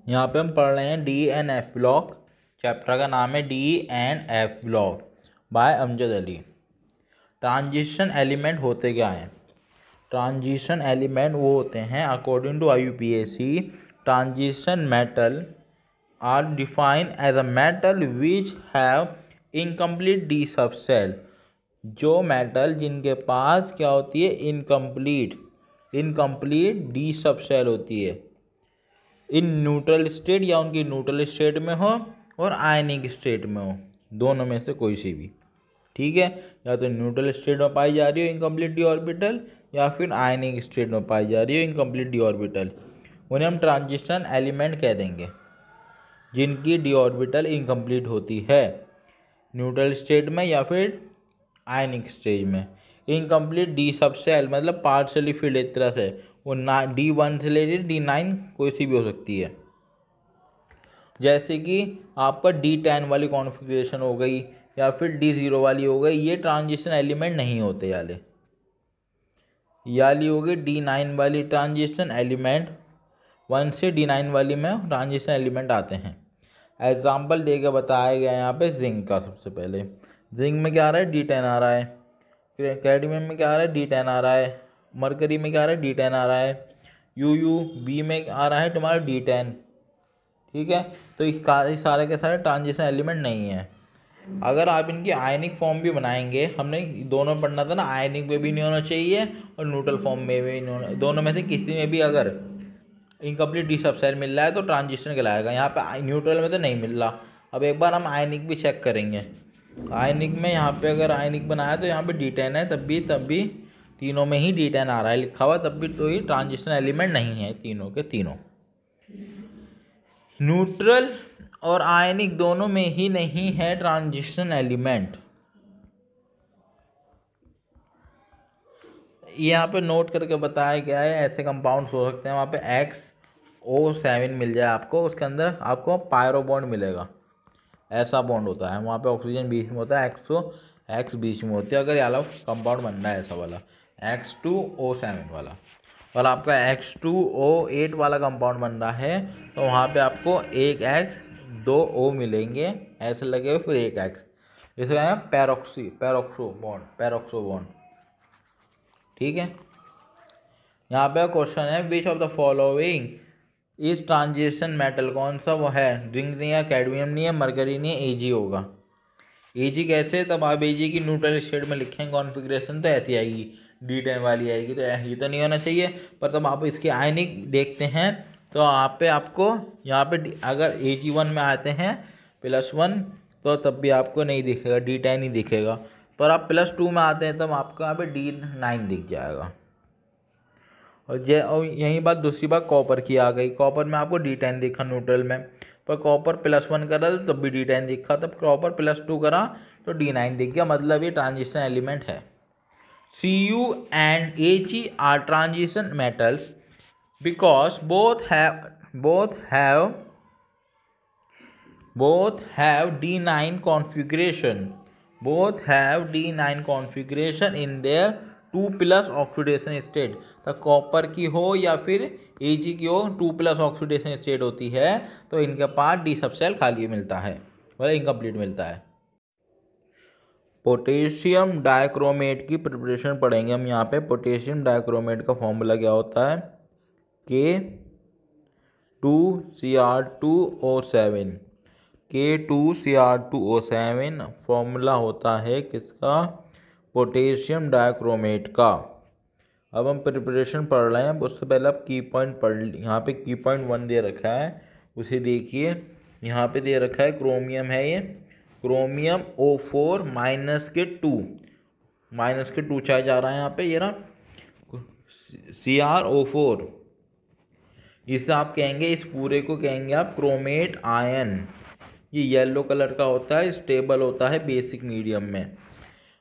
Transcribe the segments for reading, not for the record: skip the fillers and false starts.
यहाँ पे हम पढ़ रहे हैं D and F block. Chapter का नाम है D and F block by Amjad Ali. Transition element होते क्या हैं? ट्रांजिशन एलिमेंट वो होते हैं according to IUPAC, transition metal are defined as a metal which have incomplete D subshell. जो मेटल जिनके पास क्या होती है? इनकम्प्लीट डी सबसेल होती है, इन न्यूट्रल स्टेट या उनकी न्यूट्रल स्टेट में हो और आयनिक स्टेट में हो, दोनों में से कोई सी भी। ठीक है, या तो न्यूट्रल स्टेट में पाई जा रही हो इनकम्प्लीट डी ऑर्बिटल, या फिर आयनिक स्टेट में पाई जा रही हो इनकम्प्लीट डी ऑर्बिटल, उन्हें हम ट्रांजिशन एलिमेंट कह देंगे। जिनकी डी ऑर्बिटल इनकम्प्लीट होती है न्यूट्रल स्टेट में या फिर आयनिक स्टेज में। इनकम्प्लीट डी सबसेल मतलब पार्शली फिल्ड एक तरह से, वो D1 से लेकर D9 कोई सी भी हो सकती है। जैसे कि आपका D10 वाली कॉन्फ़िगरेशन हो गई या फिर D0 वाली हो गई, ये ट्रांजिशन एलिमेंट नहीं होते। याली हो गई D9 वाली ट्रांजिशन एलिमेंट, 1 से D9 वाली में ट्रांजिशन एलिमेंट आते हैं। एग्जाम्पल दे के बताया गया यहाँ पे जिंक का। सबसे पहले जिंक में क्या आ रहा है? D10 आ रहा है। कैडमियम में क्या आ रहा है? D10 आ रहा है। मरकरी में क्या आ रहा है? D10 आ रहा है। UUB में आ रहा है तुम्हारा D10। ठीक है, तो इस सारे के सारे ट्रांजिशन एलिमेंट नहीं है। अगर आप इनकी आयनिक फॉर्म भी बनाएंगे, हमने दोनों पढ़ना था ना, आयनिक में भी नहीं होना चाहिए और न्यूट्रल फॉर्म में भी नहीं होना, दोनों में से किसी में भी अगर इनकम्प्लीट डी सबसेल मिल रहा है तो ट्रांजिशन कहलाएगा। यहाँ पे न्यूट्रल में तो नहीं मिल रहा। अब एक बार हम आयनिक भी चेक करेंगे। आयनिक में यहाँ पे अगर आयनिक बनाया तो यहाँ पे D10 है, तब भी तीनों में ही D10 आ रहा है लिखा हुआ, तब भी तो ये ट्रांजिशन एलिमेंट नहीं है तीनों के तीनों। न्यूट्रल और आयनिक दोनों में ही नहीं है ट्रांजिशन एलिमेंट। यहाँ पे नोट करके बताया गया है ऐसे कंपाउंड्स हो सकते हैं। वहाँ पे XO7 मिल जाए आपको, उसके अंदर आपको पायरो बॉन्ड मिलेगा, ऐसा बॉन्ड होता है। वहाँ पे ऑक्सीजन बीच में होता है, X बीच में होती है। अगर ये वाला कंपाउंड बनना है ऐसा वाला X2O7 वाला, और आपका X2O8 वाला कंपाउंड बन रहा है तो वहाँ पे आपको एक X 2 O मिलेंगे ऐसे लगे हुए, फिर एक X, इसे कहेंगे पैरोक्सो बॉन्ड। ठीक है, यहाँ पे क्वेश्चन है विच ऑफ द फॉलोइंग इस ट्रांजिशन मेटल, कौन सा वो है? जिंक नहीं है, कैडमियम नहीं है, मरकरी नहीं है, Ag होगा। Ag कैसे? तब आप Ag की न्यूट्रल स्टेट में लिखेंगे कॉन्फ़िगरेशन तो ऐसी आएगी, D10 वाली आएगी, तो ये तो नहीं होना चाहिए। पर तब आप इसके आयनिक देखते हैं तो आप पे आपको यहाँ पे अगर Ag1 में आते हैं +1 तो तब भी आपको नहीं दिखेगा, D10 ही दिखेगा। पर आप +2 में आते हैं तब आपको यहाँ पे D9 दिख जाएगा। और यही बात दूसरी बात कॉपर की आ गई। कॉपर में आपको D10 दिखा न्यूट्रल में, पर कॉपर +1 करा तब भी D10 दिखा, तब कॉपर +2 करा तो D9 दिख गया, मतलब ये ट्रांजिशन एलिमेंट है। Cu and Ag are transition metals because both have D9 configuration. Both have D9 configuration in their 2+ oxidation state. तो कॉपर की हो या फिर Ag की हो, 2+ ऑक्सीडेशन स्टेट होती है तो इनके पास डी सबसेल खाली मिलता है, मतलब इनकम्प्लीट मिलता है। पोटेशियम डाइक्रोमेट की प्रिपरेशन पढ़ेंगे हम यहाँ पे। पोटेशियम डाइक्रोमेट का फॉर्मूला क्या होता है? K2Cr2O7। K2Cr2O7 फॉर्मूला होता है किसका? पोटेशियम डाइक्रोमेट का। अब हम प्रिपरेशन पढ़ रहे हैं, उससे पहले आप की पॉइंट पढ़, यहाँ पे की पॉइंट 1 दे रखा है, उसे देखिए। यहाँ पे दे रखा है क्रोमियम है, ये क्रोमियम O4 -2 चाहे जा रहा है यहाँ पे, ये ना CrO4। इसे आप कहेंगे, इस पूरे को कहेंगे आप क्रोमेट आयन। ये येलो कलर का होता है, स्टेबल होता है बेसिक मीडियम में।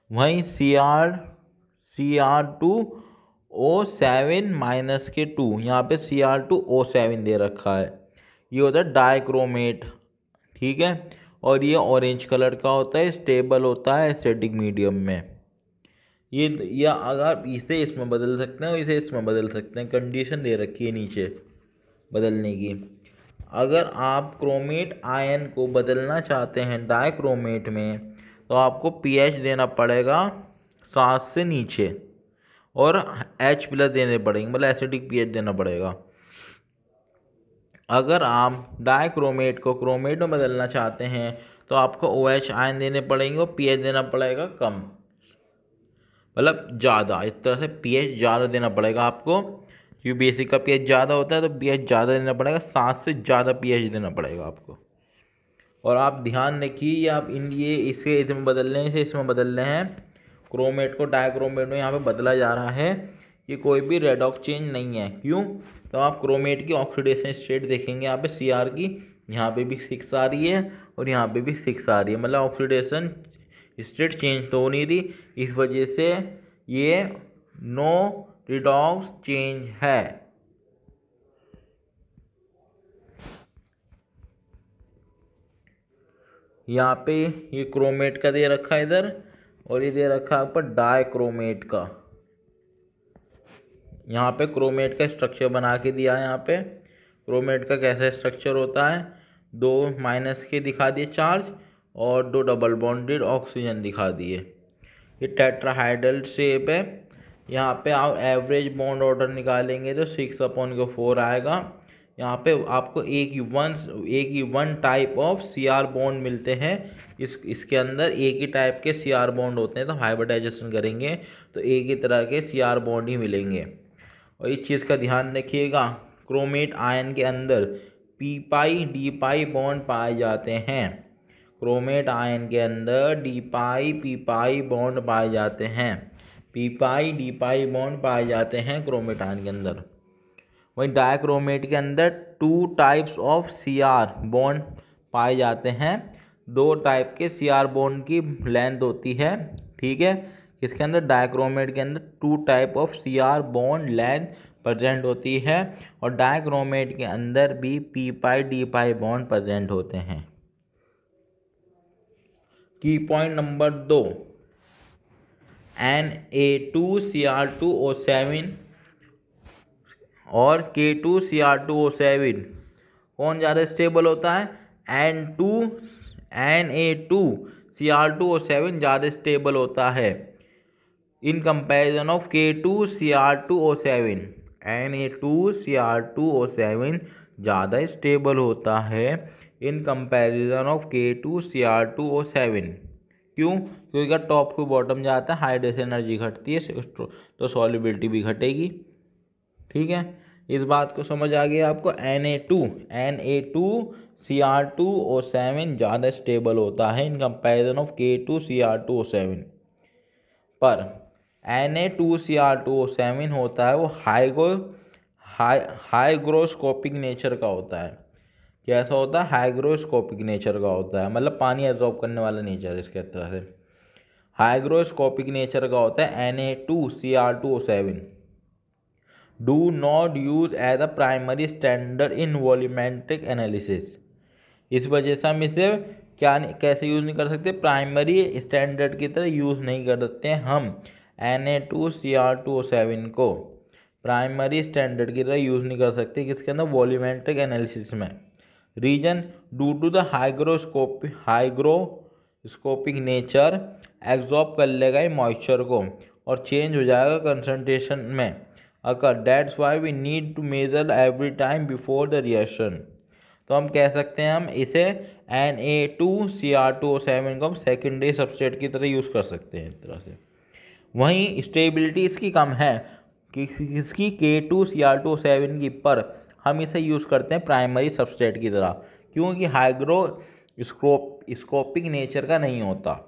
वहीं Cr2O7 -2, यहाँ पे Cr2O7 दे रखा है, ये होता है डाइक्रोमेट। ठीक है, और ये ऑरेंज कलर का होता है, स्टेबल होता है एसिडिक मीडियम में। ये या अगर इसे इसमें बदल सकते हैं और इसे इसमें बदल सकते हैं, कंडीशन दे रखी है नीचे बदलने की। अगर आप क्रोमेट आयन को बदलना चाहते हैं डाइक्रोमेट में तो आपको पीएच देना पड़ेगा 7 से नीचे और H+ देने पड़ेंगे, मतलब एसिडिक पीएच देना पड़ेगा। अगर आप डाइक्रोमेट को क्रोमेट में बदलना चाहते हैं तो आपको OH आयन देने पड़ेंगे और पीएच देना पड़ेगा कम, मतलब ज़्यादा। इस तरह से पीएच ज़्यादा देना पड़ेगा आपको, क्योंकि बेसिक का पीएच ज़्यादा होता है तो पीएच ज़्यादा देना पड़ेगा, 7 से ज़्यादा पीएच देना पड़ेगा आपको। और आप ध्यान रखिए आप ये इसमें बदल रहे हैं, इसमें बदल रहे हैं क्रोमेट को डाइक्रोमेट में, यहाँ पे बदला जा रहा है। ये कोई भी रेडॉक्स चेंज नहीं है। क्यों? तो आप क्रोमेट की ऑक्सीडेशन स्टेट देखेंगे यहाँ पे Cr की, यहाँ पे भी 6 आ रही है और यहाँ पे भी 6 आ रही है, मतलब ऑक्सीडेशन स्टेट चेंज तो हो नहीं रही, इस वजह से ये नो रिडॉक्स चेंज है। यहाँ पे ये क्रोमेट का दे रखा है इधर, और ये दे रखा है ऊपर डाइक्रोमेट का। यहाँ पे क्रोमेट का स्ट्रक्चर बना के दिया है। यहाँ पे क्रोमेट का कैसा स्ट्रक्चर होता है, 2 माइनस के दिखा दिए चार्ज और 2 डबल बॉन्डेड ऑक्सीजन दिखा दिए। ये टेट्राहाइड्रल शेप है। यहाँ पे आप एवरेज बॉन्ड ऑर्डर निकालेंगे तो 6/4 आएगा। यहाँ पे आपको एक ही one type of Cr bond मिलते हैं। इसके अंदर एक ही टाइप के Cr बॉन्ड होते हैं, तो हाइब्रिडाइजेशन करेंगे तो एक ही तरह के Cr बॉन्ड ही मिलेंगे। और इस चीज़ का ध्यान रखिएगा, क्रोमेट आयन के अंदर p d बॉन्ड पाए जाते हैं। क्रोमेट आयन के अंदर p बॉन्ड पाए जाते हैं, p d बॉन्ड पाए जाते हैं क्रोमेट आयन के अंदर। वहीं डाइक्रोमेट के अंदर 2 टाइप्स ऑफ Cr बॉन्ड पाए जाते हैं। 2 टाइप के Cr बॉन्ड की लेंथ होती है, ठीक है। इसके अंदर डाइक्रोमेट के अंदर 2 type of Cr bond length present होती है, और डाइक्रोमेट के अंदर भी p d बॉन्ड प्रेजेंट होते हैं। की पॉइंट नंबर 2, Na2Cr2O7 और K2Cr2O7 कौन ज़्यादा स्टेबल होता है? Na2Cr2O7 ज़्यादा स्टेबल होता है इन कंपैरिजन ऑफ K2Cr2O7। Na2Cr2O7 ज़्यादा स्टेबल होता है इन कंपैरिजन ऑफ K2Cr2O7। क्यों? क्योंकि टॉप टू बॉटम जाता है, हाइड्रेशन एनर्जी घटती है तो सॉल्युबिलिटी भी घटेगी, ठीक है। इस बात को समझ आ गया आपको। Na2Cr2O7 ज़्यादा स्टेबल होता है इन कंपैरिजन ऑफ K2Cr2O7, पर Na2Cr2O7 होता है वो हाइग्रोस्कोपिक नेचर का होता है। कैसा होता है? हाइग्रोस्कोपिक नेचर का होता है, मतलब पानी एब्जॉर्ब करने वाला नेचर इसके तरह से हाइग्रोस्कोपिक नेचर का होता है Na2Cr2O7। Do not use as a primary standard in volumetric analysis. इस वजह से हम इसे कैसे यूज़ नहीं कर सकते? प्राइमरी स्टैंडर्ड की तरह यूज़ नहीं कर सकते हम Na2Cr2O7 को प्राइमरी स्टैंडर्ड की तरह यूज़ नहीं कर सकते किसके अंदर? वॉल्यूमेट्रिक एनालिसिस में। Reason due to the hygroscopic nature absorb कर लेगा मॉइस्चर को और चेंज हो जाएगा कंसंट्रेशन में अगर। That's why we need to measure every time before the reaction. तो हम कह सकते हैं हम इसे Na2Cr2O7 को हम सेकेंडरी सबस्ट्रेट की तरह यूज़ कर सकते हैं इस तरह से। वहीं स्टेबिलिटी इसकी कम है कि इसकी K2Cr2O7 की, पर हम इसे यूज़ करते हैं प्राइमरी सबस्ट्रेट की तरह, क्योंकि हाइग्रोस्कोपिक नेचर का नहीं होता।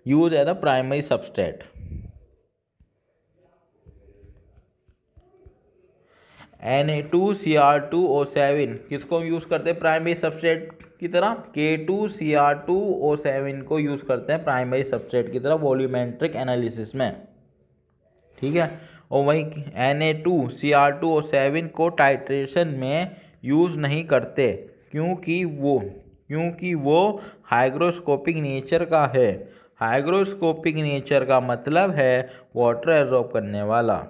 Use as a primary substrate. Na2Cr2O7 किसको यूज़ करते हैं प्राइमरी सबस्ट्रेट की तरह? K2Cr2O7 को यूज़ करते हैं प्राइमरी सबस्ट्रेट की तरह वॉल्यूमेट्रिक एनालिसिस में, ठीक है। और वहीं Na2Cr2O7 को टाइट्रेशन में यूज़ नहीं करते क्योंकि वो हाइग्रोस्कोपिक नेचर का है। हाइग्रोस्कोपिक नेचर का मतलब है वाटर एब्जॉर्ब करने वाला।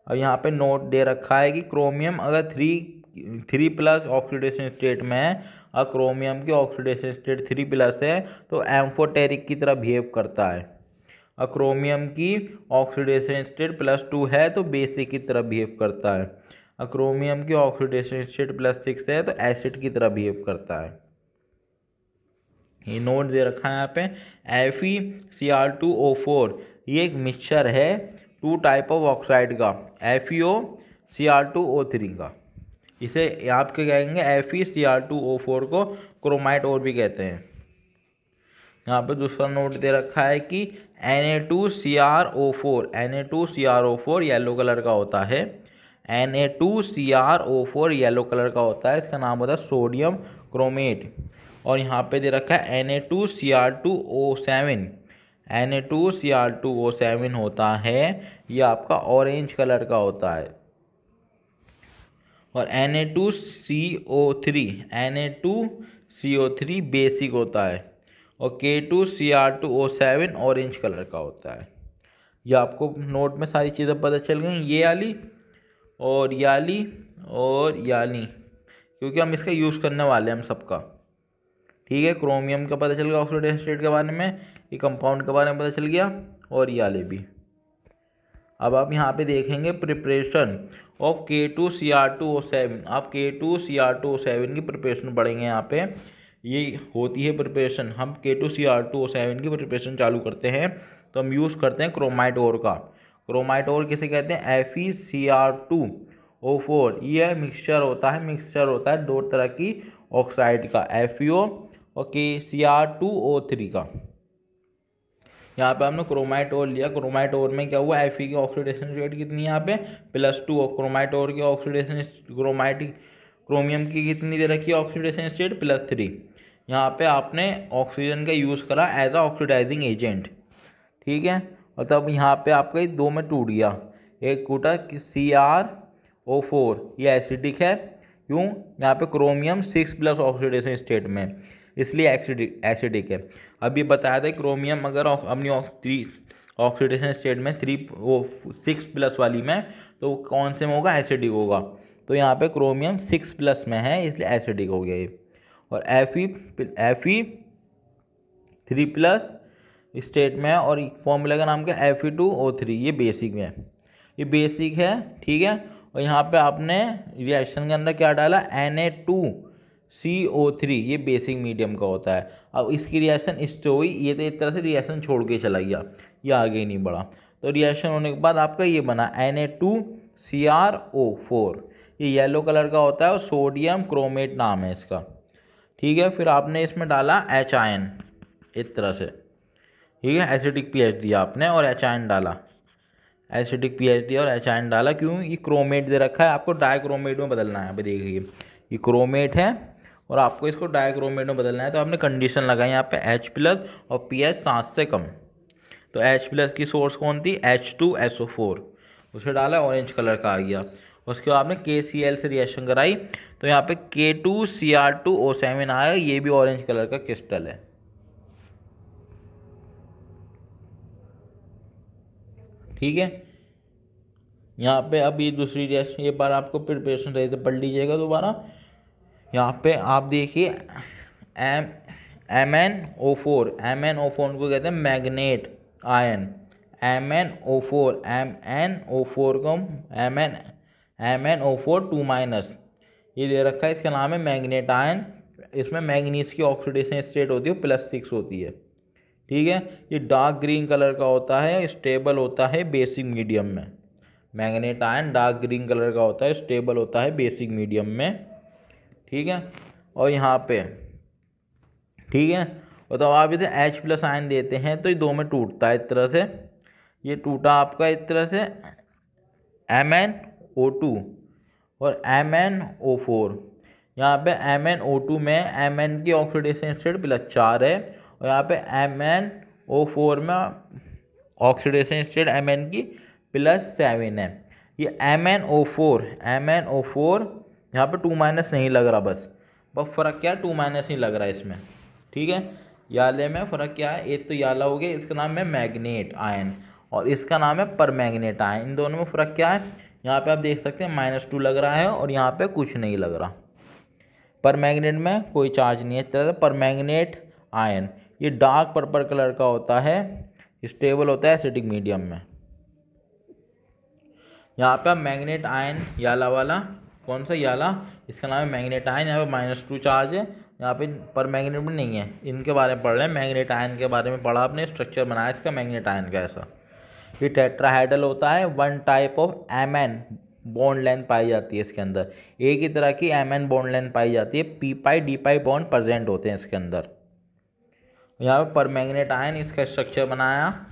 और यहाँ पे नोट दे रखा है कि क्रोमियम अगर 3 3+ ऑक्सीडेशन स्टेट में है और क्रोमियम की ऑक्सीडेशन स्टेट 3+ है तो एम्फोटेरिक की तरह बिहेव करता है। और क्रोमियम की ऑक्सीडेशन स्टेट +2 है तो बेसिक की तरह बिहेव करता है। और क्रोमियम की ऑक्सीडेशन स्टेट +6 है तो एसिड की तरह बिहेव करता है। ये नोट दे रखा है यहाँ पे FeCr2O4 ये एक मिक्सचर है 2 टाइप ऑफ ऑक्साइड का, FeOCr2O3 का। इसे आप क्या कहेंगे, FeCr2O4 को क्रोमाइट और भी कहते हैं। यहाँ पे दूसरा नोट दे रखा है कि Na2CrO4 येलो कलर का होता है। Na2CrO4 येलो कलर का होता है, इसका नाम होता है सोडियम क्रोमेट। और यहाँ पे दे रखा है Na2Cr2O7 होता है, ये आपका ऑरेंज कलर का होता है। और Na2CO3 बेसिक होता है और K2Cr2O7 ऑरेंज कलर का होता है। ये आपको नोट में सारी चीज़ें पता चल गई, ये वाली और याली और याली, क्योंकि हम इसका यूज़ करने वाले हैं हम सबका। ठीक है, क्रोमियम का पता चल गया ऑक्सीडेशन स्टेट के बारे में, ये कंपाउंड के बारे में पता चल गया और ये वाले भी। अब आप यहाँ पे देखेंगे प्रिपरेशन ऑफ K2Cr2O7। आप K2Cr2O7 की प्रिपरेशन पढ़ेंगे यहाँ पे, ये होती है प्रिपरेशन। हम K2Cr2O7 की प्रिपरेशन चालू करते हैं तो हम यूज़ करते हैं क्रोमाइट ओर का। क्रोमाइट ओर किसे कहते हैं, FeCr2O4। ये मिक्सचर होता है 2 तरह की ऑक्साइड का, FeO और Cr2O3 का। यहाँ पे हमने क्रोमाइट ओर लिया, क्रोमाइट ओर में क्या हुआ, Fe की ऑक्सीडेशन स्टेट कितनी है यहाँ पे +2 और क्रोमाइट ओर की ऑक्सीडेशन क्रोमियम की कितनी दे रखी है ऑक्सीडेशन स्टेट +3। यहाँ पे आपने ऑक्सीजन का यूज़ करा एज अ ऑक्सीडाइजिंग एजेंट। ठीक है, और तब यहाँ पे आपका 2 में टूट गया, एक टूटा CrO4, ये एसिडिक है। क्यों, यहाँ पे क्रोमियम 6+ ऑक्सीडेशन स्टेट में, इसलिए एसिडिक है। अभी बताया था क्रोमियम अगर अपनी ऑक्सीडेशन स्टेट में 6+ वाली में तो कौन से में होगा, एसिडिक होगा। तो यहाँ पे क्रोमियम 6+ में है इसलिए एसिडिक हो गया ये। और Fe3+ स्टेट में है और फॉर्मूला का नाम क्या, Fe2O3, ये बेसिक में है, ये बेसिक है। ठीक है, और यहाँ पे आपने रिएक्शन के अंदर क्या डाला, Na2CO3, ये बेसिक मीडियम का होता है। अब इसकी रिएक्शन इससे हुई, ये तो एक तरह से रिएक्शन छोड़ के चला गया, ये आगे नहीं बढ़ा। तो रिएक्शन होने के बाद आपका ये बना Na2CrO4, ये येलो कलर का होता है और सोडियम क्रोमेट नाम है इसका। ठीक है, फिर आपने इसमें डाला H आयन इस तरह से। ठीक है, एसिडिक pH दिया आपने और H आयन डाला, एसिडिक pH दिया और H आयन डाला। क्यों, ये क्रोमेट दे रखा है, आपको डाइक्रोमेट में बदलना है। अभी देखिए ये क्रोमेट है और आपको इसको डाइक्रोमेट में बदलना है, तो आपने कंडीशन लगाई यहाँ पे H+ और pH 7 से कम। तो H+ की सोर्स कौन थी, H2SO4, उसे डाला, ऑरेंज कलर का आ गया। उसके बाद आपने KCl से रिएक्शन कराई तो यहाँ पे K2Cr2O7 आया, ये भी ऑरेंज कलर का क्रिस्टल है। ठीक है, यहाँ पे अब ये दूसरी रिएक्शन, ये बार आपको प्रिपरेशन सही से पढ़ लीजिएगा दोबारा। यहाँ पे आप देखिए MnO4 को कहते हैं मैग्नेट आयन, MnO4 को MnO4 2- ये दे रखा है, इसका नाम है मैग्नेट आयन। इसमें मैंगनीज की ऑक्सीडेशन स्टेट होती है +6 होती है। ठीक है, ये डार्क ग्रीन कलर का होता है, स्टेबल होता है बेसिक मीडियम में। Manganate ion dark green colour का होता है, स्टेबल होता है बेसिक मीडियम में। ठीक है, और यहाँ पे ठीक है, और तो आप इधर H+ आयन देते हैं तो ये 2 में टूटता है इस तरह से। ये टूटा आपका इस तरह से MnO2 और MnO4। यहाँ पे MnO2 में Mn की ऑक्सीडेशन स्टेट +4 है और यहाँ पे MnO4 में ऑक्सीडेशन स्टेट Mn की +7 है। ये MnO4 यहाँ पे 2- नहीं लग रहा, बस फ़र्क क्या है, 2- नहीं लग रहा है इसमें। ठीक है, याले में फ़र्क क्या है, एक तो याला हो गया, इसका नाम है मैग्नेट आयन और इसका नाम है परमैग्नेट आयन। इन दोनों में फ़र्क क्या है, यहाँ पे आप देख सकते हैं -2 लग रहा है और यहाँ पे कुछ नहीं लग रहा। परमैंगनेट में कोई चार्ज नहीं है। इस तरह से परमैंगनेट आयन ये डार्क पर्पल कलर का होता है, स्टेबल होता है एसिडिक मीडियम में। यहाँ पे मैग्नेट आयन याला वाला, कौन सा याला, इसका नाम है मैग्नेट आयन। यहाँ पे -2 चार्ज है, यहाँ पे पर मैग्नेट में नहीं है। इनके बारे में पढ़ रहे हैं, मैग्नेट आयन के बारे में पढ़ा आपने, स्ट्रक्चर बनाया इसका मैग्नेट आयन का ऐसा। ये टेट्राहाइड्रल होता है, 1 type of MN bond length पाई जाती है इसके अंदर। एक ही तरह की एमएन बॉन्ड लेंथ पाई जाती है, P pi D pi bond present होते हैं इसके अंदर। यहाँ पे परमैंगनेट आयन इसका स्ट्रक्चर बनाया,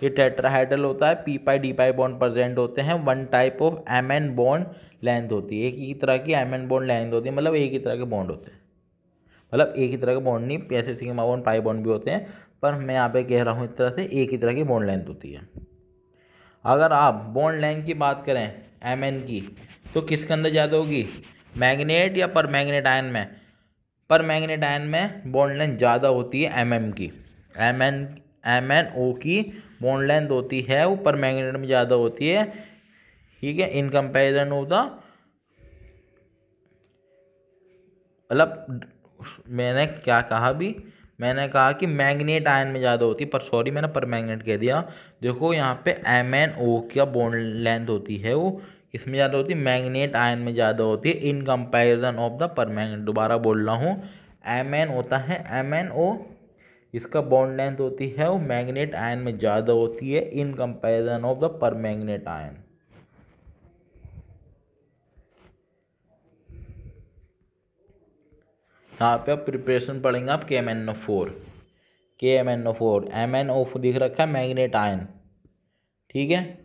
ये टेट्राहाइड्रल होता है, P pi D pi bond present होते हैं, 1 type of MN bond length होती है। एक ही तरह की एमएन बॉन्ड लेंथ होती है, मतलब एक ही तरह के बॉन्ड होते हैं, मतलब एक ही तरह के बॉन्ड नहीं, ऐसे सिग्मा बॉन्ड पाई बॉन्ड भी होते हैं, पर मैं यहाँ पे कह रहा हूँ इस तरह से एक ही तरह की बॉन्ड लेंथ होती है। अगर आप बॉन्ड लेंथ की बात करें एमएन की, तो किसके अंदर ज़्यादा होगी, मैग्नेट या परमैंगनेट आयन में। परमैंगनेट आयन में बॉन्ड लेंथ ज़्यादा होती है एमएम की, MnO की बॉन्ड लेंथ होती है वो परमैंगनेट में ज़्यादा होती है, ठीक है, इन कंपेरिजन ऑफ द, मतलब मैंने क्या कहा भी, मैंने कहा कि मैग्नेट आयन में ज़्यादा होती है, पर सॉरी मैंने परमैंगनेट कह दिया। देखो यहाँ पे MnO का बॉन्ड लेंथ होती है वो किसमें ज़्यादा होती है, मैग्नेट आयन में ज़्यादा होती है इन कंपैरिजन ऑफ द परमैंगनेट। दोबारा बोल रहा हूँ, Mn होता है MnO, इसका बॉन्ड लेंथ होती है वो मैग्नेट आयन में ज़्यादा होती है इन comparison of the permanganate ion. यहाँ पे आप प्रिपरेशन पढ़ेंगे आप KMnO4, MnO4 दिख रखा है मैग्नेट आयन, ठीक है,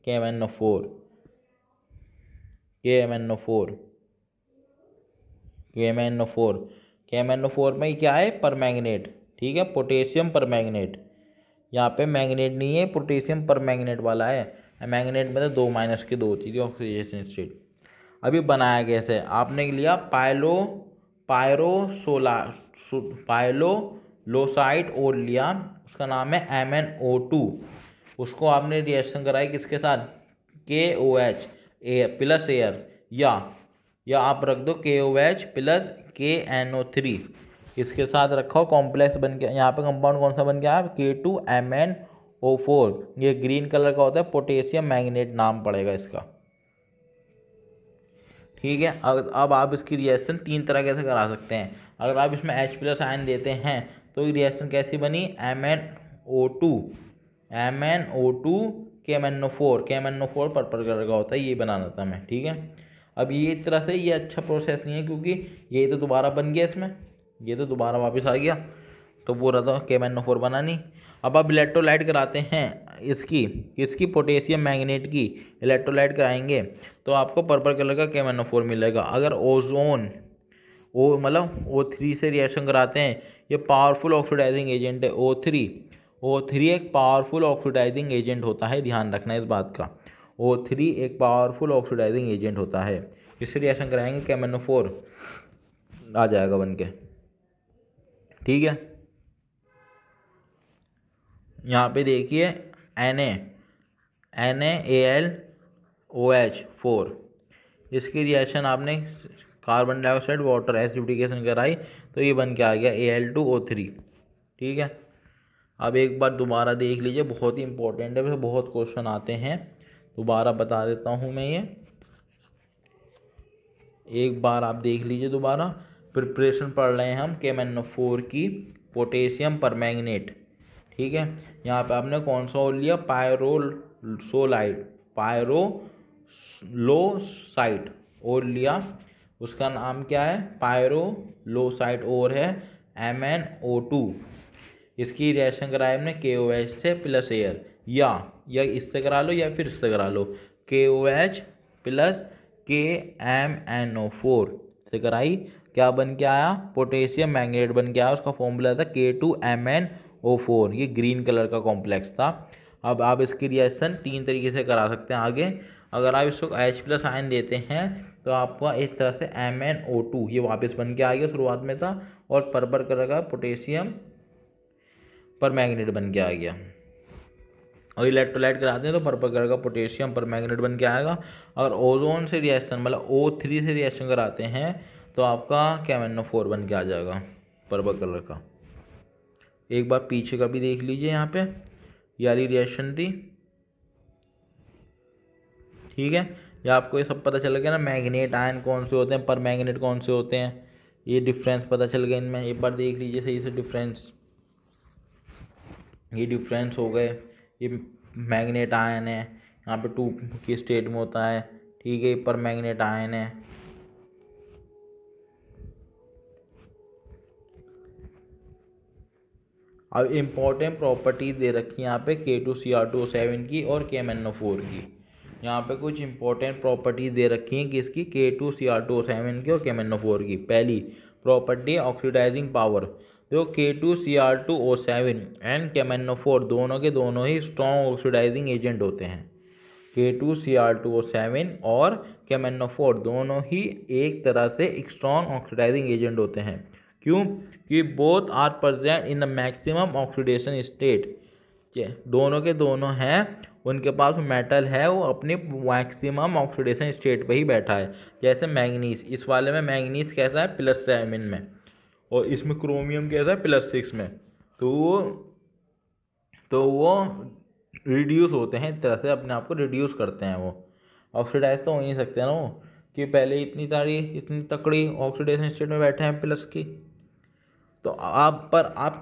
KMnO4 में क्या है, परमैंगनेट, ठीक है, पोटेशियम परमैंगनेट। यहाँ पे मैग्नेट नहीं है, पोटेशियम परमैंगनेट वाला है। मैग्नेट में तो 2 - 2 होती थी ऑक्सीडेशन स्टेट। अभी बनाया कैसे, आपने लिया पायलोलोसाइट और लिया, उसका नाम है MnO2। उसको आपने रिएक्शन कराई किसके साथ, KOH प्लस एयर, या आप रख दो KOH प्लस KNO3, इसके साथ रखो, कॉम्प्लेक्स बन गया। यहाँ पे कंपाउंड कौन सा बन गया, K2MnO4। ये ग्रीन कलर का होता है, पोटेशियम मैग्नेट नाम पड़ेगा इसका, ठीक है। अब आप इसकी रिएक्शन 3 तरह कैसे करा सकते हैं। अगर आप इसमें H+ आयन देते हैं तो रिएक्शन कैसी बनी, MnO2 KMnO4 पर्पल कलर का होता है, ये बनाना था मैं, ठीक है। अब ये इस तरह से ये अच्छा प्रोसेस नहीं है, क्योंकि ये तो दोबारा बन गया इसमें, ये तो दोबारा वापस आ गया, तो पूरा तो KMnO4 बना नहीं। अब आप इलेक्ट्रोलाइट कराते हैं इसकी पोटेशियम मैग्नेट की इलेक्ट्रोलाइट कराएंगे तो आपको पर्पल कलर का KMnO4 मिलेगा। अगर मतलब O3 से रिएक्शन कराते हैं, ये पावरफुल ऑक्सीडाइजिंग एजेंट है। O3 एक पावरफुल ऑक्सीडाइजिंग एजेंट होता है, ध्यान रखना इस बात का। O3 एक पावरफुल ऑक्सीडाइजिंग एजेंट होता है, इससे रिएक्शन कराएंगे KMnO4 आ जाएगा बन के, ठीक है। यहाँ पे देखिए NaAlOH4, इसकी रिएक्शन आपने कार्बन डाइऑक्साइड वाटर एसिडिफिकेशन कराई तो ये बन के आ गया Al2O3, ठीक है। अब एक बार दोबारा देख लीजिए, बहुत ही इंपॉर्टेंट है, वैसे बहुत क्वेश्चन आते हैं, दोबारा बता देता हूँ मैं ये, एक बार आप देख लीजिए दोबारा। प्रिपरेशन पढ़ रहे हैं हम KMnO4 की, पोटेशियम परमैंगनेट, ठीक है। यहाँ पे आपने कौन सा और लिया, पायरोलोसाइट और लिया, उसका नाम क्या है, पायरोलोसाइट और है MnO2। इसकी रिएक्शन कराई हमने KOH से प्लस एयर, या इससे करा लो या फिर इससे करा लो, KOH प्लस KMnO4 से कराई, क्या बन के आया, पोटेशियम मैग्नेट बन के आया। उसका फॉर्मूला था K2MnO4, ये ग्रीन कलर का कॉम्प्लेक्स था। अब आप इसकी रिएक्शन 3 तरीके से करा सकते हैं आगे। अगर आप इसको H+ आयन देते हैं तो आपका एक तरह से MnO2 ये वापस बन के आ गया, शुरुआत में था, और पर्पल कलर का पोटेशियम परमैंगनेट बन के आ गया। और इलेक्ट्रोलाइट कराते हैं तो पर्पल कलर का पोटेशियम पर मैग्नेट बन के आएगा। अगर ओजोन से रिएक्शन मतलब O3 से रिएक्शन कराते हैं तो आपका KMnO4 बन के आ जाएगा पर्पल कलर का। एक बार पीछे का भी देख लीजिए, यहाँ पे यारी रिएक्शन थी, ठीक है। ये आपको ये सब पता चल गया ना, मैग्नेट आयन कौन से होते हैं, पर मैग्नेट कौन से होते हैं, ये डिफरेंस पता चल गया इनमें। एक बार देख लीजिए सही से डिफरेंस, ये डिफरेंस हो गए। ये मैग्नेट आयन है, यहाँ पे 2 की स्टेट में होता है, ठीक है। पर मैग्नेट आयन है। अब इम्पोर्टेंट प्रॉपर्टीज दे रखी है यहाँ पे K2Cr2O7 की और KMnO4 की। यहाँ पे कुछ इंपॉर्टेंट प्रॉपर्टीज दे रखी हैं किसकी, K2Cr2O7 की और KMnO4 की। पहली प्रॉपर्टी है ऑक्सीडाइजिंग पावर। देखो K2Cr2O7 एंड KMnO4 दोनों के दोनों ही स्ट्रॉन्ग ऑक्सीडाइजिंग एजेंट होते हैं। K2Cr2O7 और KMnO4 दोनों ही एक तरह से एक स्ट्रॉन्ग ऑक्सीडाइजिंग एजेंट होते हैं। क्यों? कि both are present in the maximum oxidation state. दोनों के दोनों हैं, उनके पास मेटल है, वो अपनी मैक्सिमम ऑक्सीडेशन स्टेट पे ही बैठा है। जैसे मैंगनीज, इस वाले में मैंगनीज कैसा है +7 में, और इसमें क्रोमियम कैसा है +6 में। तो वो रिड्यूस होते हैं, इस तरह से अपने आप को रिड्यूस करते हैं। वो ऑक्सीडाइज तो हो नहीं सकते ना वो, कि पहले इतनी तकड़ी ऑक्सीडेशन स्टेट में बैठे हैं प्लस की। तो आप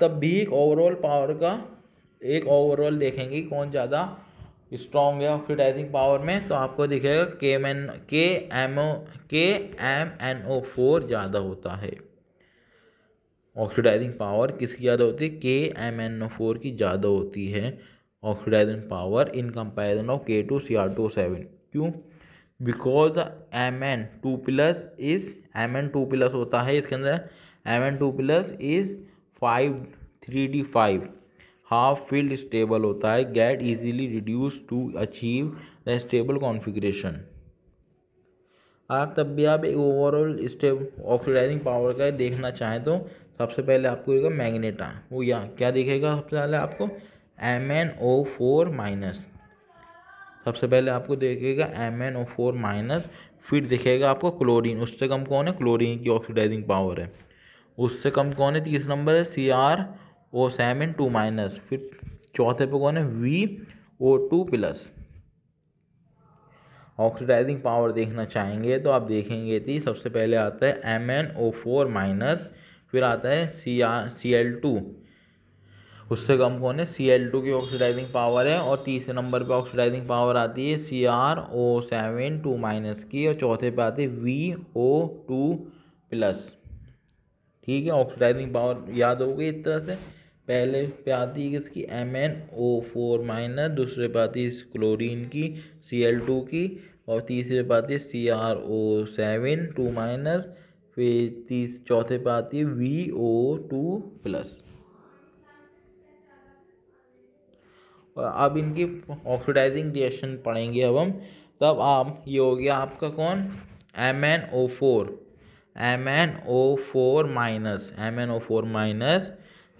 तब भी एक ओवरऑल पावर का एक ओवरऑल देखेंगे कौन ज़्यादा स्ट्रॉन्ग है ऑक्सीडाइजिंग पावर में, तो आपको दिखेगा KMnO4 ज़्यादा होता है। ऑक्सीडाइजिंग पावर किसकी ज़्यादा होती है, KMnO4 की ज़्यादा होती है oxidising power in comparison of K2Cr2O7। क्यों? बिकॉज द Mn2+ होता है इसके अंदर। Mn2+ is 3d5 half field stable होता है, get easily reduce to achieve the stable configuration. आप तब भी आप एक ओवरऑल ऑक्सीडाइजिंग पावर का देखना चाहें तो सबसे पहले आपको देगा मैग्नेट आयन, वो यहाँ क्या दिखेगा सबसे पहले आपको MnO4-। सबसे पहले आपको देखेगा MnO4-, फिर दिखेगा आपको क्लोरीन। उससे कम कौन है, क्लोरीन की ऑक्सीडाइजिंग पावर है। उससे कम कौन है, तीसरे नंबर है CrO7 2-। फिर चौथे पे कौन है, VO2+। ऑक्सीडाइजिंग पावर देखना चाहेंगे तो आप देखेंगे कि सबसे पहले आता है MnO4-, फिर आता है Cl2। उससे कम कौन है, Cl2 की ऑक्सीडाइजिंग पावर है। और तीसरे नंबर पे ऑक्सीडाइजिंग पावर आती है CrO7 2- की, और चौथे पे आती है VO2+। ठीक है, ऑक्सीडाइजिंग पावर याद हो गई इस तरह से। पहले पे आती है किसकी, MnO4-, दूसरे पे आती है क्लोरीन की Cl2 की, और तीसरे पे आती है CrO7 2-, फिर चौथे पे आती है VO2+। और अब इनकी ऑक्सीडाइजिंग रिएक्शन पढ़ेंगे अब हम। तब आप ये हो गया आपका कौन, MnO4 MnO4-।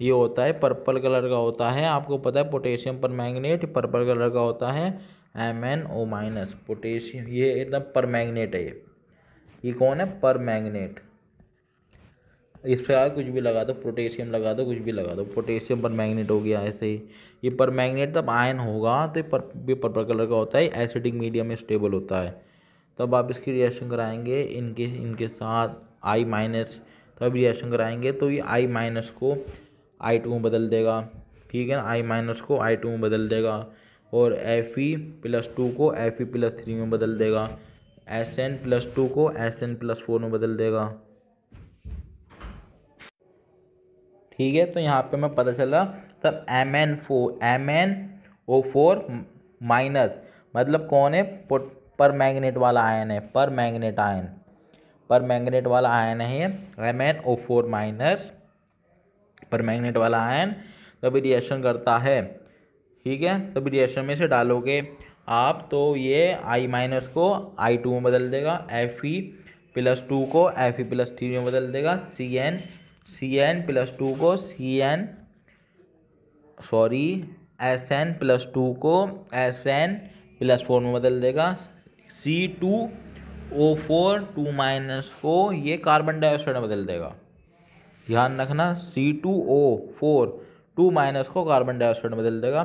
ये होता है पर्पल कलर का होता है, आपको पता है पोटेशियम पर मैग्नेट पर्पल कलर का होता है MnO-। पोटेशियम ये एकदम पर मैग्नेट है, ये कौन है, पर मैग्नेट। इस पर कुछ भी लगा दो, पोटेशियम लगा दो, कुछ भी लगा दो, पोटेशियम पर मैग्नेट हो गया ऐसे ही। ये पर मैग्नेट तब आयन होगा तो ये पर्पल कलर का होता है, एसिडिक मीडियम में स्टेबल होता है। तब आप इसकी रिएक्शन कराएंगे इनके साथ I-, तब रिएक्शन कराएंगे तो ये I- को I2 में बदल देगा, ठीक है ना। I- को I2 में बदल देगा, और Fe+2 को Fe+3 में बदल देगा, Sn+2 को Sn+4 में बदल देगा। ठीक है, तो यहाँ पे मैं पता चला तब MnO4- मतलब कौन है, पर मैग्नेट वाला आयन है, पर मैग्नेट वाला आयन है MnO4-। पर मैग्नेट वाला आयन तभी रिएक्शन करता है, ठीक है। तभी रिएक्शन में से डालोगे आप तो ये I- को I2 में बदल देगा, Fe+2 को Fe+3 में बदल देगा, Cn+2 को Sn+2 को Sn+4 में बदल देगा। C2O4 2- को ये कार्बन डाइऑक्साइड में बदल देगा। ध्यान रखना, C2O4 2- को कार्बन डाइऑक्साइड में बदल देगा।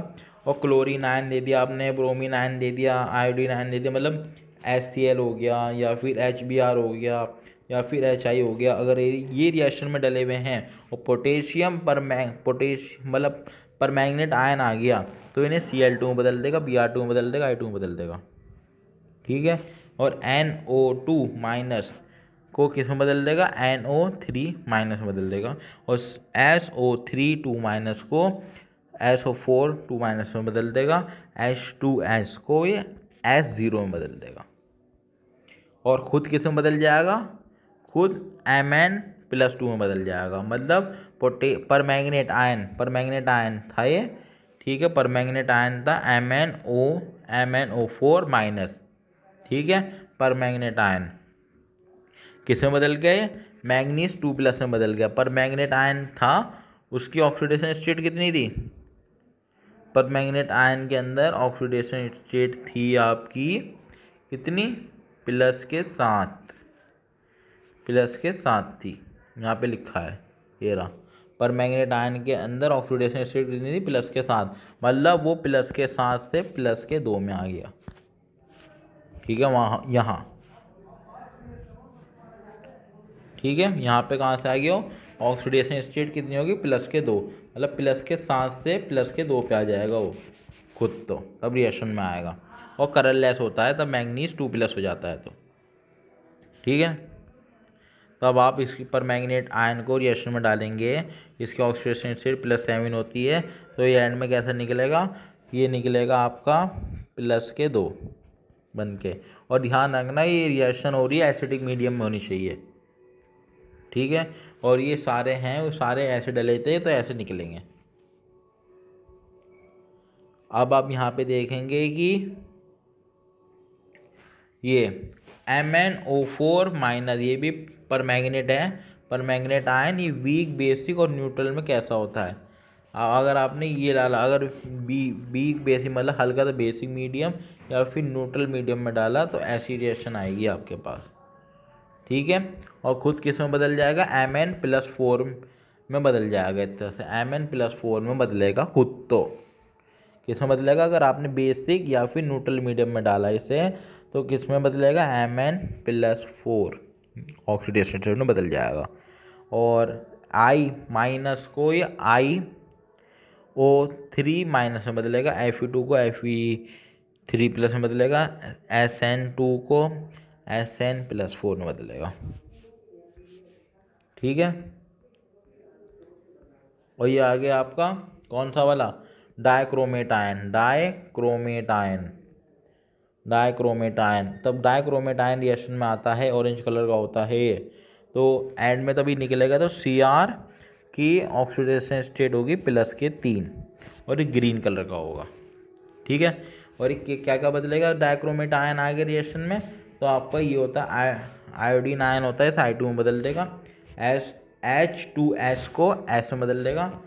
और क्लोरीन आयन दे दिया आपने, ब्रोमीन आयन दे दिया, आयोडीन आयन दे दिया, मतलब HCl हो गया या फिर HBr हो गया या फिर HI हो गया। अगर ये रिएक्शन में डले हुए हैं और पोटेशियम मतलब परमैंगनेट आयन आ गया तो इन्हें Cl2 में बदल देगा, Br2 में बदल देगा, I2 में बदल देगा। ठीक है। और NO2- को किस में बदल देगा? NO3- में बदल देगा। और SO3 2- को SO4 2- में बदल देगा। H2S को ये S0 में बदल देगा। और खुद किस में बदल जाएगा? खुद Mn+2 में बदल जाएगा। मतलब परमैंगनेट आयन था ये। ठीक है, परमैंगनेट आयन था MnO4-। ठीक है, परमैंगनेट आयन किस में बदल गए? मैंगनीज 2+ में बदल गया। परमैंगनेट आयन था, उसकी ऑक्सीडेशन स्टेट कितनी थी? परमैंगनेट आयन के अंदर ऑक्सीडेशन स्टेट थी आपकी कितनी? प्लस के साथ थी। यहाँ पे लिखा है, ये रहा। परमैंगनेट आयन के अंदर ऑक्सीडेशन स्टेट कितनी थी? प्लस के साथ। मतलब वो प्लस के साथ से +2 में आ गया। ठीक है, वहाँ यहाँ ठीक है, यहाँ पे कहाँ से आ गया? ऑक्सीडेशन स्टेट कितनी होगी? +2। मतलब प्लस के 7 से +2 पे आ जाएगा वो खुद, तो तब रिएक्शन में आएगा। और कलरलेस होता है तब मैंगनीज 2+ हो जाता है। तो ठीक है, तो अब आप इसके परमैंगनेट आयन को रिएक्शन में डालेंगे, इसकी ऑक्सीडेशन स्टेट +7 होती है, तो ये एंड में कैसा निकलेगा? ये निकलेगा आपका +2 बन के। और ध्यान रखना, ये रिएक्शन हो रही है एसिडिक मीडियम में होनी चाहिए। ठीक है, और ये सारे हैं, वो सारे ऐसे डले थे तो ऐसे निकलेंगे। अब आप यहाँ पे देखेंगे कि ये MnO4- ये भी परमैंगनेट है, परमैंगनेट आयन। ये वीक, बेसिक और न्यूट्रल में कैसा होता है? अगर आपने ये डाला, अगर वीक बेसिक मतलब हल्का तो बेसिक मीडियम या फिर न्यूट्रल मीडियम में डाला तो ऐसी रिएक्शन आएगी आपके पास। ठीक है, और खुद किस में बदल जाएगा? Mn+4 में बदल जाएगा। इस तरह से Mn+4 में बदलेगा खुद। तो किस में बदलेगा? अगर आपने बेसिक या फिर न्यूट्रल मीडियम में डाला इसे तो किस में बदलेगा? Mn+4 ऑक्सीडेशन स्टेट में बदल जाएगा। और I- को ये IO3- में बदलेगा, Fe2 को Fe3+ में बदलेगा, Sn2 को Sn+4 में बदलेगा। ठीक है, और ये आ गया आपका कौन सा वाला? Dichromate ion. तब डाइक्रोमेट आयन रिएक्शन में आता है, ऑरेंज कलर का होता है ये। तो एंड में तभी निकलेगा तो Cr की ऑक्सीडेशन स्टेट होगी +3 और ये ग्रीन कलर का होगा। ठीक है, और ये क्या क्या बदलेगा? डाइक्रोमेट आयन आ गया रिएक्शन में तो आपका ये होता है आयोडीन आयन होता है, I2 में बदल देगा। H2S को S में बदल देगा,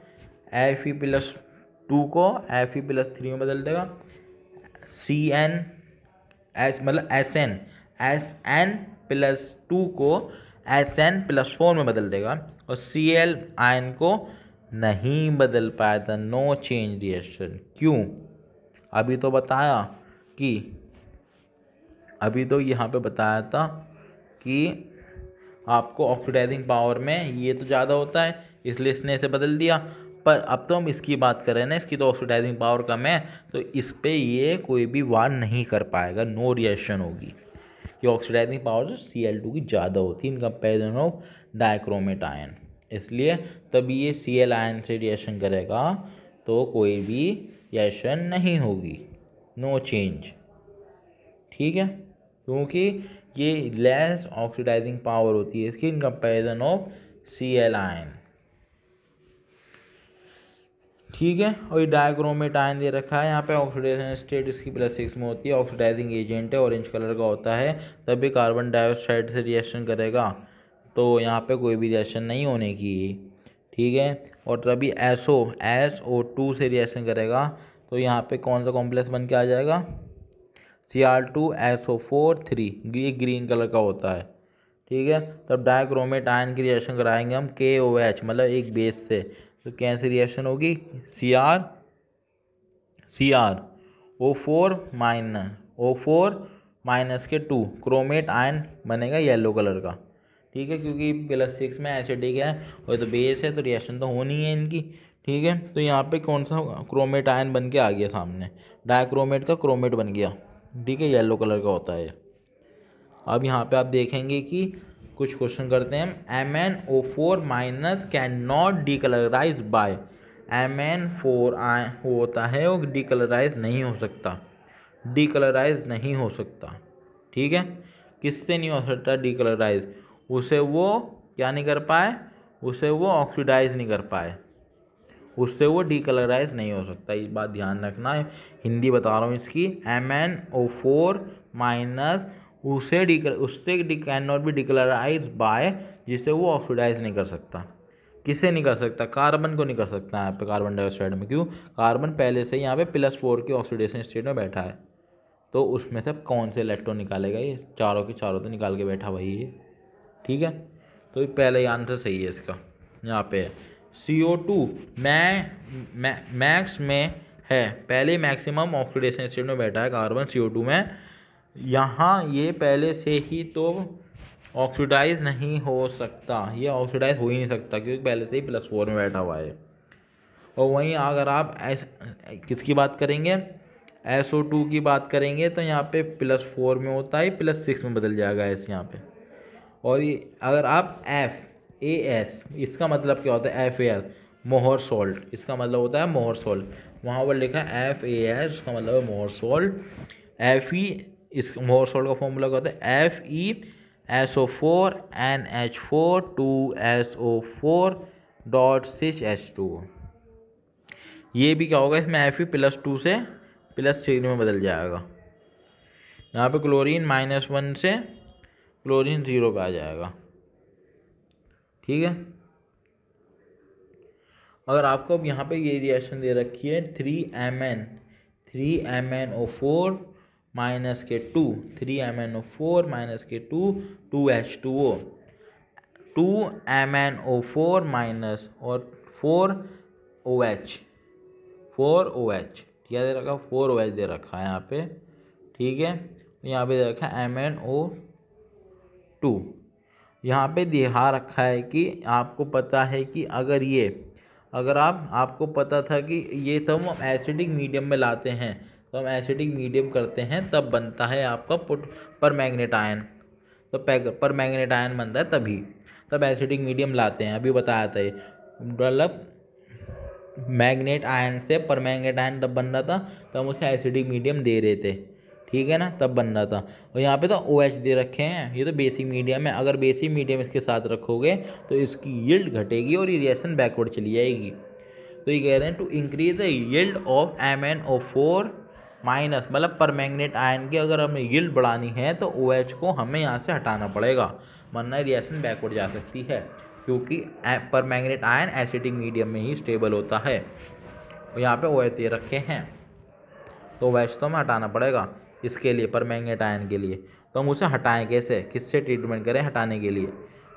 Fe+2 को Fe+3 में बदल देगा, मतलब SN+2 को SN+4 में बदल देगा। और Cl आयन को नहीं बदल पाया था, नो चेंज रिएक्शन। क्यों? अभी तो यहाँ पे बताया था कि आपको ऑक्सीडाइजिंग पावर में ये तो ज़्यादा होता है, इसलिए इसने इसे बदल दिया। पर अब तो हम इसकी बात कर रहे हैं ना, इसकी तो ऑक्सीडाइजिंग पावर कम है, तो इस पे ये कोई भी वार नहीं कर पाएगा, नो रिएक्शन होगी। ये ऑक्सीडाइजिंग पावर जो Cl2 की ज़्यादा होती है इन कंपेरिजन ऑफ डाइक्रोमेट आयन, इसलिए तभी ये Cl आयन से रिएक्शन करेगा तो कोई भी रिएक्शन नहीं होगी, नो चेंज। ठीक है, क्योंकि ये लेस ऑक्सीडाइजिंग पावर होती है इसकी इन कंपेरिजन ऑफ Cl आयन। ठीक है, और ये डाइक्रोमेट आयन दे रखा है यहाँ पे, ऑक्सीडेशन स्टेट इसकी +6 में होती है, ऑक्सीडाइजिंग एजेंट है, ऑरेंज कलर का होता है, तभी कार्बन डाइऑक्साइड से रिएक्शन करेगा तो यहाँ पे कोई भी रिएक्शन नहीं होने की। ठीक है, और तभी SO2 से रिएक्शन करेगा तो यहाँ पे कौन सा कॉम्प्लेक्स बन के आ जाएगा, Cr2SO4 3, ये ग्रीन कलर का होता है। ठीक है, तब डाइक्रोमेट आयन की रिएक्शन कराएंगे हम KOH मतलब एक बेस से, तो कैसी रिएक्शन होगी, O4 माइनस के 2 क्रोमेट आयन बनेगा येलो कलर का। ठीक है, क्योंकि +6 में एसिडिक है और तो बेस है तो रिएक्शन तो होनी है इनकी। ठीक है, तो यहाँ पे कौन सा क्रोमेट आयन बन के आ गया सामने, डाइक्रोमेट का क्रोमेट बन गया। ठीक है, येलो कलर का होता है। अब यहाँ पे आप देखेंगे कि कुछ क्वेश्चन करते हैं हम। MnO4 minus can not decolourise by, Mn4 होता है वो डीकलराइज नहीं हो सकता, डीकलराइज नहीं हो सकता। ठीक है, किससे नहीं हो सकता डीकलराइज, उसे वो क्या नहीं कर पाए, उसे वो ऑक्सीडाइज नहीं कर पाए, उससे वो डीकलराइज नहीं हो सकता। इस बात ध्यान रखना है, हिंदी बता रहा हूँ इसकी। MnO4 माइनस उससे can not be decolourise bye, जिसे वो ऑक्सीडाइज नहीं कर सकता। किसे नहीं कर सकता, कार्बन को नहीं कर सकता यहाँ पे, कार्बन डाइऑक्साइड में। क्यों, कार्बन पहले से यहाँ पे +4 की ऑक्सीडेशन स्टेट में बैठा है, तो उसमें से कौन से इलेक्ट्रॉन निकालेगा, ये चारों के चारों तो निकाल के बैठा वही है। ठीक है, तो ये पहले ही आंसर सही है इसका। यहाँ पे CO2 मैक्स में है, पहले मैक्सिमम ऑक्सीडेशन स्टेट में बैठा है कार्बन CO2 में, यहाँ ये पहले से ही तो ऑक्सीडाइज नहीं हो सकता, ये ऑक्सीडाइज हो ही नहीं सकता क्योंकि पहले से ही +4 में बैठा हुआ है। और वहीं अगर आप किसकी बात करेंगे, SO2 की बात करेंगे, तो यहाँ पे +4 में होता है, +6 में बदल जाएगा ऐसे यहाँ पे। और ये अगर आप FAS, इसका मतलब क्या होता है, FAS मोहर सॉल्ट, इसका मतलब होता है मोहर सॉल्ट, वहाँ पर लिखा है FAS, इसका मतलब है मोहर सॉल्ट। Fe, इस मोहर सॉल्ट का फॉर्मूला क्या होता है, FeSO4 NH4 2SO4.6H2। ये भी क्या होगा, इसमें Fe+2 से +3 में बदल जाएगा। यहाँ पे क्लोरीन -1 से क्लोरीन 0 पे आ जाएगा। ठीक है, अगर आपको अब यहाँ पे ये रिएक्शन दे रखी है 3MnO4 माइनस के 2, 3MnO4 माइनस के 2 2H2O, 2MnO4 माइनस और 4OH, 4OH क्या दे रखा, 4OH दे रखा है यहाँ पे। ठीक है, यहाँ पे दे रखा है MnO2। यहाँ पे दिखा रखा है कि आपको पता है कि अगर आपको पता था कि ये तो हम एसिडिक मीडियम में लाते हैं, तो हम एसिडिक मीडियम करते हैं तब बनता है आपका परमैंगनेट आयन, तो परमैंगनेट आयन बनता है तब एसिडिक मीडियम लाते हैं। अभी बताया था ये, मतलब मैग्नेट आयन से परमैंगनेट आयन तब बन रहा था तब हम उसे एसिडिक मीडियम दे रहे थे। ठीक है ना, तब बन रहा था। और यहाँ पे तो OH दे रखे हैं, ये तो बेसिक मीडियम है, अगर बेसिक मीडियम इसके साथ रखोगे तो इसकी यील्ड घटेगी और ये रिएक्शन बैकवर्ड चली जाएगी। तो ये कह रहे हैं to increase the yield of MnO4 minus, मतलब परमैंगनेट आयन की अगर हमें यील्ड बढ़ानी है तो OH को हमें यहाँ से हटाना पड़ेगा, वरना रिएक्शन बैकवर्ड जा सकती है, क्योंकि परमैंगनेट आयन एसिडिक मीडियम में ही स्टेबल होता है। और यहाँ पे OH दे रखे हैं, तो OH तो हमें हटाना पड़ेगा इसके लिए, परमैंगनेट आयन के लिए। तो हम उसे हटाएं कैसे, किससे ट्रीटमेंट करें हटाने के लिए।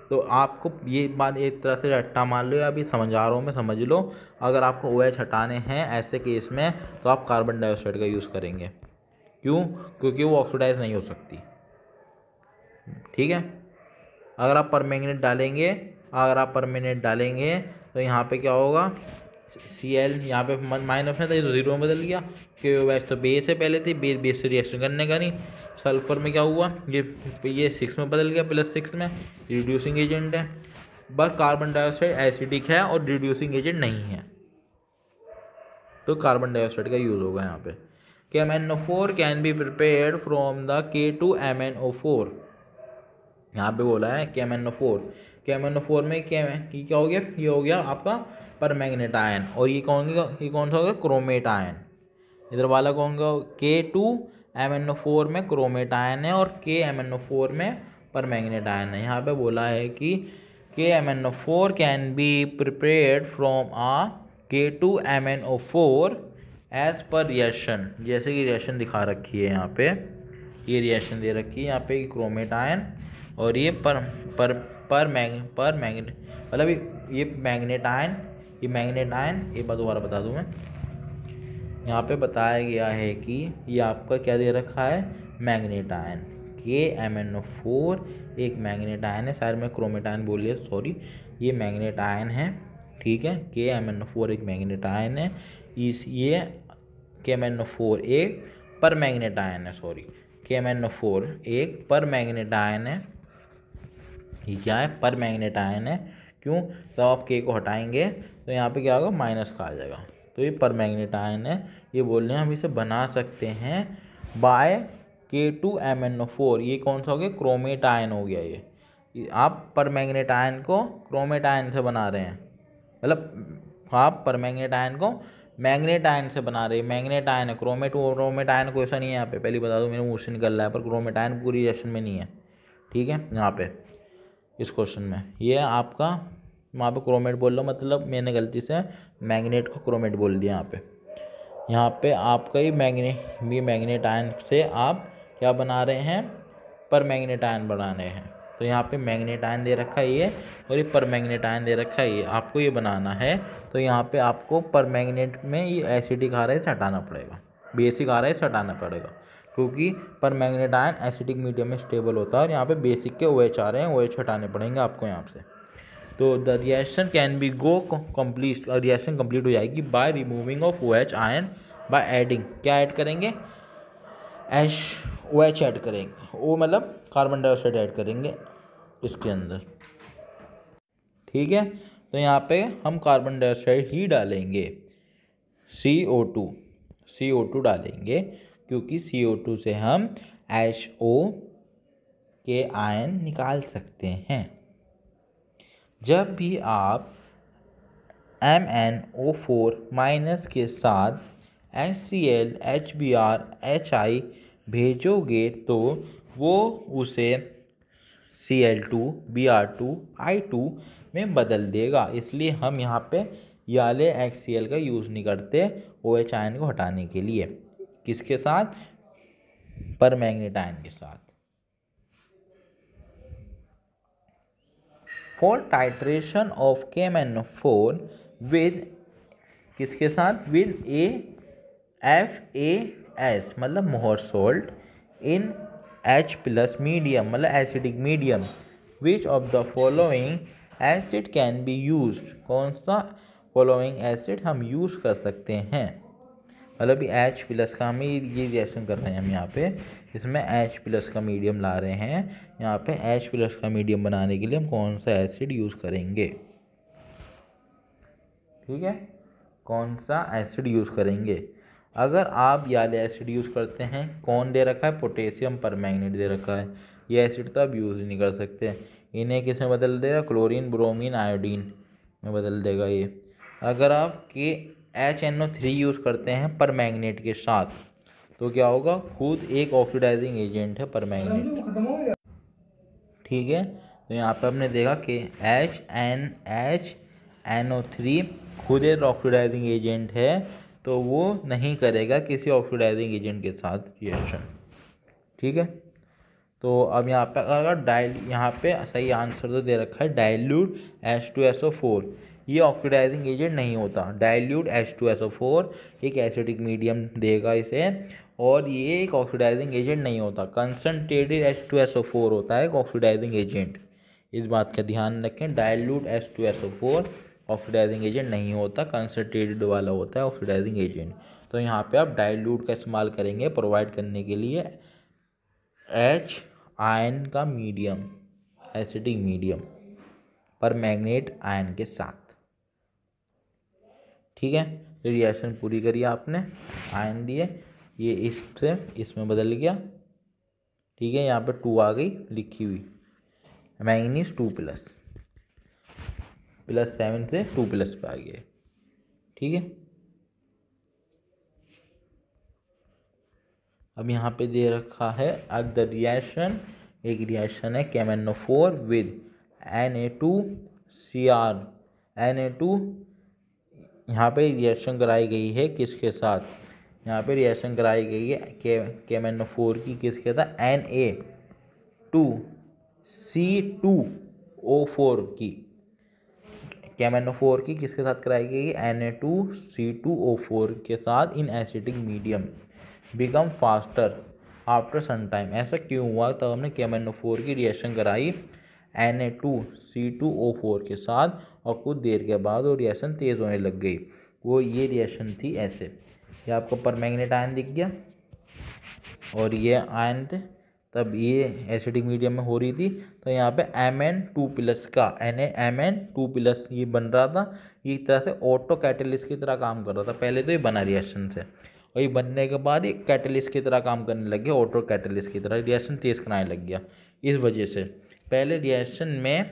तो आपको ये बात एक तरह से रट्टा मान लो या अभी समझा रहा हूँ मैं, समझ लो। अगर आपको OH हटाने हैं ऐसे केस में तो आप कार्बन डाइऑक्साइड का यूज़ करेंगे। क्यों, क्योंकि वो ऑक्सीडाइज नहीं हो सकती। ठीक है, अगर आप परमैंगनेट डालेंगे तो यहाँ पे क्या होगा, Cl यहाँ पे माइनस में था, ये तो 0 में बदल गया, क्योंकि तो बेस है पहले थी, बेस से रिएक्शन करने का नहीं। सल्फर में क्या हुआ, ये 6 में बदल गया, +6 में, रिड्यूसिंग एजेंट है। बस कार्बन डाइऑक्साइड एसिडिक है और रिड्यूसिंग एजेंट नहीं है, तो कार्बन डाइऑक्साइड का यूज़ होगा यहाँ पे। KMnO4 can be prepared from the K2MnO4, यहाँ पे बोला है KMnO4 में क्या हो गया, ये हो गया आपका परमैंगनेट आयन, और ये कौन सा हो गया, क्रोमेट आयन। इधर वाला कौन सा, K2MnO4 में क्रोमेट आयन है और KMnO4 में परमैंगनेट आयन है। यहाँ पे बोला है कि KMnO4 can be prepared from a K2MnO4 as per reaction, जैसे कि रिएक्शन दिखा रखी है यहाँ पे, ये रिएक्शन दे रखी है यहाँ पे क्रोमेट आयन और ये पर मैग्नेट मतलब ये मैग्नेट आयन, ये बात दोबारा बता दूँ मैं। यहाँ पे बताया गया है कि ये आपका क्या दे रखा है, मैग्नेट आयन KMnO4 एक मैग्नेट आयन है, शायद मैं क्रोमेट आयन बोल लिया, सॉरी, ये मैग्नेट आयन है, ठीक है। KMnO4 एक मैग्नेट आयन है, ये KMnO4 एक पर मैग्नेट आयन है, सॉरी, KMnO4 एक पर मैग्नेट आयन है, ये क्या है, पर मैग्नेट आयन है। क्यों, जब आप K को हटाएंगे तो यहाँ पे क्या होगा, माइनस का आ जाएगा, तो ये पर मैग्नेट आयन है। ये बोल रहे हैं हम इसे बना सकते हैं बाय K2MnO4, ये कौन सा हो गया, क्रोमेट आयन हो गया। ये आप पर मैग्नेट आयन को क्रोमेट आयन से बना रहे हैं, मतलब आप पर मैग्नेट आयन को मैग्नेट आयन से बना रहे हैं, मैग्नेट आयन है, क्रोमेट आयन को ऐसा नहीं है यहाँ पे, पहले बता दो, मेरे मुँह से निकल रहा है, पर क्रोमेट आयन पूरी रिएक्शन में नहीं है, ठीक है। यहाँ पे इस क्वेश्चन में ये आपका, वहाँ पे क्रोमेट बोल रहा हूँ, मतलब मैंने गलती से मैग्नेट को क्रोमेट बोल दिया यहाँ पे आपका ये मैग्नेट आयन से आप क्या बना रहे हैं, पर मैग्नेट आयन बना रहे हैं। तो यहाँ पे मैग्नेट आयन दे रखा है ये, और ये पर मैग्नेट आयन दे रखा है ये, आपको ये बनाना है। तो यहाँ पे आपको पर मैग्नेट में ये एसिडिक आ रहा है, इसे हटाना पड़ेगा, बेसिक आ रहा है, इसे हटाना पड़ेगा, क्योंकि पर मैग्नेट आयन एसिडिक मीडियम में स्टेबल होता है, और यहाँ पे बेसिक के OH आ रहे हैं, OH हटाने पड़ेंगे आपको यहाँ से। तो the reaction can be go complete, reaction complete हो जाएगी by removing of OH ion by adding, क्या ऐड करेंगे, OH ऐड करेंगे, वो मतलब कार्बन डाइऑक्साइड ऐड करेंगे इसके अंदर, ठीक है। तो यहाँ पे हम कार्बन डाइऑक्साइड ही डालेंगे, CO2 डालेंगे, क्योंकि CO2 से हम HO के आयन निकाल सकते हैं। जब भी आप MnO4 माइनस के साथ HCl HBr HI भेजोगे तो वो उसे Cl2 Br2 I2 में बदल देगा, इसलिए हम यहाँ पे ये वाले HCl का यूज़ नहीं करते OH आयन को हटाने के लिए, किसके साथ, पर मैग्नेट आयन के साथ। For titration of KMnO4 with, किसके साथ, विद FAS मतलब मोहर सोल्ट इन H+ मीडियम मतलब acidic medium, which of the following acid can be use, कौन सा फॉलोइंग एसिड हम यूज़ कर सकते हैं, मतलब H+ का हम ये रिएक्शन कर रहे हैं हम यहाँ पे, इसमें H+ का मीडियम ला रहे हैं, यहाँ पे H+ का मीडियम बनाने के लिए हम कौन सा एसिड यूज़ करेंगे, ठीक है, कौन सा एसिड यूज़ करेंगे। अगर आप ये वाले एसिड यूज़ करते हैं, कौन दे रखा है, पोटेशियम परमैंगनेट दे रखा है, ये एसिड तो आप यूज़ नहीं कर सकते, इन्हें किस में बदल देगा, क्लोरीन ब्रोमीन आयोडीन में बदल देगा ये। अगर आप HNO3 यूज़ करते हैं परमैंगनेट के साथ, तो क्या होगा, खुद एक ऑक्सीडाइजिंग एजेंट है परमैंगनेट, ठीक है। तो यहाँ पे हमने देखा कि HNO3 खुद एक ऑक्सीडाइजिंग एजेंट है, तो वो नहीं करेगा किसी ऑक्सीडाइजिंग एजेंट के साथ रिएक्शन, ठीक है। तो अब यहाँ पे अगर यहाँ पे सही आंसर तो दे रखा है डाइल्यूट H2SO4, ये ऑक्सीडाइजिंग एजेंट नहीं होता, डाइल्यूट H2SO4 एक एसिडिक मीडियम देगा इसे, और ये एक ऑक्सीडाइजिंग एजेंट नहीं होता, कंसनट्रेटेड H2SO4 होता है एक ऑक्सीडाइजिंग एजेंट, इस बात का ध्यान रखें, डाइल्यूट H2SO4 ऑक्सीडाइजिंग एजेंट नहीं होता, कंसनट्रेटेड वाला होता है ऑक्सीडाइजिंग एजेंट। तो यहाँ पे आप डाइल्यूट का इस्तेमाल करेंगे प्रोवाइड करने के लिए H आयन का मीडियम, एसिडिक मीडियम पर मैग्नेट आयन के साथ, ठीक है। तो रिएक्शन पूरी करी आपने, आयन दिए, ये इससे इसमें बदल गया, ठीक है, यहाँ पे 2 आ गई लिखी हुई, मैंगनीज 2+, +7 से 2+ पे आ गया, ठीक है। अब यहाँ पे दे रखा है अब द रिएक्शन, एक रिएक्शन है KMnO4 विद Na2Cr, Na2 यहाँ पे रिएक्शन कराई गई है किसके साथ, यहाँ पे रिएक्शन कराई गई है KMnO4 की किसके साथ, Na2C2O4 की, KMnO4 की किसके साथ कराई गई है, Na2C2O4 के साथ in acidic medium become faster after some time. ऐसा क्यों हुआ, तब हमने KMnO4 की रिएक्शन कराई Na2C2O4 के साथ और कुछ देर के बाद वो रिएक्शन तेज़ होने लग गई। वो ये रिएक्शन थी ऐसे, ये आपको परमैंगनेट आयन दिख गया और ये आयन थे, तब ये एसिडिक मीडियम में हो रही थी, तो यहाँ पे Mn2+ का Mn2+ ये बन रहा था। ये एक तरह से ऑटो कैटलिस्ट की तरह काम कर रहा था। पहले तो ये बना रिएक्शन से और ये बनने के बाद ये कैटलिस्ट की तरह काम करने लग गया, ऑटो कैटलिस्ट की तरह रिएक्शन तेज़ कराने लग गया। इस वजह से पहले रिएक्शन में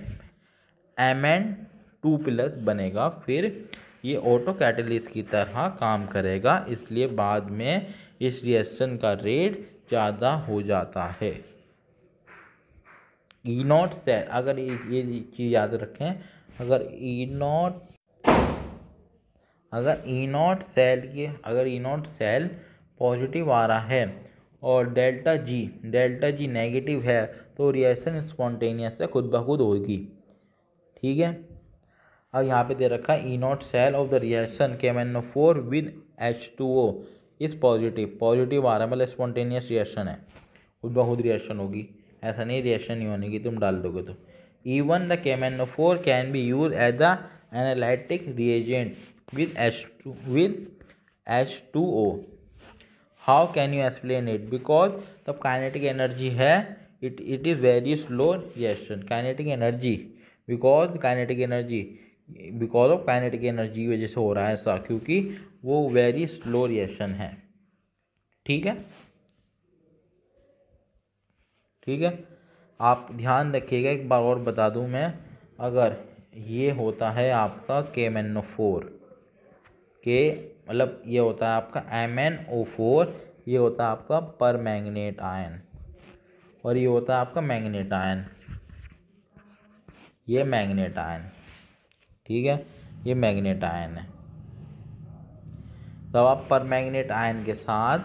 Mn2+ बनेगा, फिर ये ऑटो कैटलिस्ट की तरह काम करेगा, इसलिए बाद में इस रिएक्शन का रेट ज़्यादा हो जाता है। E0 सेल, अगर ये चीज़ याद रखें, अगर E0 सेल पॉजिटिव आ रहा है और डेल्टा जी नेगेटिव है तो रिएक्शन स्पॉन्टेनियस से खुद ब खुद होगी। ठीक है, अब यहाँ पे दे रखा है E0 cell of the reaction KMnO4 with H2O is positive आ रहा है, मतलब स्पॉन्टेनियस रिएक्शन है, खुद ब खुद रिएक्शन होगी, ऐसा नहीं रिएक्शन नहीं होने की तुम डाल दोगे तो। Even the KMnO4 can be use as the analytic reagent with H2O। How can you explain it, because तब काइनेटिक एनर्जी है, it is very slow reaction. Kinetic energy because of kinetic energy वजह से हो रहा है ऐसा, क्योंकि वो वेरी स्लो रिएक्शन है। ठीक है, आप ध्यान रखिएगा। एक बार और बता दूं मैं, अगर ये होता है आपका KMnO4 के, मतलब ये होता है आपका MnO4, ये होता है आपका परमैंगनेट आयन और ये होता है आपका मैंगनेट आयन, ये मैंगनेट आयन। ठीक है, ये मैंगनेट आयन है। तब आप परमैंगनेट आयन के साथ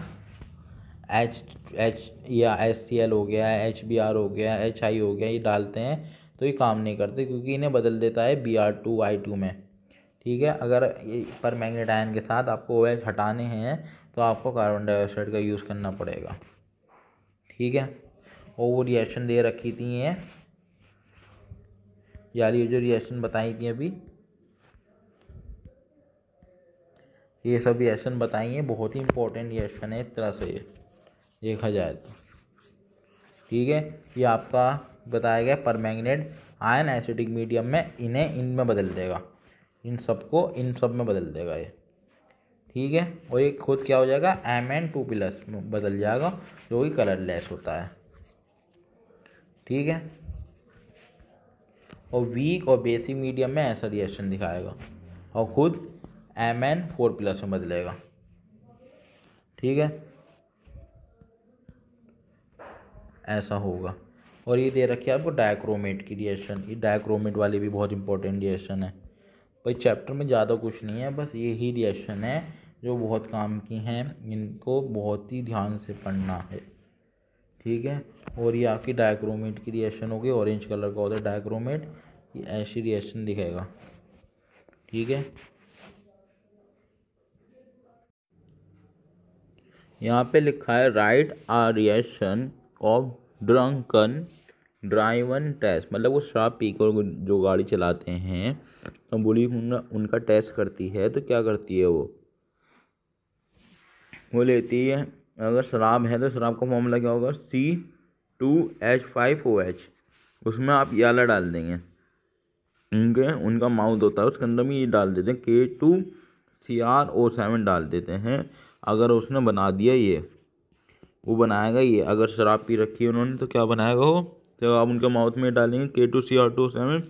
H या HCl हो गया, HBr हो गया, HI हो गया, ये डालते हैं तो ये काम नहीं करते, क्योंकि इन्हें बदल देता है Br2I2 में। ठीक है, अगर ये परमैंगनेट आयन के साथ आपको OH हटाने हैं तो आपको कार्बन डाइऑक्साइड का यूज़ करना पड़ेगा। ठीक है, और वो रिएक्शन दे रखी थी ये, यार ये जो रिएक्शन बताई थी अभी, ये सब रिएक्शन बताई हैं, बहुत ही इंपॉर्टेंट रिएक्शन है एक तरह से ये देखा जाए तो। ठीक है, ये आपका बताया गया परमैंगनेट आयन एसिडिक मीडियम में इनमें बदल देगा, इन सब में बदल देगा ये। ठीक है, और ये खुद क्या हो जाएगा, Mn2+ में बदल जाएगा, जो कि कलरलेस होता है। ठीक है, और वीक और बेसिक मीडियम में ऐसा रिएक्शन दिखाएगा और खुद Mn4+ में बदलेगा। ठीक है, ऐसा होगा। और ये दे रखी है आपको डायक्रोमेट की रिएक्शन, ये डायक्रोमेट वाली भी बहुत इंपॉर्टेंट रिएक्शन है भाई। चैप्टर में ज़्यादा कुछ नहीं है, बस यही रिएक्शन है जो बहुत काम की हैं, इनको बहुत ही ध्यान से पढ़ना है। ठीक है, और ये आपकी डायक्रोमेट की रिएक्शन होगी, ऑरेंज कलर का होता है डायक्रोमेट, ये ऐसी रिएक्शन दिखेगा। ठीक है, यहाँ पे लिखा है write a reaction of drunken driven test, मतलब वो शराब पीकर जो गाड़ी चलाते हैं तो बोली उनका टेस्ट करती है, तो क्या करती है वो लेती है, अगर शराब है तो शराब का फॉर्मूला क्या होगा, C2H5OH, उसमें आप ये वाला डाल देंगे, उनका माउथ होता है उसके अंदर में ये डाल देते हैं, K2CrO7 डाल देते हैं। अगर उसने बना दिया ये, वो बनाएगा ये, अगर शराब पी रखी है उन्होंने तो क्या बनाएगा वो, तो आप उनके माउथ में डालेंगे K2CrO7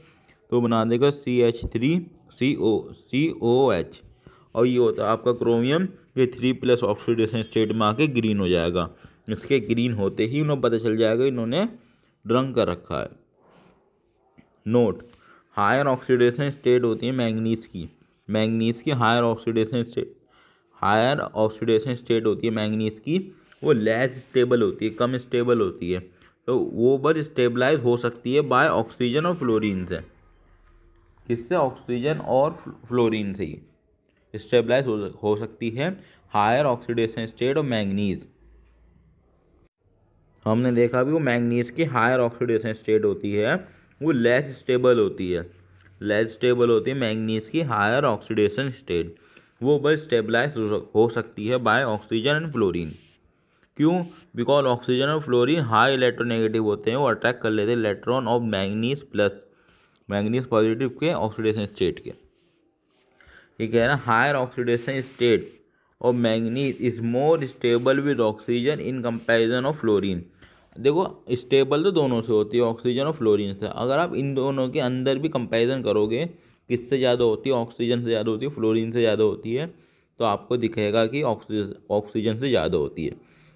तो बना देगा CH3COOH, और ये होता है आपका क्रोमियम, ये 3+ ऑक्सीडेशन स्टेट में आके ग्रीन हो जाएगा। इसके ग्रीन होते ही उन्हें पता चल जाएगा इन्होंने ड्रंक कर रखा है। नोट, हायर ऑक्सीडेशन स्टेट होती है मैंगनीज की, मैंगनीज की हायर ऑक्सीडेशन स्टेट होती है मैंगनीज की, वो लेस स्टेबल होती है, कम स्टेबल होती है। तो वो बस स्टेबलाइज हो सकती है बाय ऑक्सीजन और फ्लोरीन से। किससे? ऑक्सीजन और फ्लोरीन से ही स्टेबलाइज हो सकती है higher oxidation state of manganese. हमने देखा भी वो मैंगनीज की हायर ऑक्सीडेशन स्टेट होती है, वो लेस स्टेबल होती है, लेस स्टेबल होती है मैंगनीज की हायर ऑक्सीडेशन स्टेट। वो बस स्टेबलाइज हो सकती है बाय ऑक्सीजन एंड फ्लोरीन। क्यों? बिकॉज ऑक्सीजन और फ्लोरीन हाई इलेक्ट्रोनेगेटिव होते हैं, वो अट्रैक्ट कर लेते हैं electron of manganese plus, manganese positive के ऑक्सीडेशन स्टेट के। ये कह रहा है higher oxidation state of manganese is more stable with oxygen in comparison of fluorine. देखो स्टेबल तो दोनों से होती है, ऑक्सीजन और फ्लोरीन से। अगर आप इन दोनों के अंदर भी कंपैरिजन करोगे किससे ज़्यादा होती है, ऑक्सीजन से ज़्यादा होती है, फ्लोरीन से ज़्यादा होती है, तो आपको दिखेगा कि ऑक्सीजन से ज़्यादा होती है।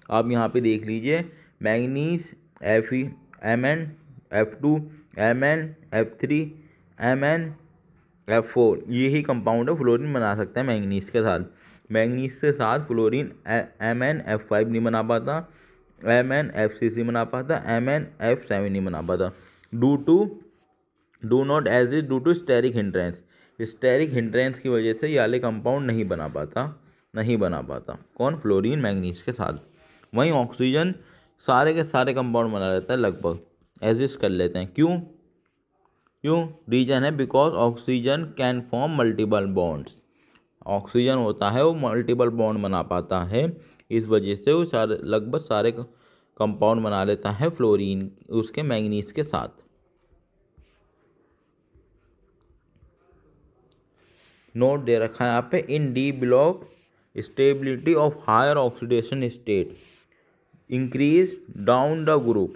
आप यहाँ पे देख लीजिए manganese Fe, Mn, F2, Mn, F3, Mn, F4 यही कंपाउंड है फ्लोरीन बना सकता है मैंगनीज के साथ। मैंगनीज के साथ फ्लोरीन MnF5 नहीं बना पाता, MnFCC बना पाता, MnF7 नहीं बना पाता। Do not as is due to steric hindrance, steric hindrance की वजह से ये वाले कंपाउंड नहीं बना पाता। कौन? फ्लोरीन मैंगनीज के साथ। वहीं ऑक्सीजन सारे के सारे कंपाउंड बना लेता है लगभग, एजिस्ट कर लेते हैं। क्यों? रीजन है because oxygen can form multiple bonds. Oxygen होता है वो मल्टीपल बॉन्ड बना पाता है, इस वजह से वो लगभग सारे कंपाउंड बना लेता है फ्लोरीन उसके मैंगनीज के साथ। नोट दे रखा है यहाँ पे, in d block stability of higher oxidation state increase down the group.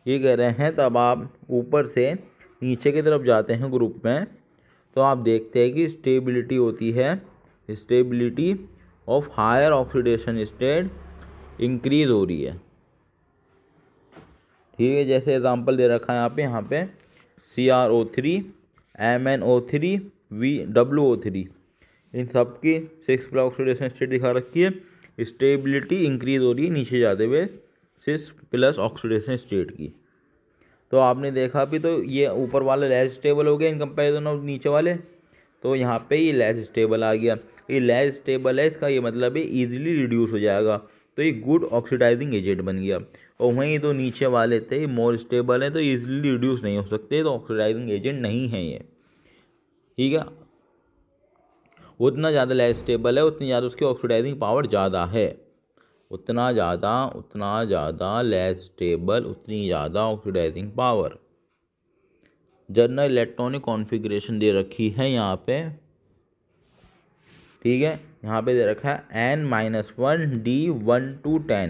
ये कह रहे हैं तब आप ऊपर से नीचे की तरफ जाते हैं ग्रुप में, तो आप देखते हैं कि स्टेबिलिटी होती है, stability of higher oxidation state increase हो रही है। ठीक है, जैसे एग्जांपल दे रखा है यहाँ पे CrO3, MnO3, WO3, इन सब की 6 ऑक्सीडेशन स्टेट दिखा रखी है, स्टेबिलिटी इंक्रीज हो रही है नीचे जाते हुए 6+ ऑक्सीडेशन स्टेट की। तो आपने देखा भी, तो ये ऊपर वाला लेस स्टेबल हो गया इन कंपेरिजन ऑफ नीचे वाले, तो यहाँ पे ये लेस स्टेबल आ गया। ये लेस स्टेबल है, इसका ये मतलब है इजीली रिड्यूस हो जाएगा, तो ये गुड ऑक्सीडाइजिंग एजेंट बन गया। और वहीं तो नीचे वाले थे मोर स्टेबल है, तो इजीली रिड्यूस नहीं हो सकते, तो ऑक्सीडाइजिंग एजेंट नहीं है ये। ठीक है, उतना ज़्यादा लेस स्टेबल है उतनी ज़्यादा उसकी ऑक्सीडाइजिंग पावर ज़्यादा है, उतना ज़्यादा लेस स्टेबल उतनी ज़्यादा oxidizing power. General electronic configuration दे रखी है यहाँ पे। ठीक है, यहाँ पे दे रखा है N-1 to 10।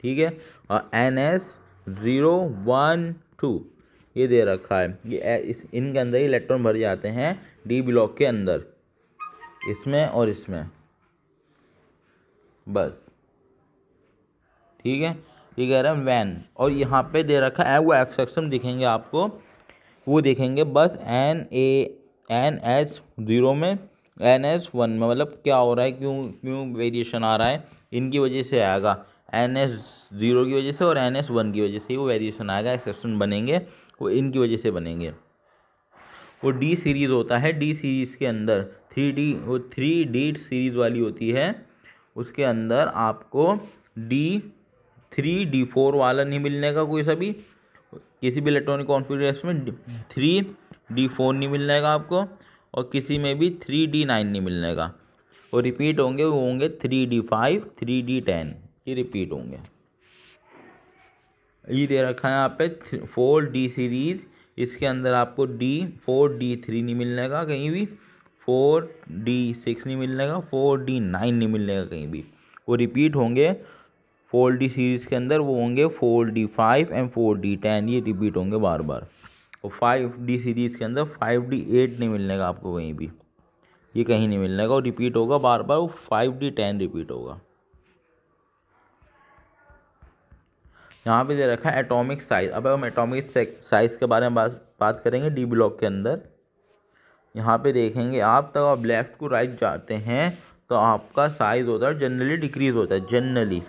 ठीक है, और NS0 1 2 ये दे रखा है। ये इनके अंदर ही इलेक्ट्रॉन भर जाते हैं डी ब्लॉक के अंदर, इसमें और इसमें, बस। ठीक है, ये कह रहे हैं वैन, और यहाँ पे दे रखा है वो एक्सेप्शन दिखेंगे आपको, वो देखेंगे बस NS0 में, NS1 में, मतलब क्या हो रहा है, क्यों वेरिएशन आ रहा है, इनकी वजह से आएगा। NS0 की वजह से और NS1 की वजह से वो वेरिएशन आएगा, एक्सेप्शन बनेंगे, वो इनकी वजह से बनेंगे। वो डी सीरीज़ होता है, डी सीरीज़ के अंदर 3D सीरीज़ वाली होती है, उसके अंदर आपको D3D4 वाला नहीं मिलने का, कोई सा भी किसी भी इलेक्ट्रॉनिक कॉन्फ़िगरेशन में 3D4 नहीं मिलने का आपको, और किसी में भी 3D9 नहीं मिलने का। और रिपीट होंगे, वो होंगे 3D5, 3D10, ये रिपीट होंगे। ये दे रखा है यहाँ पे 4D सीरीज़, इसके अंदर आपको 4D3 नहीं मिलने का कहीं भी, 4D6 नहीं मिलने का, 4D9 नहीं मिलने का कहीं भी। वो रिपीट होंगे 4D सीरीज़ के अंदर, वो होंगे 4D5 एंड 4D10, ये रिपीट होंगे बार बार। और 5D सीरीज़ के अंदर 5D8 नहीं मिलने का आपको कहीं भी, ये कहीं नहीं मिलने का, वो रिपीट होगा बार बार, वो 5D10 रिपीट होगा। यहाँ पे दे रखा है एटॉमिक साइज। अब हम एटॉमिक साइज के बारे में बात करेंगे डी ब्लॉक के अंदर। यहाँ पे देखेंगे आप, तब आप लेफ़्ट को राइट जाते हैं तो आपका साइज़ होता है जनरली डिक्रीज़ होता है, जनरली।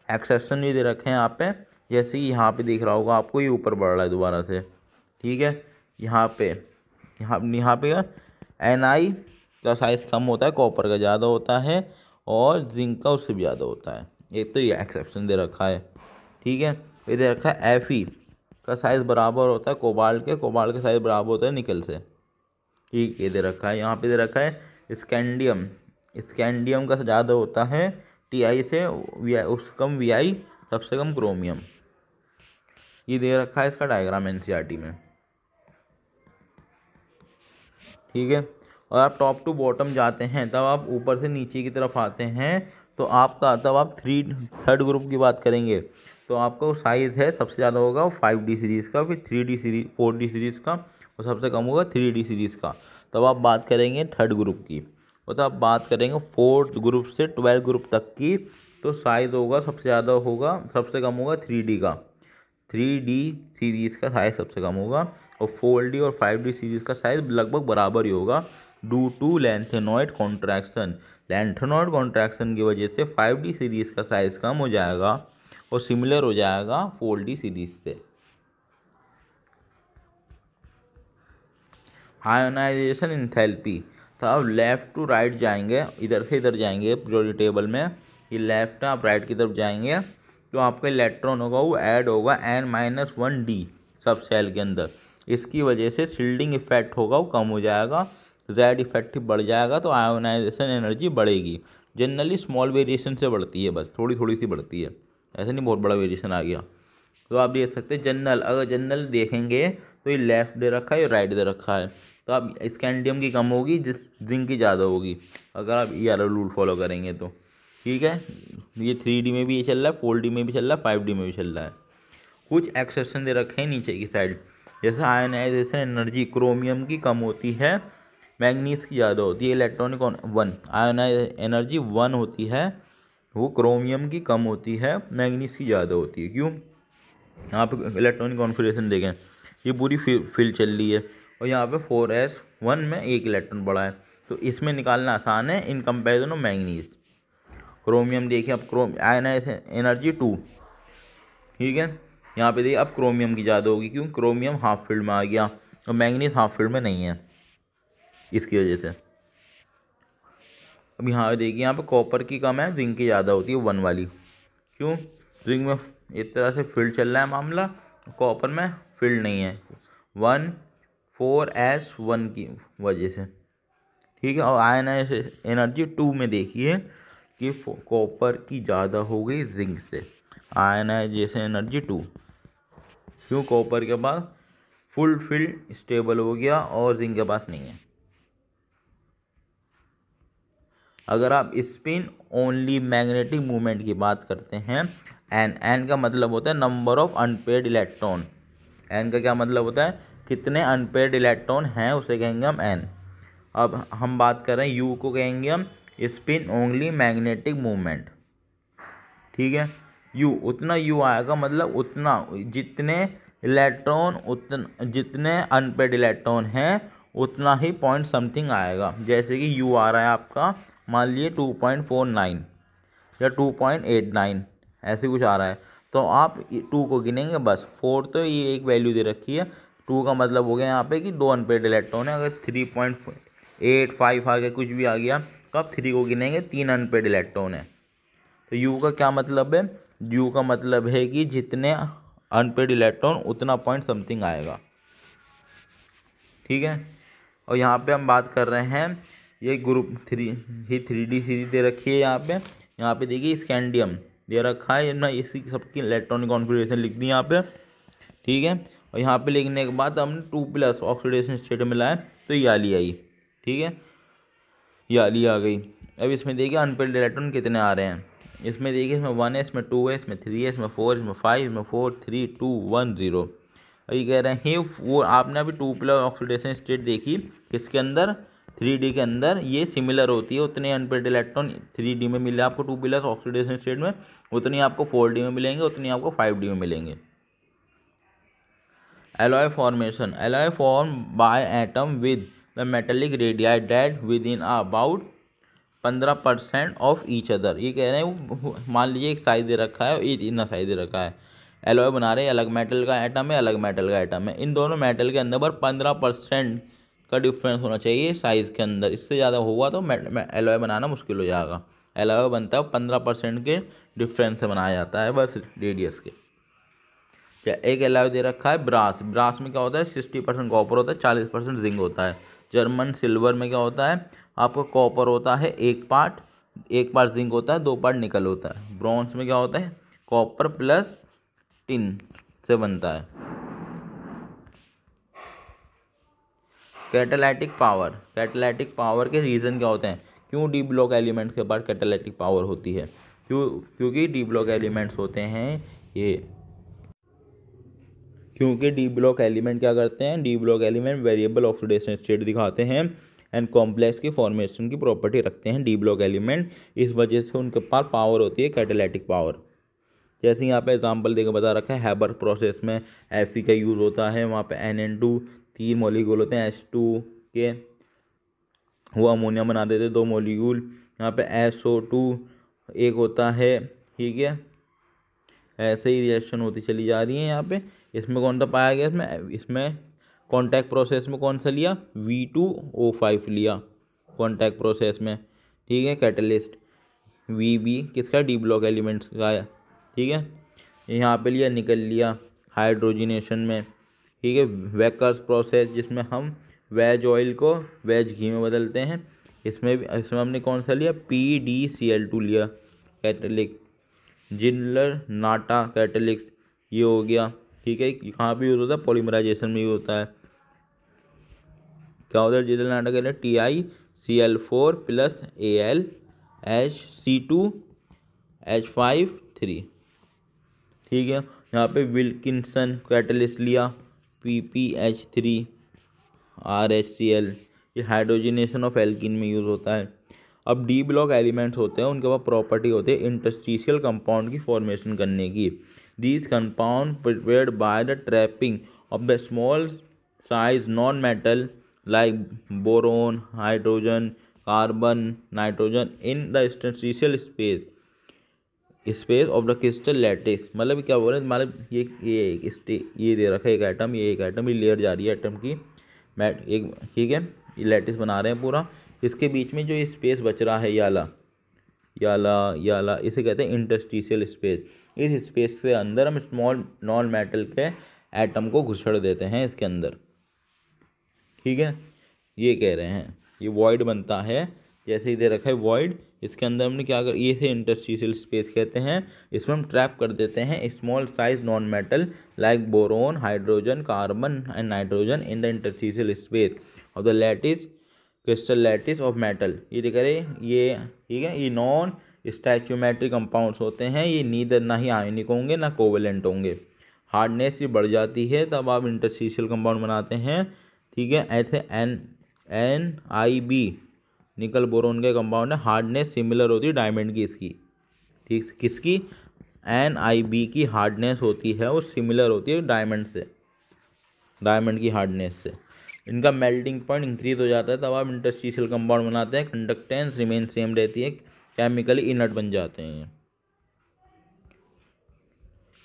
एक्सेप्शन भी दे रखे हैं यहाँ पे, जैसे कि यहाँ पे दिख रहा होगा आपको, ये ऊपर बढ़ रहा है दोबारा से, ठीक है। यहाँ पे Ni का साइज़ कम होता है, कॉपर का ज़्यादा होता है, और जिंक का उससे भी ज़्यादा होता है। एक तो ये एक्सेप्शन दे रखा है, ठीक है। ये दे रखा है Fe का साइज़ बराबर होता है कोबाल्ट का साइज़ बराबर होता है निकल से, ठीक। ये दे रखा है। यहाँ पे दे रखा है स्कैंडियम का ज़्यादा होता है Ti से, उससे कम Vi, सबसे कम क्रोमियम। ये दे रखा है इसका डायग्राम NCERT में, ठीक है। और आप टॉप टू बॉटम जाते हैं, तब आप ऊपर से नीचे की तरफ आते हैं तो आपका, तब आप थर्ड ग्रुप की बात करेंगे तो आपका साइज़ है सबसे ज़्यादा होगा 5D सीरीज़ का, फिर 3D सीरीज, 4D सीरीज़ का, और सबसे कम होगा 3D सीरीज़ का। तब आप बात करेंगे थर्ड ग्रुप की। और तब आप बात करेंगे फोर्थ ग्रुप से 12 ग्रुप तक की, तो साइज़ होगा सबसे ज़्यादा होगा, सबसे कम होगा 3D का। 3D सीरीज़ का साइज़ सबसे कम होगा, और 4D और 5D सीरीज़ का साइज़ लगभग बराबर ही होगा, due to lanthanoid contraction. Lanthanoid contraction की वजह से 5D सीरीज़ का साइज़ कम हो जाएगा और सिमिलर हो जाएगा 4D सीरीज़ से। आयोनाइजेशन इंथैल्पी, तो आप लेफ़्ट टू राइट जाएंगे, इधर से इधर जाएंगे पीरियोडिक टेबल में, ये लेफ़्ट है, आप राइट की तरफ जाएंगे तो आपका इलेक्ट्रॉन होगा वो ऐड होगा N-1D सब सेल के अंदर। इसकी वजह से शील्डिंग इफेक्ट होगा वो कम हो जाएगा, Z इफेक्टिव बढ़ जाएगा, तो आयोनाइजेशन एनर्जी बढ़ेगी। जनरली स्मॉल वेरिएशन से बढ़ती है, बस थोड़ी थोड़ी सी बढ़ती है, ऐसे नहीं बहुत बड़ा वेरिएशन आ गया। तो आप देख सकते हैं जनरल, अगर जनरल देखेंगे तो ये लेफ़्ट दे रखा है, ये राइट दे रखा है, तो आप स्कैंडियम की कम होगी, जिंक की ज़्यादा होगी अगर आप ये वाला रूल फॉलो करेंगे तो, ठीक है। ये 3D में भी ये चल रहा है, 4D में भी चल रहा है, 5D में भी चल रहा है। कुछ एक्सेप्शन दे रखे हैं नीचे की साइड, जैसे आयनाइजेशन एनर्जी क्रोमियम की कम होती है, मैंगनीज की ज़्यादा होती है। इलेक्ट्रॉनिक 1 आयनाइज एनर्जी 1 होती है, वो क्रोमियम की कम होती है, मैंगनीज की ज़्यादा होती है। क्यों? यहाँ पे इलेक्ट्रॉनिक कॉन्फ़िगरेशन देखें, ये पूरी फील्ड चल रही है, और यहाँ पे 4s1 में एक इलेक्ट्रॉन पड़ा है, तो इसमें निकालना आसान है इन कंपेरिजन ऑफ मैंगनीज। क्रोमियम देखिए, अब आयनाइजेशन एनर्जी 2, ठीक है। यहाँ पे देखिए अब क्रोमियम की ज़्यादा होगी, क्यों? क्रोमियम हाफ फील्ड में आ गया और मैंगनीज हाफ फील्ड में नहीं है, इसकी वजह से। अब यहाँ पे देखिए, यहाँ पे कॉपर की कम है, जिंक की ज़्यादा होती है 1 वाली। क्यों? जिंक में एक तरह से फील्ड चल रहा है मामला, कॉपर में फील्ड नहीं है, 4s1 की वजह से, ठीक है। और आयनाइजेशन एनर्जी 2 में देखिए कि कॉपर की ज़्यादा हो गई जिंक से, आयनाइजेशन एनर्जी 2। क्यों? कॉपर के पास फुल फील्ड स्टेबल हो गया और जिंक के पास नहीं है। अगर आप स्पिन ओनली मैग्नेटिक मूवमेंट की बात करते हैं, एन का मतलब होता है number of unpaired electron. N का क्या मतलब होता है? कितने अनपेयर्ड इलेक्ट्रॉन हैं उसे कहेंगे हम एन। अब हम बात कर रहे हैं यू को कहेंगे हम स्पिन ओनली मैग्नेटिक मूवमेंट, ठीक है। यू, उतना यू आएगा, मतलब उतना जितने इलेक्ट्रॉन, उतना जितने अनपेयर्ड इलेक्ट्रॉन हैं उतना ही पॉइंट समथिंग आएगा। जैसे कि यू आ रहा है आपका, मान लीजिए 2.49 या 2.89 ऐसे कुछ आ रहा है, तो आप 2 को गिनेंगे बस। 4 तो ये एक वैल्यू दे रखी है, 2 का मतलब हो गया यहाँ पे कि 2 अनपेयर्ड इलेक्ट्रॉन है। अगर 3.85 आ गया, कुछ भी आ गया, तो आप 3 को गिनेंगे, 3 अनपेयर्ड इलेक्ट्रॉन है। तो यू का क्या मतलब है? यू का मतलब है कि जितने अनपेयर्ड इलेक्ट्रॉन उतना पॉइंट समथिंग आएगा, ठीक है। और यहाँ पे हम बात कर रहे हैं, ये ग्रुप 3D सीरीज दे रखी है यहाँ पे देखिए स्कैंडियम दे रखा है, ना इसी सबकी इलेक्ट्रॉनिक कॉन्फ़िगरेशन लिख दी यहाँ पे, ठीक है। और यहाँ पे लिखने के बाद हमने 2+ ऑक्सीडेशन स्टेट मिला है, तो ये वाली आई, ठीक है, ये वाली आ गई। अब इसमें देखिए अनपेयर्ड इलेक्ट्रॉन कितने आ रहे हैं, इसमें देखिए इसमें 1 है, इसमें 2 है, इसमें 3 है, इसमें 4, इसमें 5, इसमें 4, 3, 2, 1, 0। ये कह रहे हैं वो आपने अभी 2+ ऑक्सीडेशन स्टेट देखी, किसके अंदर? 3D के अंदर। ये सिमिलर होती है, उतने अनपेयर्ड इलेक्ट्रॉन 3D में मिले आपको 2+ ऑक्सीडेशन स्टेट में, उतनी आपको 4D में मिलेंगे, उतनी आपको 5D में मिलेंगे। Alloy formation, alloy form by atom with the metallic radii dead with in about 15% of each other. ये कह रहे हैं मान लीजिए एक साइज दे रखा है, ये इतना साइज दे रखा है, एलॉय बना रहे हैं, अलग मेटल का एटम है, अलग मेटल का एटम है, इन दोनों मेटल के अंदर पर 15% का डिफरेंस होना चाहिए साइज़ के अंदर। इससे ज़्यादा होगा तो एलॉय बनाना मुश्किल हो जाएगा। एलॉय बनता है 15% के डिफरेंस से बनाया जाता है बस रेडियस के। क्या एक एलॉय दे रखा है ब्रास, ब्रास में क्या होता है 60% कॉपर होता है, 40% जिंक होता है। जर्मन सिल्वर में क्या होता है आपका कॉपर होता है एक पार्ट जिंक होता है, 2 पार्ट निकल होता है। ब्रॉन्ज में क्या होता है कॉपर प्लस टिन से बनता है। कैटालिटिक पावर के रीज़न क्या होते हैं, क्यों डी ब्लॉक एलिमेंट्स के पास कैटालिटिक पावर होती है, क्योंकि डी ब्लॉक एलिमेंट्स होते हैं ये, क्योंकि डी ब्लॉक एलिमेंट क्या करते हैं, D block element variable oxidation state दिखाते हैं एंड कॉम्प्लेक्स की फॉर्मेशन की प्रॉपर्टी रखते हैं डी ब्लॉक एलिमेंट। इस वजह से उनके पास पावर होती है कैटालिटिक पावर। जैसे यहाँ पे एग्जांपल देकर बता रखा है, हैबर प्रोसेस में Fe का यूज़ होता है, वहाँ पे NN2 3 मॉलिक्यूल होते हैं, H2 के वो अमोनिया बना देते हैं 2 मॉलिक्यूल, यहाँ पे SO2 एक होता है, ठीक है। ऐसे ही रिएक्शन होती चली जा रही है यहाँ पे। इसमें कौन सा पाया गया, इसमें कॉन्टैक्ट प्रोसेस में कौन सा लिया V2O5 लिया कॉन्टैक्ट प्रोसेस में, ठीक है। कैटलिस्ट VB किसका डी ब्लॉक एलिमेंट्स का है, ठीक है। यहाँ पे लिया निकल लिया हाइड्रोजिनेशन में, ठीक है। वेकर्स प्रोसेस जिसमें हम वेज ऑयल को वेज घी में बदलते हैं, इसमें हमने कौन सा लिया PDCl2 लिया कैटलिक। जिनलर नाटा कैटलिक्स ये हो गया, ठीक है। कहाँ पे यूज़ होता है पॉलीमराइजेशन में यूज़ होता है। क्या होता है जिनलर नाटा के लिए TiCl4 प्लस AlHC2H5 3, ठीक है। यहाँ पे विल्किंसन कैटलिस्ट लिया PPH3RHCl, ये हाइड्रोजिनेशन ऑफ एल्कीन में यूज़ होता है। अब डी ब्लॉक एलिमेंट्स होते हैं उनके पास प्रॉपर्टी होती है इंटरस्टिशियल कंपाउंड की फॉर्मेशन करने की। These compound prepared by the trapping of the small size non metal like boron, hydrogen, carbon, nitrogen in the interstitial space of the crystal lattice. मतलब क्या बोल रहे हैं, मतलब ये दे रखा है एक एटम, ये लेयर जा रही है एटम की एक, ठीक है। ये लैटिस बना रहे हैं पूरा, इसके बीच में जो ये स्पेस बच रहा है याला इसे कहते हैं इंटरस्टिशियल स्पेस। इस स्पेस के अंदर हम स्मॉल नॉन मेटल के एटम को घुसड़ देते हैं इसके अंदर, ठीक है। ये कह रहे हैं ये वॉइड बनता है, जैसे ही दे रखा है वॉइड, इसके अंदर हमने क्या कर, ये से इंटरस्टिशियल स्पेस कहते हैं। इसमें हम ट्रैप कर देते हैं small size non metal like boron, hydrogen, carbon and nitrogen in the interstitial space of the lattice crystal lattice of metal. ये देख रहे ये, ठीक है। ये नॉन स्टैच्यूमेट्रिक कंपाउंड्स होते हैं, ये नीदर ना ही आयनिक होंगे ना कोवेलेंट होंगे। हार्डनेस ये बढ़ जाती है तब आप इंटरस्टिशियल कंपाउंड बनाते हैं, ठीक है। ऐसे NiB निकल बोरोन के कंपाउंड है, हार्डनेस सिमिलर होती है डायमंड की इसकी, ठीक। किसकी NiB की हार्डनेस होती है वो सिमिलर होती है डायमंड से, डायमंड की हार्डनेस से। इनका मेल्टिंग पॉइंट इंक्रीज हो जाता है तब आप इंटरस्टिशियल कंपाउंड बनाते हैं, कंडक्टेंस रिमेन सेम रहती है, केमिकली इनर्ट बन जाते हैं।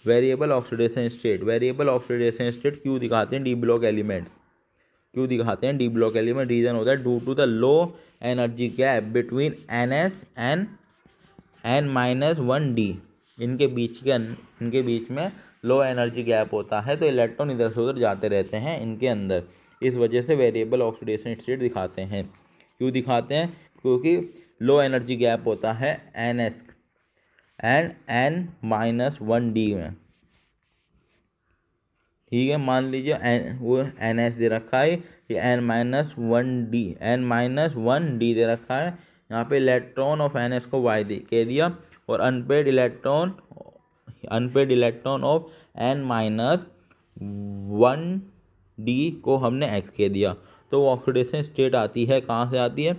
वेरिएबल ऑक्सीडेशन स्टेट क्यों दिखाते हैं डी ब्लॉक एलिमेंट्स, रीजन होता है due to the low energy gap between NS and N-1D। इनके बीच में लो एनर्जी गैप होता है तो इलेक्ट्रॉन इधर से उधर जाते रहते हैं इनके अंदर, इस वजह से वेरिएबल ऑक्सीडेशन स्टेट दिखाते हैं। क्यों दिखाते हैं, क्योंकि लो एनर्जी गैप होता है NS एंड N-1D में, ठीक है। मान लीजिए वो NS दे रखा है, ये N-1D दे रखा है। यहाँ पे इलेक्ट्रॉन ऑफ NS को Y कह दिया और अनपेड इलेक्ट्रॉन ऑफ N-1D को हमने X कह दिया। तो वो ऑक्सीडेशन स्टेट आती है, कहाँ से आती है,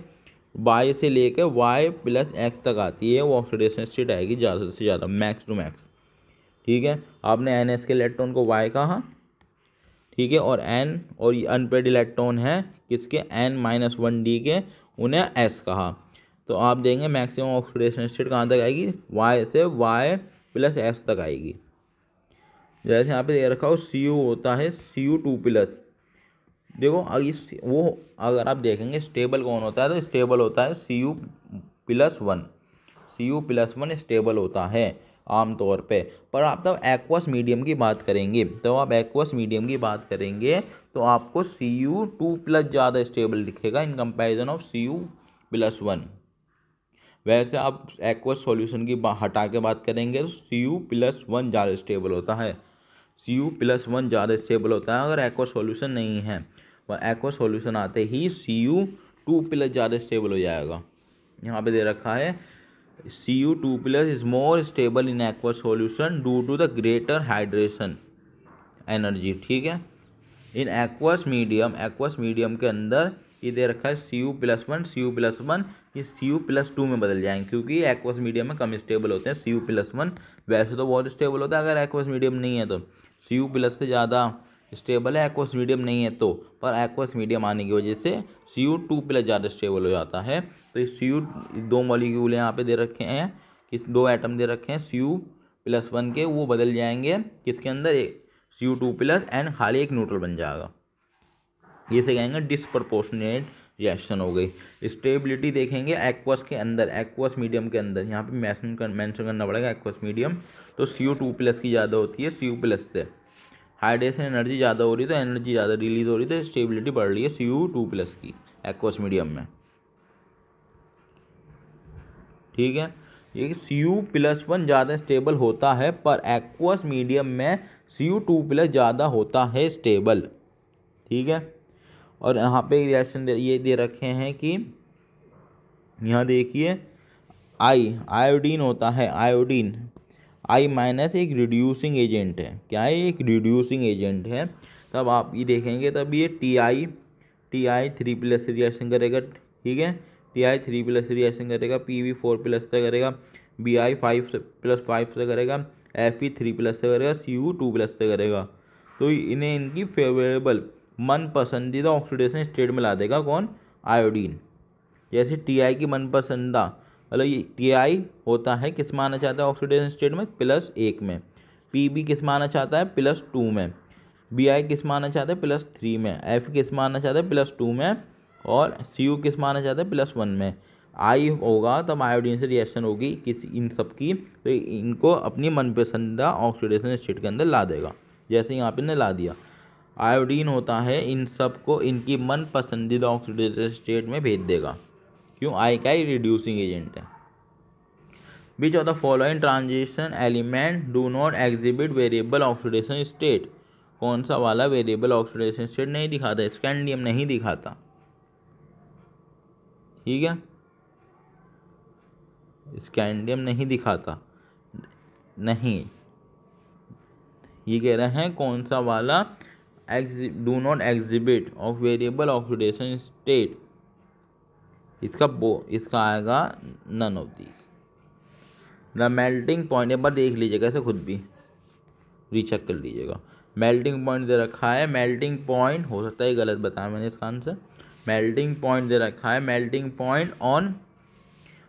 Y से लेकर Y+X तक आती है, वो ऑक्सीडेशन स्टेट आएगी ज़्यादा से ज़्यादा, मैक्स टू मैक्स, ठीक है। आपने NS के इलेक्ट्रॉन को Y कहा, ठीक है, और N और ये अनपेड इलेक्ट्रॉन है किसके, N-1d के, उन्हें S कहा। तो आप देंगे मैक्सिमम ऑक्सीडेशन स्टेट कहाँ तक आएगी, Y से Y+S तक आएगी। जैसे यहाँ पे दे रखा हो Cu होता है Cu2+। देखो वो अगर आप देखेंगे स्टेबल कौन होता है, तो स्टेबल होता है Cu+1। Cu+1 स्टेबल होता है आमतौर पे। पर आप तब एक्वस मीडियम की बात करेंगे, तो आपको Cu2+ ज़्यादा स्टेबल दिखेगा इन कंपैरिजन ऑफ Cu+1। वैसे आप एक्वस सॉल्यूशन की हटा के बात करेंगे तो Cu+1 ज़्यादा स्टेबल होता है, Cu+1 ज़्यादा स्टेबल होता है अगर एक्वस सॉल्यूशन नहीं है। वह एक्वस सॉल्यूशन आते ही Cu2+ ज़्यादा स्टेबल हो जाएगा। यहाँ पे दे रखा है Cu2+ is more stable in aqueous solution due to the greater hydration energy. ठीक है, इन एक्वस मीडियम के अंदर ये दे रखा है Cu+1 ये Cu+2 में बदल जाएंगे, क्योंकि एक्वस मीडियम में कम स्टेबल होते हैं। Cu+1 वैसे तो बहुत स्टेबल होता है अगर एक्वस मीडियम नहीं है तो, Cu+ से ज़्यादा स्टेबल है एक्वस मीडियम नहीं है तो, पर एक्वस मीडियम आने की वजह से Cu2+ ज़्यादा स्टेबल हो जाता है। तो इस दो मॉलिक्यूल यहाँ पे दे रखे हैं, किस दो एटम दे रखे हैं Cu+1 के, वो बदल जाएंगे किसके अंदर, Cu2+ एंड खाली एक न्यूट्रल बन जाएगा। ये से कहेंगे डिसप्रपोर्शनेट रिएक्शन हो गई। स्टेबिलिटी देखेंगे एक्वस के अंदर, एक्वस मीडियम के अंदर, यहाँ पे मेंशन करना पड़ेगा एक्वस मीडियम। तो Cu2+ की ज़्यादा होती है Cu+ से, हाइड्रेशन एनर्जी ज़्यादा हो रही है तो एनर्जी ज़्यादा रिलीज हो रही है, तो स्टेबिलिटी बढ़ रही है Cu2+ की एक्वस मीडियम में। ठीक है, ये Cu+1 ज़्यादा स्टेबल होता है, पर एक्वस मीडियम में Cu2+ ज़्यादा होता है स्टेबल। ठीक है, और यहाँ पे रिएक्शन ये दे रखे हैं कि यहाँ देखिए आयोडीन होता है, आयोडीन I- एक रिड्यूसिंग एजेंट है। क्या है, एक रिड्यूसिंग एजेंट है। तब आप ये देखेंगे तब ये Ti3+ रिएक्शन करेगा। ठीक है, Ti3+ रिएक्शन करेगा, Pb4+ से करेगा, Bi5+5 से करेगा, Fe3+ से करेगा, Cu2+ से करेगा। तो इन्हें इनकी फेवरेबल मन पसंदीदा ऑक्सीडेशन स्टेट में ला देगा कौन, आयोडीन। जैसे Ti की मनपसंदा, मतलब ये Ti होता है किस में आना चाहता है ऑक्सीडेशन स्टेट में, +1 में। Pb किस में आना चाहता है, +2 में। Bi किस में आना चाहता है, +3 में। F किस में आना चाहता है, +2 में। और Cu किस में आना चाहता है, +1 में। I होगा तब आयोडीन से रिएक्शन होगी किसी इन सब की, तो इनको अपनी मनपसंदा ऑक्सीडेशन स्टेट के अंदर ला देगा, जैसे यहाँ पे ने ला दिया। आयोडीन होता है इन सब को इनकी मन पसंदीदा ऑक्सीडेशन स्टेट में भेज देगा। क्यों, आई का ही रिड्यूसिंग एजेंट है। Which of the following transition element do not exhibit variable oxidation state, कौन सा वाला वेरिएबल ऑक्सीडेशन स्टेट नहीं दिखाता, स्कैंडियम नहीं दिखाता। ठीक है, स्कैंडियम नहीं दिखाता, नहीं, ये कह रहे हैं कौन सा वाला do not exhibit of variable oxidation state, इसका आएगा none of these. The melting point, एक बार देख लीजिएगा ऐसे खुद भी रीचेक कर लीजिएगा। मेल्टिंग पॉइंट दे रखा है, मेल्टिंग पॉइंट हो सकता है गलत बताया मैंने इसका आंसर। मेल्टिंग पॉइंट दे रखा है, melting point on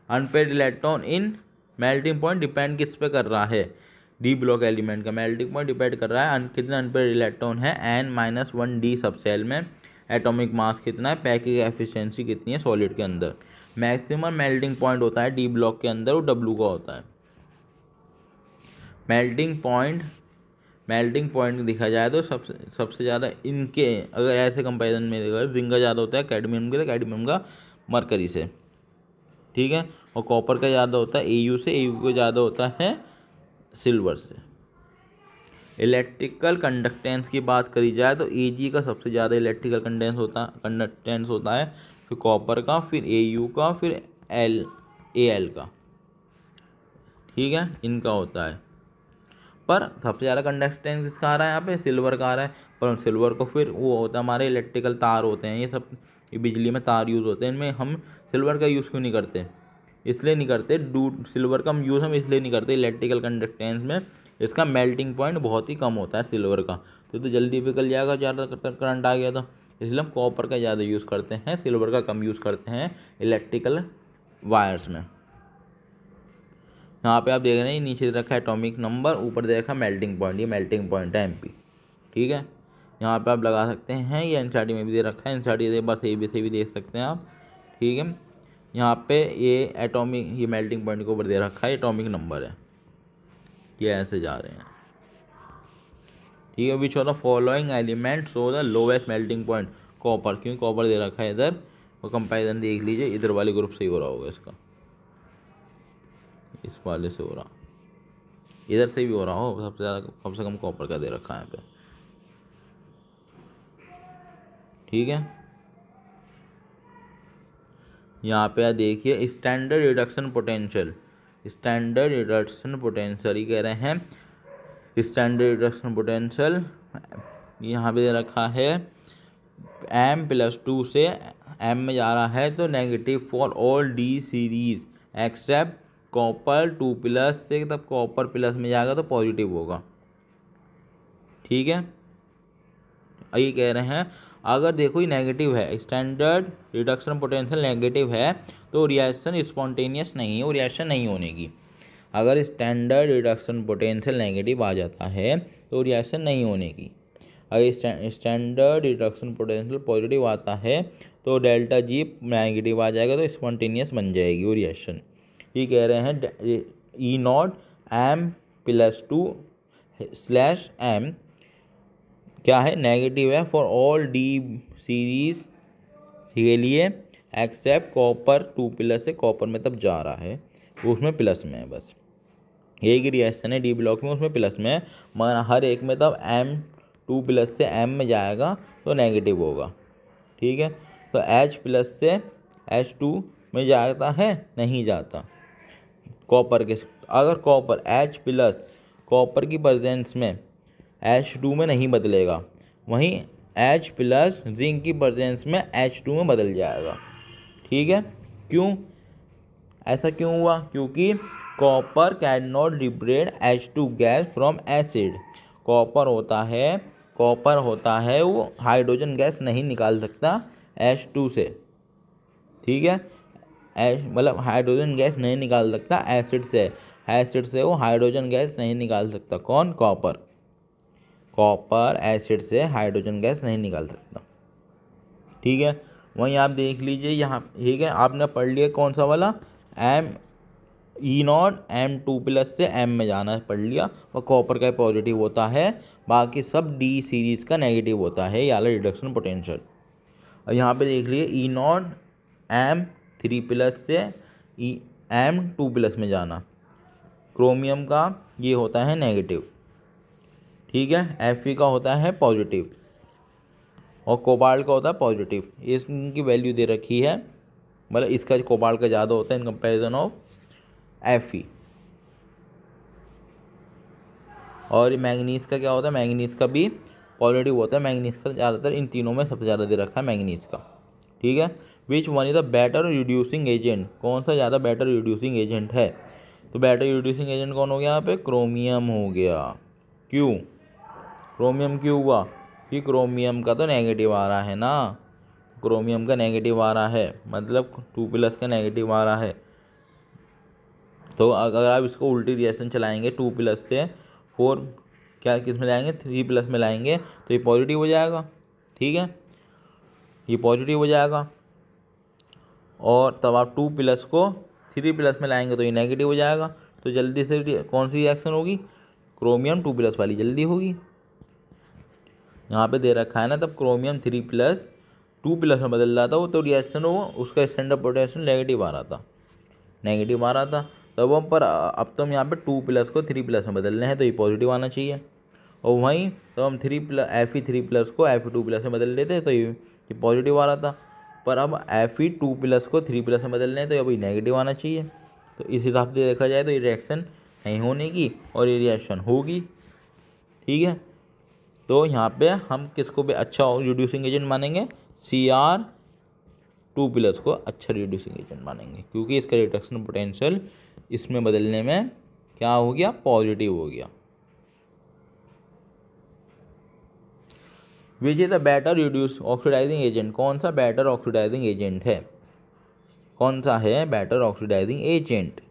unpaired electron in, melting point depend किस पे कर रहा है, डी ब्लॉक एलिमेंट का मेल्टिंग पॉइंट डिपेंड कर रहा है कितने अनपेड इलेक्ट्रॉन है N-1d सब सेल में, एटॉमिक मास कितना है, पैकिंग एफिशिएंसी कितनी है सॉलिड के अंदर। मैक्सिमम मेल्टिंग पॉइंट होता है डी ब्लॉक के अंदर, वो W का होता है। मेल्टिंग पॉइंट देखा जाए तो सबसे ज़्यादा इनके, अगर ऐसे कंपैरिजन में देखा जिंक का ज़्यादा होता है कैडमियम के, तो कैडमियम का मरकरी से। ठीक है, और कॉपर का ज़्यादा होता है Au से, Au का ज़्यादा होता है सिल्वर से। इलेक्ट्रिकल कंडक्टेंस की बात करी जाए तो Ag का सबसे ज़्यादा इलेक्ट्रिकल कंडक्टेंस होता है, फिर कॉपर का, फिर Au का, फिर Al का। ठीक है, इनका होता है। पर सबसे ज़्यादा कंडक्टेंस किसका आ रहा है यहाँ पे, सिल्वर का आ रहा है। पर सिल्वर को फिर वो होता है हमारे इलेक्ट्रिकल तार होते हैं, ये सब ये बिजली में तार यूज़ होते हैं, इनमें हम सिल्वर का यूज़ क्यों नहीं करते, इसलिए नहीं करते, सिल्वर का हम यूज़ हम इसलिए नहीं करते इलेक्ट्रिकल कंडक्टेंस में इसका मेल्टिंग पॉइंट बहुत ही कम होता है सिल्वर का, तो जल्दी पिघल जाएगा ज़्यादा करंट आ गया तो, इसलिए हम कॉपर का ज़्यादा यूज़ करते हैं, सिल्वर का कम यूज़ करते हैं इलेक्ट्रिकल वायर्स में। यहाँ पे आप देख रहे हैं नीचे दे रखा है एटॉमिक नंबर, ऊपर दे रखा है मेल्टिंग पॉइंट, ये मेल्टिंग पॉइंट है MP। ठीक है, यहाँ पे आप लगा सकते हैं, ये NCERT में भी दे रखा है, NCERT के बस ABC भी देख सकते हैं आप। ठीक है, यहाँ पे ये एटॉमिक, ये मेल्टिंग पॉइंट के ऊपर दे रखा है एटॉमिक नंबर है, ये ऐसे जा रहे हैं। ठीक है, which of the following element show the lowest melting point, copper, क्योंकि कॉपर दे रखा है इधर, और कंपैरिजन देख लीजिए इधर वाले ग्रुप से ही हो रहा होगा इसका, इस वाले से हो रहा, इधर से भी हो रहा हो, सबसे ज़्यादा कम से कम कॉपर का दे रखा है यहाँ पे। ठीक है, यहाँ पे देखिए standard reduction potential, standard reduction potential ही कह रहे हैं, स्टैंडर्ड रिडक्शन पोटेंशियल यहाँ पे दे रखा है M+2 से M में जा रहा है, तो negative for all D series except copper 2+ से, तब कॉपर प्लस में जाएगा तो पॉजिटिव होगा। ठीक है, ये कह रहे हैं अगर देखो ये नेगेटिव है, स्टैंडर्ड रिडक्शन पोटेंशियल नेगेटिव है, तो रिएक्शन स्पॉन्टेनियस नहीं है, वो रिएक्शन नहीं होने की। अगर स्टैंडर्ड रिडक्शन पोटेंशियल नेगेटिव आ जाता है तो रिएक्शन नहीं होने की। अगर स्टैंडर्ड रिडक्शन पोटेंशियल पॉजिटिव आता है तो ΔG नेगेटिव आ जाएगा, तो स्पॉन्टेनियस बन जाएगी वो रिएक्शन। ये कह रहे हैं E0 M+2/M क्या है, नेगेटिव है फॉर ऑल D सीरीज के लिए एक्सेप्ट कॉपर 2+ से, कॉपर में तब जा रहा है उसमें प्लस में है, बस एक ही रिएक्शन है D ब्लॉक में, उसमें प्लस में है, मगर हर एक में तब M2+ से M में जाएगा तो नेगेटिव होगा। ठीक है, तो H+ से H2 में जाता है, नहीं जाता कॉपर के। अगर कॉपर H+ कॉपर की प्रेजेंस में H2 में नहीं बदलेगा, वहीं H+ जिंक की प्रेजेंस में H2 में बदल जाएगा। ठीक है, क्यों ऐसा क्यों हुआ, क्योंकि copper can not liberate H2 gas from acid, copper होता है वो हाइड्रोजन गैस नहीं निकाल सकता H2 से। ठीक है, मतलब हाइड्रोजन गैस नहीं निकाल सकता एसिड से, एसिड से वो हाइड्रोजन गैस नहीं निकाल सकता, कौन, कॉपर एसिड से हाइड्रोजन गैस नहीं निकाल सकता। ठीक है, वहीं आप देख लीजिए यहाँ, ठीक है, आपने पढ़ लिया कौन सा वाला E0 M2+ से M में जाना है, पढ़ लिया, और कॉपर का पॉजिटिव होता है, बाकी सब D सीरीज का नेगेटिव होता है, ये वाला रिडक्शन पोटेंशियल। और यहाँ पे देख लिए E0 M3+ से M2+ में जाना, क्रोमियम का ये होता है नेगेटिव। ठीक है, Fe का होता है पॉजिटिव, और कोबाल्ट का होता है पॉजिटिव। इसकी वैल्यू दे रखी है, मतलब इसका कोबाल्ट का ज़्यादा होता है इन कंपेरिजन ऑफ Fe। और मैंगनीज का क्या होता है, मैंगनीज का भी पॉजिटिव होता है, मैंगनीज का ज़्यादातर इन तीनों में सबसे ज़्यादा दे रखा है मैंगनीज का। ठीक है, which one is the better reducing agent, कौन सा ज़्यादा बेटर रिड्यूसिंग एजेंट है, तो बेटर रिड्यूसिंग एजेंट कौन हो गया यहाँ पे, क्रोमियम हो गया। क्यों क्रोमियम क्यों हुआ, कि क्रोमियम का तो नेगेटिव आ रहा है ना, क्रोमियम का नेगेटिव आ रहा है, मतलब 2+ का नेगेटिव आ रहा है, तो अगर आप इसको उल्टी रिएक्शन चलाएंगे 2+ से 4 क्या किस में लाएंगे, 3+ में लाएंगे, तो ये पॉजिटिव हो जाएगा। ठीक है, ये पॉजिटिव हो जाएगा, और तब आप 2+ को 3+ में लाएंगे तो ये नेगेटिव हो जाएगा, तो जल्दी से कौन सी रिएक्शन होगी, क्रोमियम 2+ वाली जल्दी होगी। यहाँ पे दे रखा है ना, तब क्रोमियम 3+ 2+ में बदल रहा था वो, तो रिएक्शन वो उसका स्टैंडर्ड पोटेंशियल नेगेटिव आ रहा था, तब हम पर अब तो हम यहाँ पे 2+ को 3+ में बदल रहे हैं, तो ये पॉजिटिव आना चाहिए। और वहीं तो हम Fe3+ को Fe2+ में बदल लेते, तो ये पॉजिटिव आ रहा था, पर अब Fe2+ को 3+ में बदल रहे हैं, तो अब ये नेगेटिव आना चाहिए। तो इस हिसाब से देखा जाए तो ये रिएक्शन नहीं होने की, और ये रिएक्शन होगी। ठीक है, तो यहाँ पे हम किसको भी अच्छा रिड्यूसिंग एजेंट मानेंगे, Cr2+ को अच्छा रिड्यूसिंग एजेंट मानेंगे, क्योंकि इसका रिडक्शन पोटेंशियल इसमें बदलने में क्या हो गया, पॉजिटिव हो गया। Which is a better reduce oxidising agent, कौन सा बेटर ऑक्सीडाइजिंग एजेंट है, कौन सा है better oxidising agent,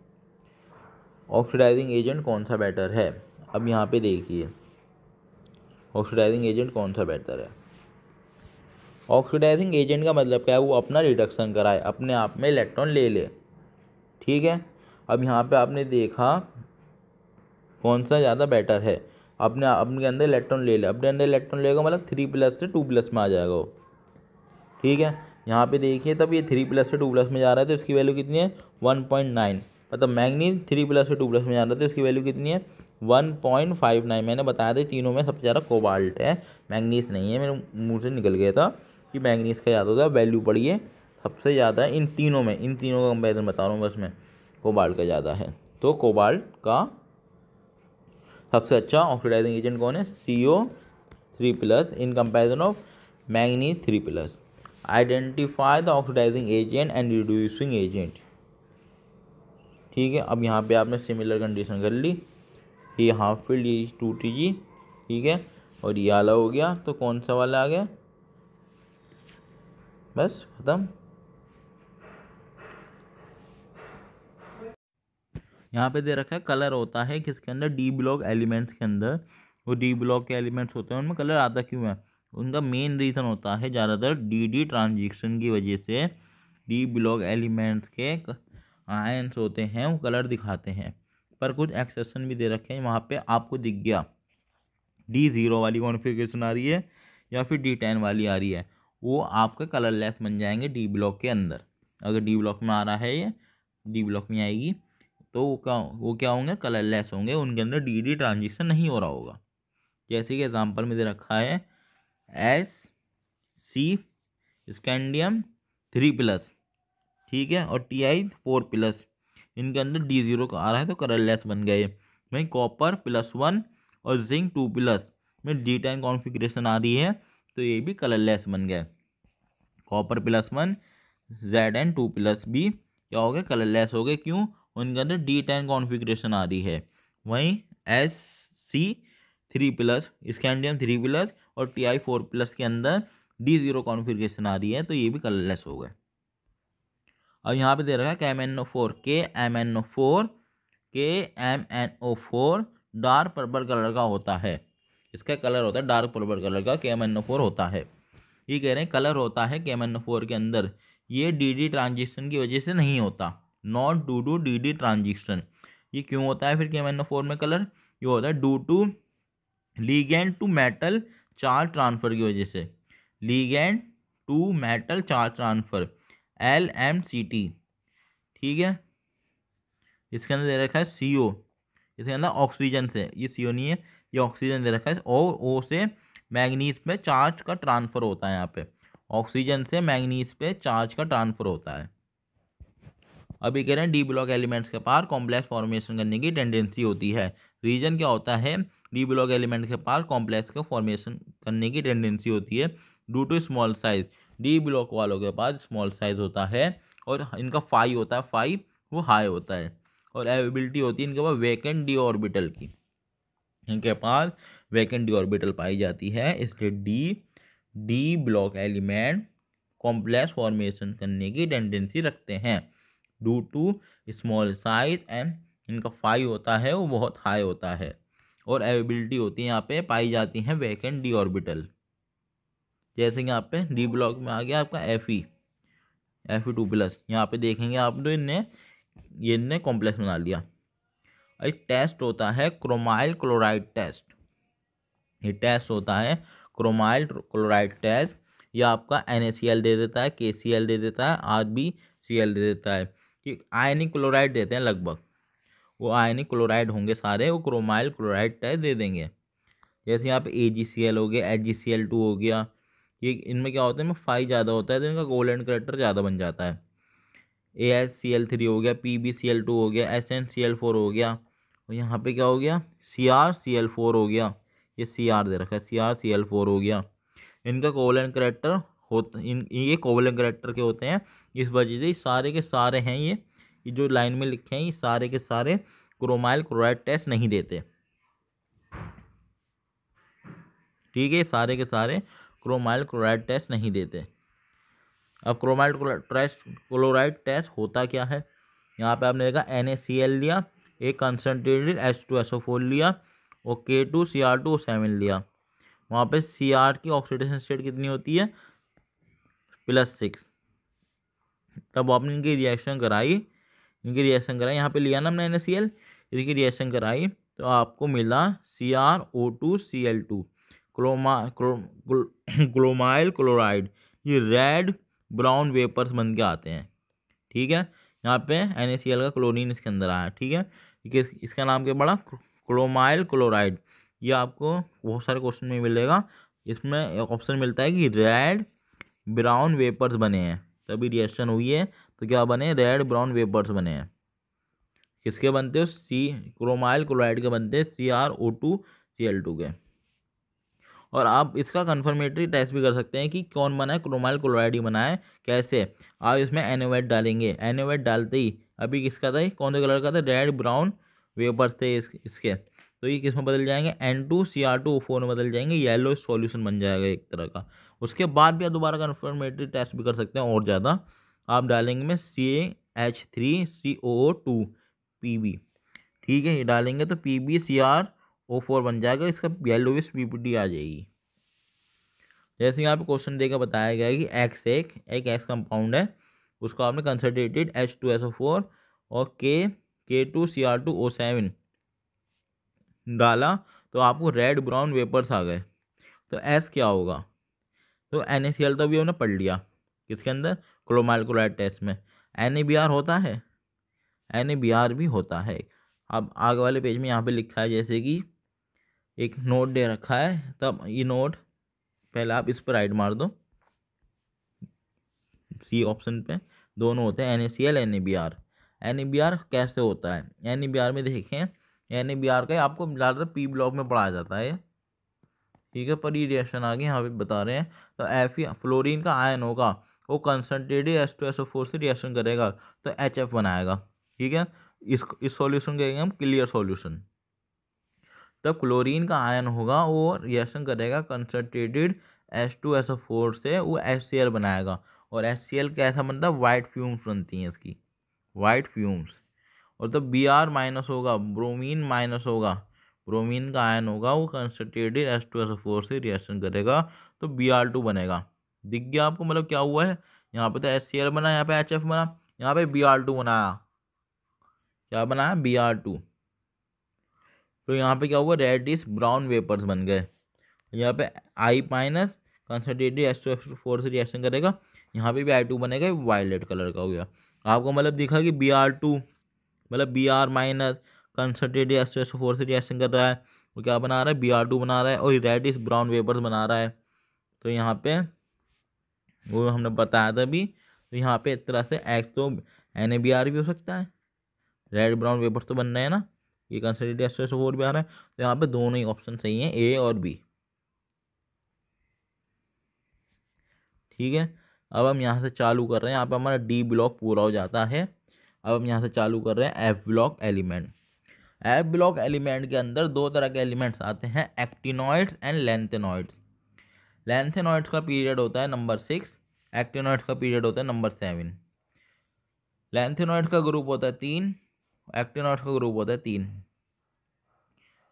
oxidising agent कौन सा बेटर है। अब यहाँ पे देखिए ऑक्सीडाइजिंग एजेंट कौन सा बेहतर है। ऑक्सीडाइजिंग एजेंट का मतलब क्या है, वो अपना रिडक्शन कराए, अपने आप में इलेक्ट्रॉन ले ले, ठीक है। अब यहाँ पे आपने देखा कौन सा ज़्यादा बेटर है, अपने अंदर इलेक्ट्रॉन ले ले, अपने अंदर इलेक्ट्रॉन लेगा मतलब 3+ से 2+ में आ जाएगा वो, ठीक है। यहाँ पे देखिए तब ये 3+ से 2+ में जा रहा है तो इसकी वैल्यू कितनी है 1.9, मतलब मैग्नीज 3+ से 2+ में जा रहा है तो इसकी वैल्यू कितनी है 1.59। मैंने बताया था तीनों में सबसे ज़्यादा कोबाल्ट है, मैग्नीज नहीं है, मेरे मुंह से निकल गया था कि मैग्नीज का ज़्यादा होता है। वैल्यू पढ़िए सबसे ज़्यादा इन तीनों में, इन तीनों का कंपेरिजन बता रहा हूँ बस मैं, कोबाल्ट का ज़्यादा है। तो कोबाल्ट का सबसे अच्छा ऑक्सीडाइजिंग एजेंट कौन है, CO3+ in comparison of manganese 3+। Identify the oxidising agent and reducing agent, ठीक है। अब यहाँ पे आपने सिमिलर कंडीशन कर ली, ये हाफ फील्ड ये 2Tg, ठीक है, और ये वाला हो गया, तो कौन सा वाला आ गया, बस खत्म। यहाँ पे दे रखा है कलर होता है किसके अंदर, डी ब्लॉक एलिमेंट्स के अंदर। वो डी ब्लॉक के एलिमेंट्स होते हैं उनमें कलर आता क्यों है, उनका मेन रीज़न होता है ज़्यादातर डी ट्रांजिशन की वजह से डी ब्लॉक एलिमेंट्स के आयंस होते हैं वो कलर दिखाते हैं। पर कुछ एक्सेप्शन भी दे रखे हैं, वहाँ पे आपको दिख गया D0 वाली कॉन्फ़िगरेशन आ रही है या फिर D10 वाली आ रही है, वो आपके कलरलेस बन जाएंगे डी ब्लॉक के अंदर। अगर डी ब्लॉक में आ रहा है ये डी ब्लॉक में आएगी तो वो क्या होंगे, कलरलेस होंगे, उनके अंदर डी ट्रांजिशन नहीं हो रहा होगा। जैसे कि एग्जांपल में दे रखा है SC स्कैंडियम 3+, ठीक है, और Ti 4+, इनके अंदर D0 का आ रहा है तो कलरलेस बन गए। वहीं कॉपर +1 और जिंक 2+ में D10 कॉन्फ़िगरेशन आ रही है तो ये भी कलरलेस बन गए। कॉपर +1 Zn2+ भी क्या हो गए, कलरलेस हो गए, क्यों, उनके अंदर D10 कॉन्फ़िगरेशन आ रही है। वहीं SC3+ स्कैंडियम 3+ और Ti 4+ के अंदर D0 कॉन्फ़िगरेशन आ रही है तो ये भी कलरलेस हो गए। अब यहाँ पे दे रखा है KMnO4 डार्क पर्पल कलर का होता है, इसका कलर होता है डार्क पर्पल कलर का, KMnO4 होता है। ये कह रहे हैं कलर होता है KMnO4 के अंदर, ये डी ट्रांजिशन की वजह से नहीं होता, not due to D transition. ये क्यों होता है फिर KMnO4 में कलर, ये होता है due to ligand to metal charge transfer की वजह से, ligand to metal charge transfer LMCT, ठीक है। इसके अंदर दे रखा है CO, इसके अंदर ऑक्सीजन से, ये CO नहीं है, ये ऑक्सीजन दे रखा है, और O से मैग्नीज पे चार्ज का ट्रांसफर होता है, यहाँ पे ऑक्सीजन से मैग्नीज पे चार्ज का ट्रांसफर होता है। अभी कह रहे हैं डी ब्लॉक एलिमेंट्स के पास कॉम्प्लेक्स फॉर्मेशन करने की टेंडेंसी होती है। रीजन क्या होता है, डी ब्लॉक एलिमेंट के पास कॉम्प्लेक्स का फॉर्मेशन करने की टेंडेंसी होती है due to small size, D block वालों के पास स्मॉल साइज होता है और इनका फाई होता है, फाई वो हाई होता है, और एबिलिटी होती है इनके पास वैकेंट डी ऑर्बिटल की, इनके पास वैकेंट डी ऑर्बिटल पाई जाती है, इसलिए D block element complex formation करने की टेंडेंसी रखते हैं due to small size and इनका फाई होता है वो बहुत हाई होता है, और एबिलिटी होती है यहाँ पे पाई जाती है वैकेंट डी ऑर्बिटल। जैसे कि यहाँ पे डी ब्लॉक में आ गया आपका Fe2+, यहाँ पे देखेंगे आप तो इनने कॉम्प्लेक्स बना लिया। एक टेस्ट होता है क्रोमाइल क्लोराइड टेस्ट, ये टेस्ट होता है क्रोमाइल क्लोराइड टेस्ट, ये आपका NaCl दे देता है, KCl दे देता है, RbCl दे देता है, कि आयनिक क्लोराइड देते हैं लगभग, वो आयनिक क्लोराइड होंगे सारे, वो क्रोमाइल क्लोराइड टेस्ट दे देंगे। जैसे यहाँ पे AgCl हो गया, HgCl2 हो गया, ये इनमें क्या होता है, इनमें फाई ज़्यादा होता है तो इनका कोवलेंट कैरेक्टर ज़्यादा बन जाता है। AsCl3 हो गया, PbCl2 हो गया, SnCl4 हो गया, और यहाँ पे क्या हो गया, CrCl4 हो गया, ये Cr दे रखा है, CrCl4 हो गया। इनका कोवलेंट कैरेक्टर ये कोवलेंट कैरेक्टर के होते हैं, इस वजह से सारे के सारे हैं ये जो लाइन में लिखे हैं ये सारे के सारे क्रोमाइल क्लोराइड टेस्ट नहीं देते, ठीक है, सारे के सारे क्रोमाइल क्लोराइड टेस्ट नहीं देते। अब क्रोमाइल क्लोराइड टेस्ट होता क्या है, यहाँ पे आपने देखा NaCl लिया, एक कंसनट्रेटेड H2SO4 लिया और K2Cr2O7 लिया। वहाँ पे Cr की ऑक्सीडेशन स्टेट कितनी होती है, +6। तब आपने इनकी रिएक्शन कराई, यहाँ पे लिया ना हमने NaCl, इनकी रिएक्शन कराई तो आपको मिला CrO2Cl2 क्रोमाइल क्लोराइड। ये रेड ब्राउन वेपर्स बन के आते हैं। ठीक है, यहाँ पे NaCl का क्लोरीन इसके अंदर आया। ठीक है, इसका नाम क्या पड़ा, क्रोमाइल क्लोराइड। ये आपको बहुत सारे क्वेश्चन में मिलेगा। इसमें ऑप्शन मिलता है कि रेड ब्राउन वेपर्स बने हैं, तभी रिएक्शन हुई है तो क्या बने, रेड ब्राउन वेपर्स बने हैं। किसके बनते हो, क्रोमाइल क्लोराइड के बनते हैं CrO2Cl2 के। और आप इसका कन्फर्मेटरी टेस्ट भी कर सकते हैं कि कौन बना है, क्रोमाइल क्लोराइड ही बना है। कैसे, आप इसमें NaOH डालेंगे, NaOH डालते ही अभी किसका था, कौन से कलर का था, रेड ब्राउन वेपर्स थे इसके, तो ये किस में बदल जाएंगे, N2Cr2O4 में बदल जाएंगे, येलो सॉल्यूशन बन जाएगा एक तरह का। उसके बाद भी आप दोबारा कन्फर्मेटरी टेस्ट भी कर सकते हैं। और ज़्यादा आप डालेंगे में CH3COO2 PB। ठीक है, ये डालेंगे तो PbCrO4 बन जाएगा, इसका येलोविश PPT आ जाएगी। जैसे यहाँ पे क्वेश्चन देकर बताया गया है कि एक एक्स कंपाउंड है, उसको आपने कंसंट्रेटेड H2SO4 और K2Cr2O7 डाला तो आपको रेड ब्राउन वेपर्स आ गए। तो S क्या होगा, तो NaCl तो अभी हमने पढ़ लिया किसके अंदर, क्रोमाइल क्लोराइड टेस्ट में। NaBr होता है, NaBr भी होता है। अब आगे वाले पेज में यहाँ पे लिखा है जैसे कि एक नोट दे रखा है, तब ये नोट पहले आप इस पर राइट मार दो, सी ऑप्शन पे दोनों होते हैं NaCl NaBr। NaBr कैसे होता है, NaBr में देखें, NaBr का आपको ज़्यादातर P ब्लॉक में पढ़ाया जाता है। ठीक है, पर ये रिएक्शन आगे यहाँ पे बता रहे हैं। तो Fe फ्लोरीन का आयन होगा, वो कंसनट्रेटेड H2SO4 से रिएक्शन करेगा तो HF बनाएगा। ठीक है, इस सॉल्यूशन कहेंगे हम क्लियर सॉल्यूशन। तब क्लोरीन का आयन होगा, वो रिएक्शन करेगा कंसनट्रेटेड H2SO4 से, वो HCl बनाएगा। और HCl कैसा बनता है, वाइट फ्यूम्स बनती हैं इसकी, वाइट फ्यूम्स। और तब Br- होगा, ब्रोमीन माइनस होगा, ब्रोमीन का आयन होगा, वो कंसनट्रेटेड H2SO4 से रिएक्शन करेगा तो Br2 बनेगा। दिख गया आपको, मतलब क्या हुआ है, यहाँ पे तो HCl बना, यहाँ पे HF बना, यहाँ पे Br2 बनाया। क्या बनाया, Br2। तो यहाँ पे क्या हुआ, रेडिश ब्राउन वेपर्स बन गए। यहाँ पे I- कंसनट्रेटेड H2SO4 से रिएक्शन करेगा, यहाँ पे भी I2 बनेगा, वायलेट कलर का हो गया। आपको मतलब दिखा कि Br2 मतलब Br- कंसनट्रेटेड H2SO4 से रिएक्शन कर रहा है, वो क्या बना रहा है, Br2 बना रहा है, और रेडिश ब्राउन वेपर्स बना रहा है। तो यहाँ पे वो हमने बताया था अभी। तो यहाँ पे एक तरह से एक्स तो NaBr भी हो सकता है, रेड ब्राउन वेपर्स तो बन रहे हैं ना, ये कंसनट्रेटेड H2SO4 भी आ रहा है। तो यहाँ पे दोनों ही ऑप्शन सही हैं, A और B। ठीक है, अब हम यहाँ से चालू कर रहे हैं, यहाँ पे हमारा D ब्लॉक पूरा हो जाता है। अब हम यहाँ से चालू कर रहे हैं F block element. F block element के अंदर दो तरह के एलिमेंट्स आते हैं, एक्टिनॉइड्स एंड लेंथेनॉइड्स। लेंथेनॉइड्स का पीरियड होता है नंबर 6, एक्टिनॉइड्स का पीरियड होता है नंबर 7। लेंथेनॉइड्स का ग्रुप होता है 3, एक्टिनॉइड्स का ग्रुप होता है 3।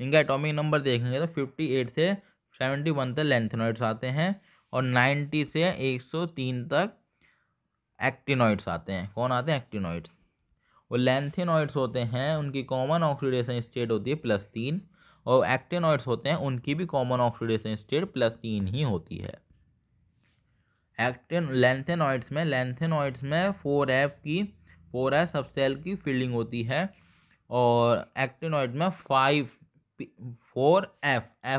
इनका एटॉमिक नंबर देखेंगे तो 58 से 71 तक लेंथेनॉइड्स आते हैं, और 90 से 103 तक एक्टिनॉइड्स आते हैं। कौन आते हैं, एक्टिनॉइड्स। और लेंथेनॉइड्स होते हैं, उनकी कॉमन ऑक्सीडेशन स्टेट होती है +3, और एक्टिनॉइड्स होते हैं, उनकी भी कॉमन ऑक्सीडेशन स्टेट +3 ही होती है। लेंथेनॉइड्स में 4s सब सेल की फील्डिंग होती है, और एक्टिनॉइड में 4f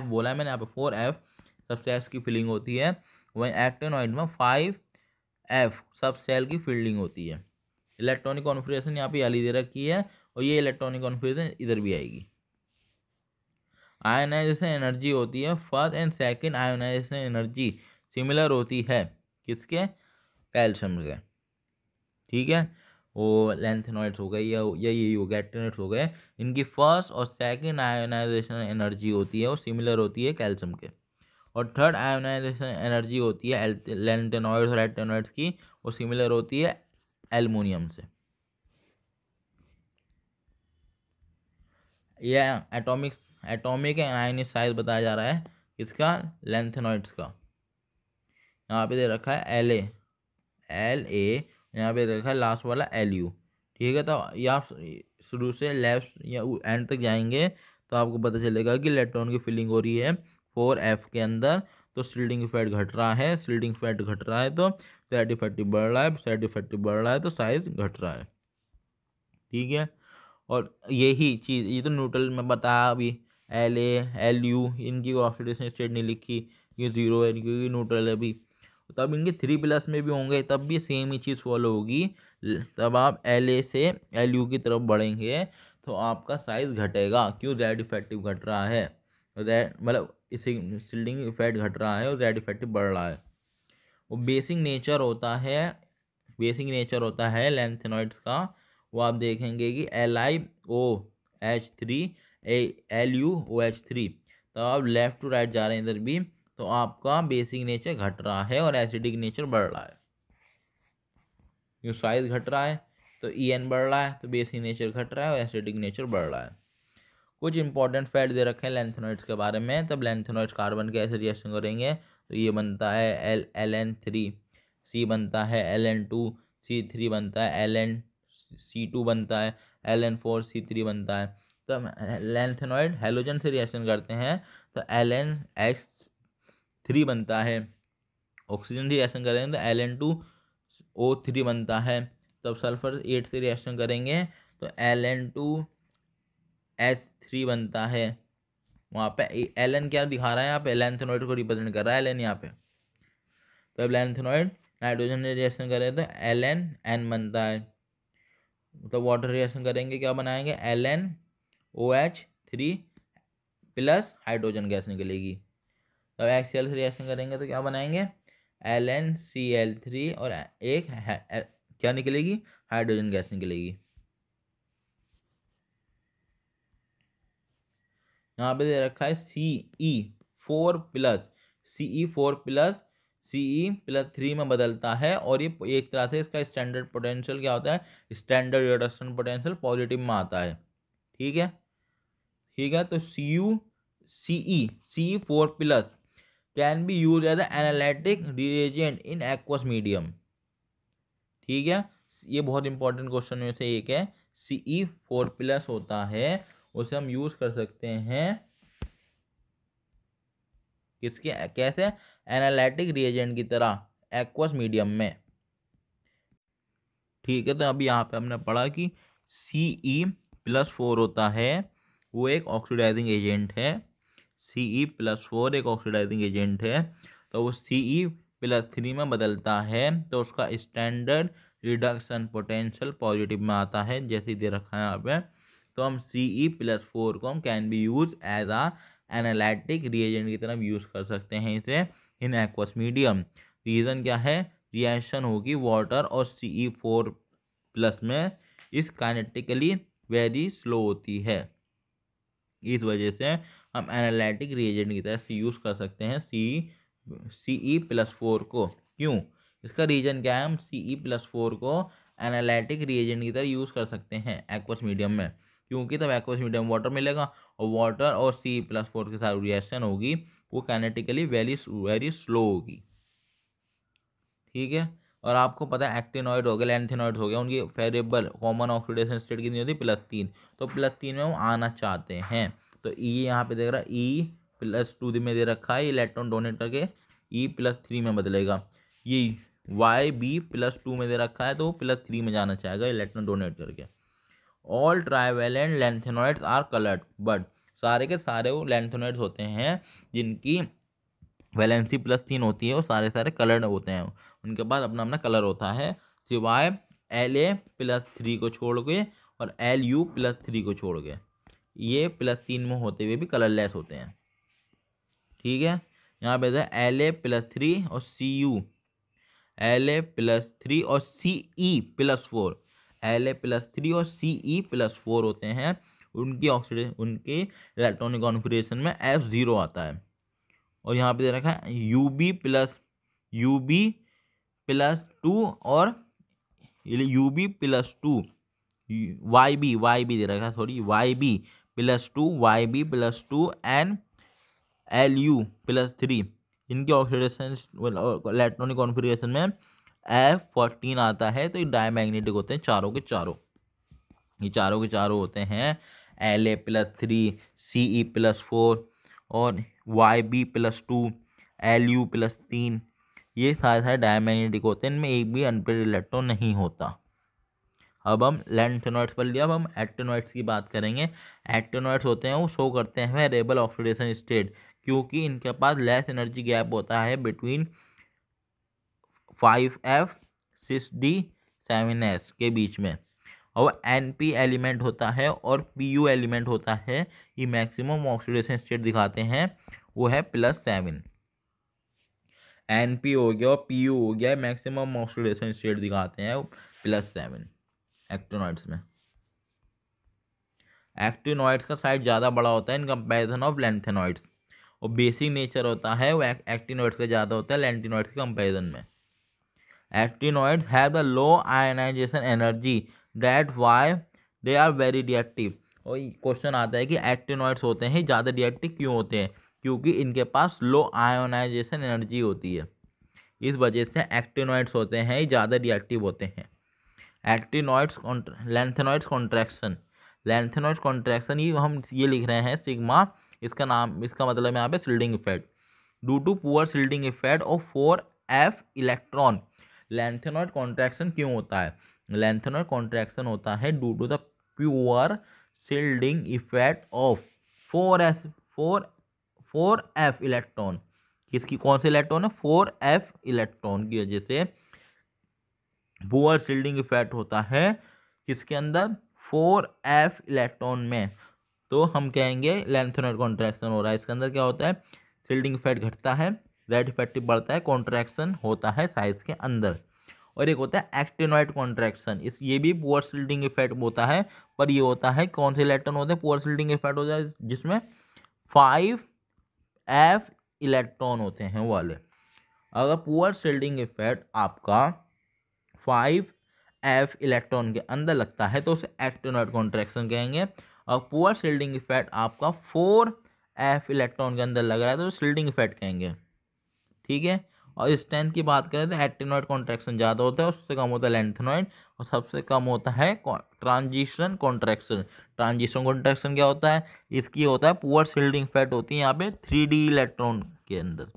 बोला है मैंने यहाँ पे, 4f सब सेल्स की फील्डिंग होती है। वहीं एक्टिनॉइड में 5f सब सेल की फील्डिंग होती है। इलेक्ट्रॉनिक कॉन्फ़िगरेशन यहाँ पे वाली दे रखी है, और ये इलेक्ट्रॉनिक कॉन्फ़िगरेशन इधर भी आएगी। आयोनाइजेशन एनर्जी होती है, first and second ionisation energy similar होती है किसके, कैल्शियम के। ठीक है, वो लेंथेनॉइड्स हो गए या यही हो गए, एक्टिनॉइड्स हो गए, इनकी फर्स्ट और सेकंड आयोनाइजेशन एनर्जी होती है वो सिमिलर होती है कैल्शियम के। और थर्ड आयोनाइजेशन एनर्जी होती है लैंथेनॉइड्स और एक्टिनॉइड्स की, वो सिमिलर होती है एल्युमिनियम से। यह एटॉमिक आयनिक साइज बताया जा रहा है किसका, लैंथेनॉइड्स का। यहाँ पे दे रखा है L A, यहाँ पे दे रखा है लास्ट वाला Lu। ठीक है, तो ये आप शुरू से लेफ्ट या एंड तक जाएंगे तो आपको पता चलेगा कि इलेक्ट्रॉन की फिलिंग हो रही है 4f के अंदर, तो सिल्डिंग इफेक्ट घट रहा है, सिल्डिंग इफेक्ट घट रहा है तो सेट इफेक्टिव बढ़ रहा है, सेट इफेक्टिव बढ़ रहा है तो साइज घट रहा है। ठीक है, और यही चीज़ ये तो न्यूट्रल में बताया अभी, La Lu इनकी ऑक्सीडेशन स्टेट नहीं लिखी, ये 0 है क्योंकि न्यूट्रल है अभी। तब इनके 3+ में भी होंगे तब भी सेम ही चीज़ फॉलो होगी। तब आप La से Lu की तरफ बढ़ेंगे तो आपका साइज घटेगा, क्यों, जेड इफेक्टिव घट रहा है, मतलब इसे सिल्डिंग इफेक्ट घट रहा है और जेड इफेक्टिव बढ़ रहा है। वो बेसिक नेचर होता है लैंथेनॉइड्स का, वो आप देखेंगे कि LiOH3 LuOH3। तो आप लेफ्ट टू राइट जा रहे हैं इधर भी, तो आपका बेसिक नेचर घट रहा है और एसिडिक नेचर बढ़ रहा है। जो साइज घट रहा है तो En बढ़ रहा है, तो बेसिक नेचर घट रहा है और एसिडिक नेचर बढ़ रहा है। कुछ इंपॉर्टेंट फैक्ट दे रखे हैं लैंथेनॉइड्स के बारे में। तब लैंथेनॉइड्स कार्बन के ऐसे रिएक्शन करेंगे तो ये बनता है Ln3, C बनता है Ln2, C3 बनता है C2 बनता है Ln4, C3 बनता है। तब लैंथेनॉइड हेलोजन से रिएक्शन करते हैं तो LnX3 बनता है, ऑक्सीजन से रिएक्शन करेंगे तो Ln2O3 बनता है। तब सल्फर 8 से रिएक्शन करेंगे तो Ln2H3 बनता है। वहाँ पे Ln क्या दिखा रहा है, यहाँ पे लैंथेनॉइड को रिप्रेजेंट कर रहा है Ln यहाँ पे। तब लैंथेनॉइड नाइट्रोजन से रिएक्शन करें तो LnN बनता है। तो वाटर रिएक्शन करेंगे क्या बनाएंगे, LnOH3 प्लस हाइड्रोजन गैस निकलेगी। तब HCl से रिएक्शन करेंगे तो क्या बनाएंगे, LnCl3 और एक क्या निकलेगी, हाइड्रोजन गैस निकलेगी। यहाँ पे दे रखा है Ce4+ Ce+3 में बदलता है, और ये एक तरह से इसका स्टैंडर्ड पोटेंशियल क्या होता है, स्टैंडर्ड रिडक्शन पोटेंशियल पॉजिटिव में आता है। ठीक है, तो Ce4+ can be use as analytic reagent in aqueous medium. ठीक है, ये बहुत इंपॉर्टेंट क्वेश्चन में से एक है। Ce4+ होता है, उसे हम यूज कर सकते हैं किसके, कैसे, एनालिटिक रिएजेंट की तरह एक्वस मीडियम में। ठीक है, तो अभी यहाँ पे हमने पढ़ा कि Ce+4 होता है, वो एक ऑक्सीडाइजिंग एजेंट है। Ce+4 एक ऑक्सीडाइजिंग एजेंट है, तो वो Ce+3 में बदलता है तो उसका स्टैंडर्ड रिडक्शन पोटेंशियल पॉजिटिव में आता है, जैसे दे रखा है यहाँ पे। तो हम Ce+4 को हम can be use as a analytic reagent की तरफ यूज कर सकते हैं इसे इन एक्वस मीडियम। रीज़न क्या है, रिएक्शन होगी वाटर और Ce4+ में, इस काइनेटिकली वेरी स्लो होती है। इस वजह से हम एनालिटिक रिएजेंट की तरह से यूज़ कर सकते हैं Ce+4 को। क्यों, इसका रीजन क्या है, हम Ce+4 को एनालिटिक रिएजेंट की तरह यूज़ कर सकते हैं एक्वस मीडियम में, क्योंकि तब एक्वस मीडियम वाटर मिलेगा और वाटर और Ce+4 के साथ रिएक्शन होगी वो काइनेटिकली वेरी स्लो होगी। ठीक है, और आपको पता है एक्टिनॉइड हो गया, लैंथेनॉइड हो गया, उनकी फेवरेबल कॉमन ऑक्सीडेशन स्टेट कितनी होती है, +3। तो +3 में वो आना चाहते हैं, तो E यहाँ पे देख रहा है E+2 में दे रखा है, इलेक्ट्रॉन डोनेट करके E+3 में बदलेगा। ये YB+2 में दे रखा है तो वो +3 में जाना चाहेगा इलेक्ट्रॉन डोनेट करके। All trivalent lanthanoids are coloured, but सारे के सारे वो लैंथेनॉइड्स होते हैं जिनकी वैलेंसी +3 होती है, वो सारे कलर्ड होते हैं, उनके पास अपना अपना कलर होता है, सिवाय La+3 को छोड़ के और Lu+3 को छोड़ के, ये +3 में होते हुए भी कलरलेस होते हैं। ठीक है, यहाँ पे La+3 और La+3 और Ce+4, La+3 और Ce+4 होते हैं, उनकी इलेक्ट्रॉनिक कॉन्फ़िगरेशन में F0 आता है, और यहाँ पे दे रखा है UB+2 और UB+2 YB दे रखा है, सॉरी YB+2 एंड LU+3। इनके ऑक्सीडेशन इलेक्ट्रॉनिक कॉन्फ़िगरेशन में F14 आता है। तो ये डायमैग्नेटिक होते हैं चारों के चारों, ये चारों के चारों होते हैं La+3 Ce+4 और YB+2 Lu+3। ये सारे डायमैग्नेटिक होते हैं, इनमें एक भी अनपेयर्ड इलेक्ट्रॉन नहीं होता। अब हम लैंथेनॉइड्स पर लिया, अब हम एक्टिनॉइड्स की बात करेंगे। एक्टिनॉइड्स होते हैं वो शो करते हैं वेरिएबल ऑक्सीडेशन स्टेट, क्योंकि इनके पास लेस एनर्जी गैप होता है बिटवीन 5F 6D 7S के बीच में, और NP एलिमेंट होता है और PU एलिमेंट होता है। ये मैक्सिमम ऑक्सीडेशन स्टेट दिखाते हैं, वो है +7। NP हो गया और PU हो गया, मैक्सिमम ऑक्सीडेशन स्टेट दिखाते हैं +7 एक्टिनॉइड्स में। एक्टिनॉइड्स का साइज ज़्यादा बड़ा होता है इन कंपैरिजन ऑफ लैंथेनॉइड्स, और बेसिक नेचर होता है वो एक्टिनॉइड्स का ज़्यादा होता है लैंथेनॉइड्स के कंपैरिजन में। Actinoids have the low ionisation energy, that why they are very reactive. और क्वेश्चन आता है कि एक्टिनॉइड्स होते हैं ज़्यादा रिएक्टिव क्यों होते हैं, क्योंकि इनके पास लो आयोनाइजेशन एनर्जी होती है, इस वजह से एक्टिनॉइड्स होते हैं ज़्यादा रिएक्टिव होते हैं। Actinoids lanthanoids contraction, lanthanoids contraction ही हम ये लिख रहे हैं सिग्मा, इसका नाम, इसका मतलब यहाँ पे shielding effect. Due to poor shielding effect of 4F electron, lanthanoid contraction क्यों होता है? लैंथेनॉइड कॉन्ट्रैक्शन होता है due to the pure shielding effect of 4F electron. किसकी, कौन से इलेक्ट्रॉन है? 4F इलेक्ट्रॉन की वजह से पुअर शिल्डिंग इफेक्ट होता है किसके अंदर? 4F इलेक्ट्रॉन में। तो हम कहेंगे लैंथेनॉइड कॉन्ट्रैक्शन हो रहा है। इसके अंदर क्या होता है? शिल्डिंग इफेक्ट घटता है, रेड इफेक्टिव बढ़ता है, कॉन्ट्रैक्शन होता है साइज के अंदर। और एक होता है एक्टिनॉइड कॉन्ट्रैक्शन, ये भी पुअर शिल्डिंग इफेक्ट होता है, पर ये होता है कौन से इलेक्ट्रॉन होते हैं पुअर शिल्डिंग इफेक्ट हो जाए जिसमें 5F इलेक्ट्रॉन होते हैं वाले। अगर पुअर शिल्डिंग इफेक्ट आपका 5F इलेक्ट्रॉन के अंदर लगता है तो उसे एक्टिनॉइड कॉन्ट्रैक्शन कहेंगे। और पुअर शिल्डिंग इफेक्ट आपका 4F इलेक्ट्रॉन के अंदर लग रहा है तो शिल्डिंग इफेक्ट कहेंगे, ठीक है। और स्ट्रेंथ की बात करें तो एक्टिनॉइड कॉन्ट्रैक्शन ज़्यादा होता है, उससे कम होता है लैंथेनॉइड, और सबसे कम होता है ट्रांजिशन कॉन्ट्रैक्शन। ट्रांजिशन कॉन्ट्रैक्शन क्या होता है? इसकी होता है पुअर शिल्डिंग इफेक्ट होती है यहाँ पे 3D इलेक्ट्रॉन के अंदर।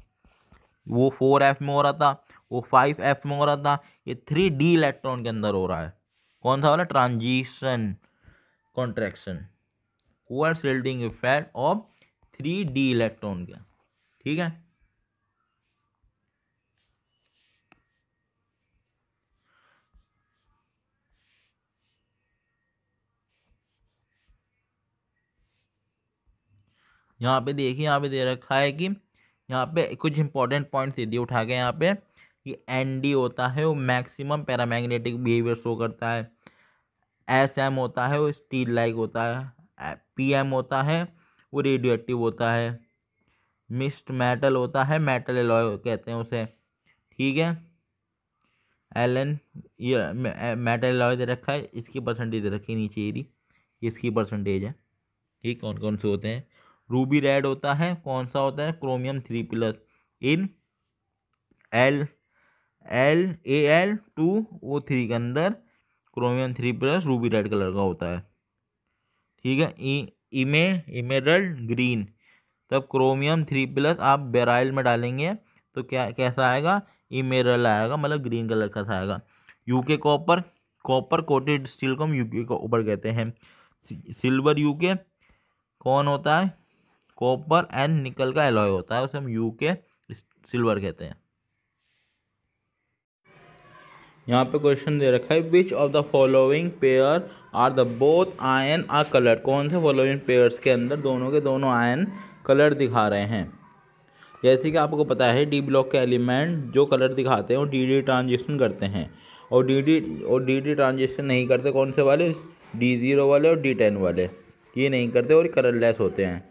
वो 4F में हो रहा था, वो 5F में हो रहा था, ये 3D इलेक्ट्रॉन के अंदर हो रहा है। कौन सा वाला? Transition contraction, poor shielding effect of 3D electron का, ठीक है। यहाँ पे देखिए, यहाँ पे दे रखा है कि यहाँ पे कुछ इंपॉर्टेंट पॉइंट्स दे दिए उठा के यहाँ पे कि ND होता है वो मैक्सिमम पैरामैग्नेटिक बिहेवियर शो करता है, SM होता है वो स्टील लाइक होता है, PM होता है वो रेडियोएक्टिव होता है, मिक्स्ड मेटल होता है, मेटल एलॉय कहते हैं उसे, ठीक है। LN ये मेटल एलॉय दे रखा है, इसकी परसेंटेज दे रखी है नीचे, ये इसकी परसेंटेज है, ठीक। कौन कौन से होते हैं? रूबी रेड होता है, कौन सा होता है? क्रोमियम 3+ इन Al2O3 के अंदर क्रोमियम 3+ रूबी रेड कलर का होता है, ठीक है। इमेरल्ड ग्रीन, तब क्रोमियम 3+ आप बेराइल में डालेंगे तो क्या कैसा आएगा? इमेरल आएगा, मतलब ग्रीन कलर का आएगा। UK copper, copper coated steel को हम यूके कॉपर कहते हैं। सिल्वर यूके कौन होता है? कॉपर एंड निकल का एलॉय होता है, उसे हम यूके सिल्वर कहते हैं। यहाँ पे क्वेश्चन दे रखा है which of the following pair are the both ion are colour, कौन से फॉलोइंग पेयर्स के अंदर दोनों के दोनों आयन कलर दिखा रहे हैं। जैसे कि आपको पता है डी ब्लॉक के एलिमेंट जो कलर दिखाते हैं वो DD ट्रांजिशन करते हैं, और DD ट्रांजिशन नहीं करते कौन से वाले? D0 वाले और D10 वाले, ये नहीं करते और कलरलेस होते हैं।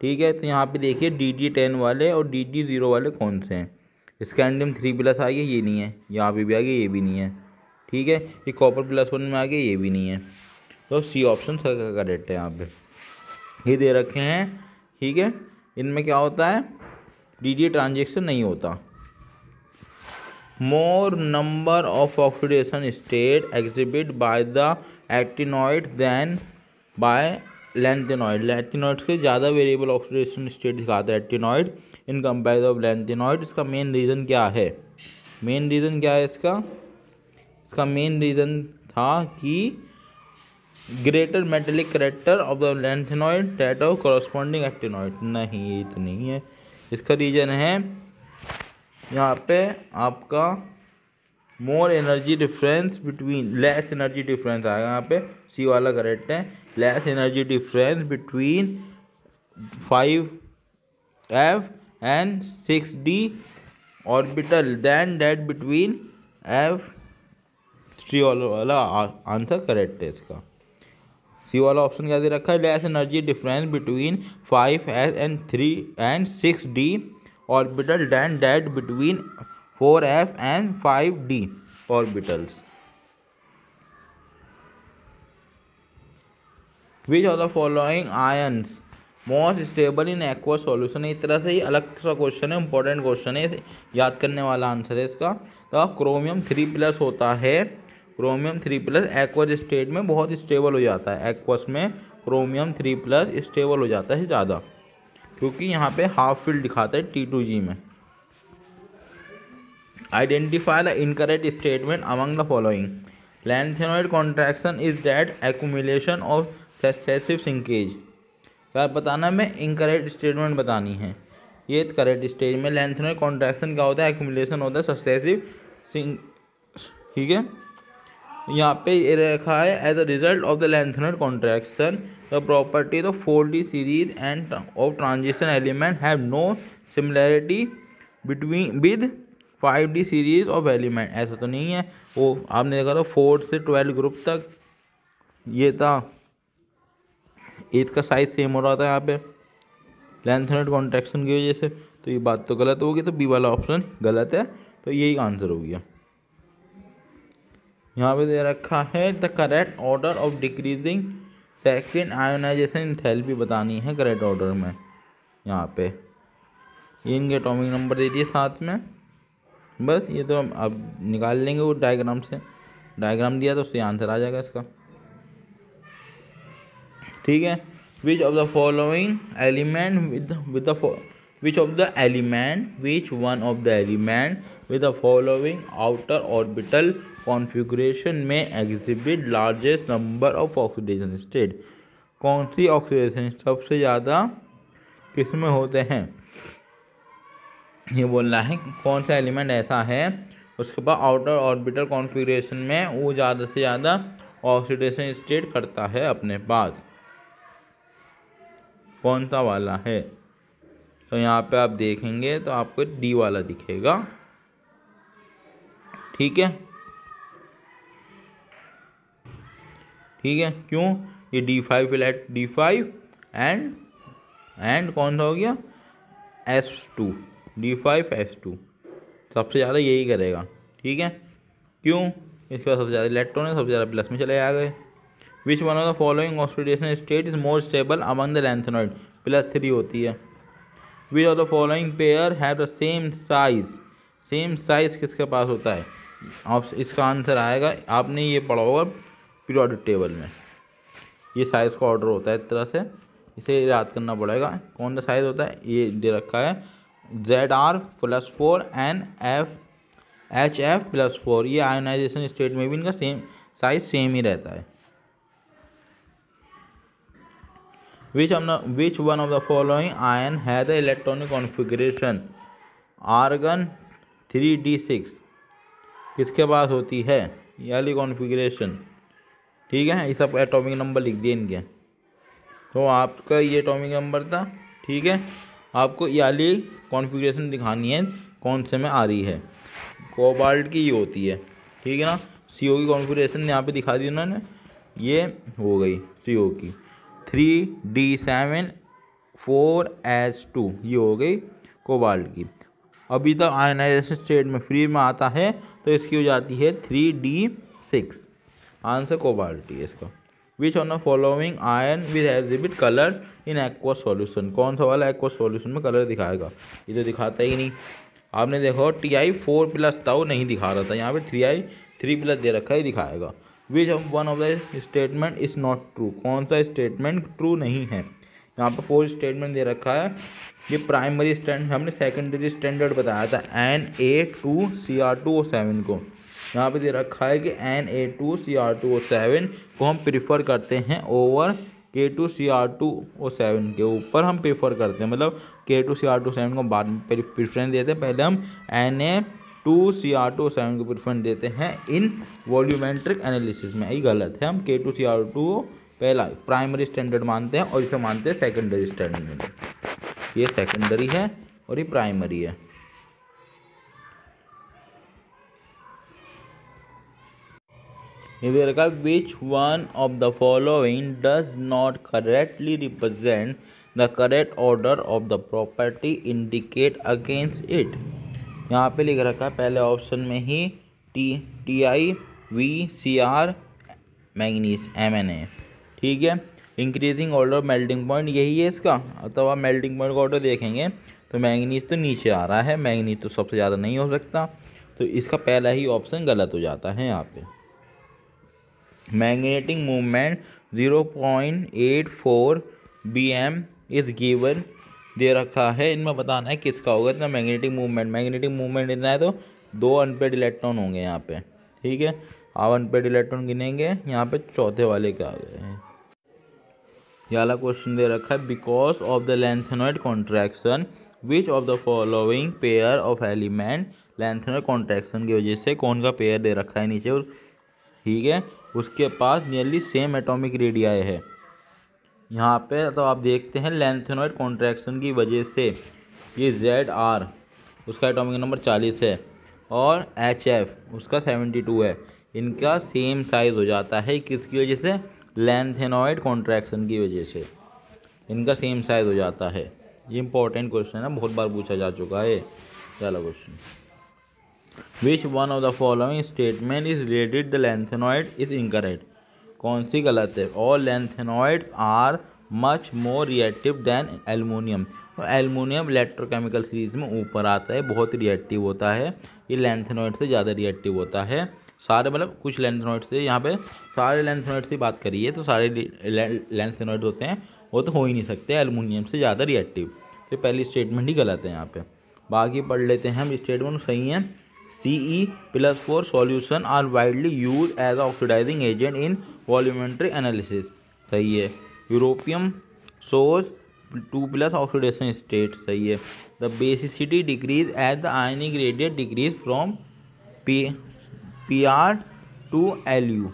ठीक है, तो यहाँ पे देखिए DD10 वाले और DD0 वाले कौन से हैं। स्कैंडियम 3+ आ गया, ये नहीं है। यहाँ पे भी आ गया, ये भी नहीं है। ठीक है, ये कॉपर +1 में आ गया, ये भी नहीं है। तो सी ऑप्शन करेक्ट है यहाँ पे। ये दे रखे हैं, ठीक है, इनमें क्या होता है, DD ट्रांजेक्शन नहीं होता। More number of oxidation state exhibit by the actinoid than by lanthanoid. Lanthanoid से ज़्यादा वेरिएबल ऑक्सीडेशन स्टेट दिखाता है actinoid in compare of lanthanoid. इसका मेन रीज़न क्या है? मेन रीज़न क्या है इसका मेन रीज़न था कि greater metallic character of the lanthanoid that of corresponding actinoid. नहीं, ये तो नहीं है। इसका रीज़न है यहाँ पे आपका more energy difference between, less energy difference आएगा यहाँ पे, सी वाला करेक्ट है। Less energy difference between 5f and 6d orbital than that between f। C वाला आंसर करेक्ट है इसका। सी वाला ऑप्शन क्या दे रखा है, less energy difference between 5s and 3 and 6d orbital than that between 4f and 5d orbitals. Which of the following ions most stable in aqueous solution. इस तरह से ही अलग सा क्वेश्चन है, इंपॉर्टेंट क्वेश्चन है, याद करने वाला आंसर है इसका। तो क्रोमियम 3+ होता है। क्रोमियम 3+ एक्वस स्टेट में बहुत स्टेबल हो जाता है। एक्वस में क्रोमियम 3+ स्टेबल हो जाता है ज़्यादा, क्योंकि यहाँ पे हाफ फील्ड दिखाता है T2G में। Identify the incorrect statement among the following. Lanthanoid contraction is that accumulation of successive sinkage. क्या बताना, मैं इनकरेक्ट स्टेटमेंट बतानी है। ये करेक्ट स्टेज में लैंथेनॉइड कॉन्ट्रैक्शन क्या होता है, एक्यूमुलेशन होता है सक्सेसिव सिंक। ठीक है, यहाँ पे ये रखा है as a result of the lanthanoid contraction the properties of 4D series and of transition element have no similarity between with 5D series of element. ऐसा तो नहीं है, वो आपने देखा था 4 से 12 ग्रुप तक ये था, इसका साइज सेम हो रहा था यहाँ पे लैंथेनॉइड कॉन्ट्रैक्शन की वजह से। तो ये बात तो गलत होगी, तो बी वाला ऑप्शन गलत है, तो यही आंसर हो गया। यहाँ पे दे रखा है the correct order of decreasing second ionization enthalpy बतानी है करेक्ट ऑर्डर में। यहाँ पे इनके एटॉमिक नंबर दे दिए साथ में, बस ये तो हम अब निकाल लेंगे वो डायग्राम से। डायग्राम दिया तो उससे आंसर आ जाएगा इसका। ठीक है, which of the following element which one of the element with the following outer orbital configuration में exhibit largest number of oxidation state. कौन सी ऑक्सीडेशन सबसे ज़्यादा किस में होते हैं, ये बोल रहा है। कौन सा एलिमेंट ऐसा है उसके बाद आउटर ऑर्बिटल कॉन्फ़िगरेशन में वो ज़्यादा से ज़्यादा ऑक्सीडेशन स्टेट करता है अपने पास, कौन सा वाला है। तो यहाँ पे आप देखेंगे तो आपको डी वाला दिखेगा। ठीक है, ठीक है, क्यों, ये D5 एंड कौन सा हो गया S2, D5S2 सबसे ज़्यादा यही करेगा। ठीक है, क्यों, इसका सबसे ज़्यादा इलेक्ट्रॉन है, सबसे ज़्यादा प्लस में चले आ गए। विच one of the following oxidation state is more stable among the lanthanoid, +3 होती है। Which of the following pair have the same size किसके पास होता है, आप इसका आंसर आएगा, आपने ये पढ़ा होगा पीरियोडिक टेबल में, ये साइज का ऑर्डर होता है इस तरह से, इसे याद करना पड़ेगा। कौन सा साइज होता है, ये दे रखा है ZR+4 एंड HF+4। ये आयोनाइजेशन स्टेट में भी इनका साइज सेम ही रहता है। Which one of the following ion has the electronic configuration argon 3d6। किसके पास होती है ये वाली कॉन्फ़िगरेशन। ठीक है, ये सब एटॉमिक नंबर लिख दिए इनके, तो आपका ये एटॉमिक नंबर था। ठीक है, आपको ये वाली कॉन्फ़िगरेशन दिखानी है कौन से में आ रही है, कोबाल्ट की ये होती है। ठीक है ना, CO की कॉन्फ़िगरेशन यहाँ पे दिखा दी उन्होंने, ये हो गई CO की 3d7 4s2, ये हो गई कोबाल्ट की। अभी तक आयनाइजेशन स्टेट में फ्री में आता है तो इसकी हो जाती है 3d6। आंसर कोबाल्ट है इसका। Which on the following ion will exhibit colour in aqua solution, कौन सा वाला एक्वा सॉल्यूशन में कलर दिखाएगा? ये तो दिखाता ही नहीं। आपने देखो Ti4+ था, वो नहीं दिखा रहा था, यहाँ पे 3i3+ दे रखा है, दिखाएगा। Which of one of the statement is not true, कौन सा स्टेटमेंट ट्रू नहीं है? यहाँ पे 4 स्टेटमेंट दे रखा है। ये प्राइमरी स्टैंडर्ड, हमने सेकेंडरी स्टैंडर्ड बताया था Na2Cr2O7 को। यहाँ पे दे रखा है कि Na2Cr2O7 को हम प्रीफर करते हैं ओवर K2Cr2O7 के ऊपर हम प्रीफर करते हैं, मतलब K2Cr2O7 को बाद में प्रेफरेंस देते हैं, पहले हम Na2Cr2O7 को प्रेफरेंस देते हैं इन वॉल्यूमेट्रिक एनालिसिस में। यही गलत है, हम K2Cr2 पहला प्राइमरी स्टैंडर्ड मानते हैं और इसे मानते हैं सेकेंडरी स्टैंडर्ड। ये सेकेंडरी है और ये प्राइमरी है। इधर का विच one of the following does not correctly represent the correct order of the property indicate against it. यहाँ पे लिख रखा है पहले ऑप्शन में ही TiVCr मैग्नीज Mna, ठीक है। इंक्रीजिंग ऑर्डर मेल्टिंग पॉइंट यही है इसका, तो आप मेल्टिंग पॉइंट का ऑर्डर देखेंगे तो मैग्नीज तो नीचे आ रहा है, मैग्नीज तो सबसे ज़्यादा नहीं हो सकता, तो इसका पहला ही ऑप्शन गलत हो जाता है। यहाँ पे magnetic movement 0.84 bm is given दे रखा है, इनमें बताना है किसका होगा इतना मैग्नेटिक मूवमेंट इतना है, तो 2 अनपेड इलेक्ट्रॉन होंगे यहाँ पे, ठीक है। आप अनपेड इलेक्ट्रॉन गिनेंगे, यहाँ पे चौथे वाले के आ गए हैं। ये वाला क्वेश्चन दे रखा है because of the lanthanoid contraction which of the following pair of element, lanthanoid contraction की वजह से कौन का पेयर दे रखा है नीचे, ठीक है। उसके पास नियरली सेम एटॉमिक रेडियाई है। यहाँ पे तो आप देखते हैं लैंथेनॉइड कॉन्ट्रैक्शन की वजह से ये ZR उसका एटॉमिक नंबर 40 है और HF उसका 72 है, इनका सेम साइज़ हो जाता है। किसकी वजह से? लैंथेनॉइड कॉन्ट्रैक्शन की वजह से इनका सेम साइज़ हो जाता है। ये इंपॉर्टेंट क्वेश्चन है, बहुत बार पूछा जा चुका है। चलो question, which one of the following statement is related the lanthanoid is incorrect, कौन सी गलत है? All lanthanoids are much more reactive than aluminium, तो एल्युमिनियम इलेक्ट्रोकेमिकल सीरीज में ऊपर आता है, बहुत रिएक्टिव होता है, ये लैंथेनॉइड से ज़्यादा रिएक्टिव होता है। सारे मतलब कुछ लैंथेनॉइड से, यहाँ पे सारे लैंथेनॉइड से बात करिए तो सारे लैंथेनॉइड होते हैं, वो तो हो ही नहीं सकते एल्युमिनियम से ज़्यादा रिएक्टिव, तो पहली स्टेटमेंट ही गलत है यहाँ पे। बाकी पढ़ लेते हैं हम, स्टेटमेंट सही है। Ce+4 solution are widely used as oxidizing agent in volumetric analysis, सही है। यूरोपियम shows 2+ oxidation state, सही है। The basicity decrease as the ionic gradient decrease from Pr to Lu।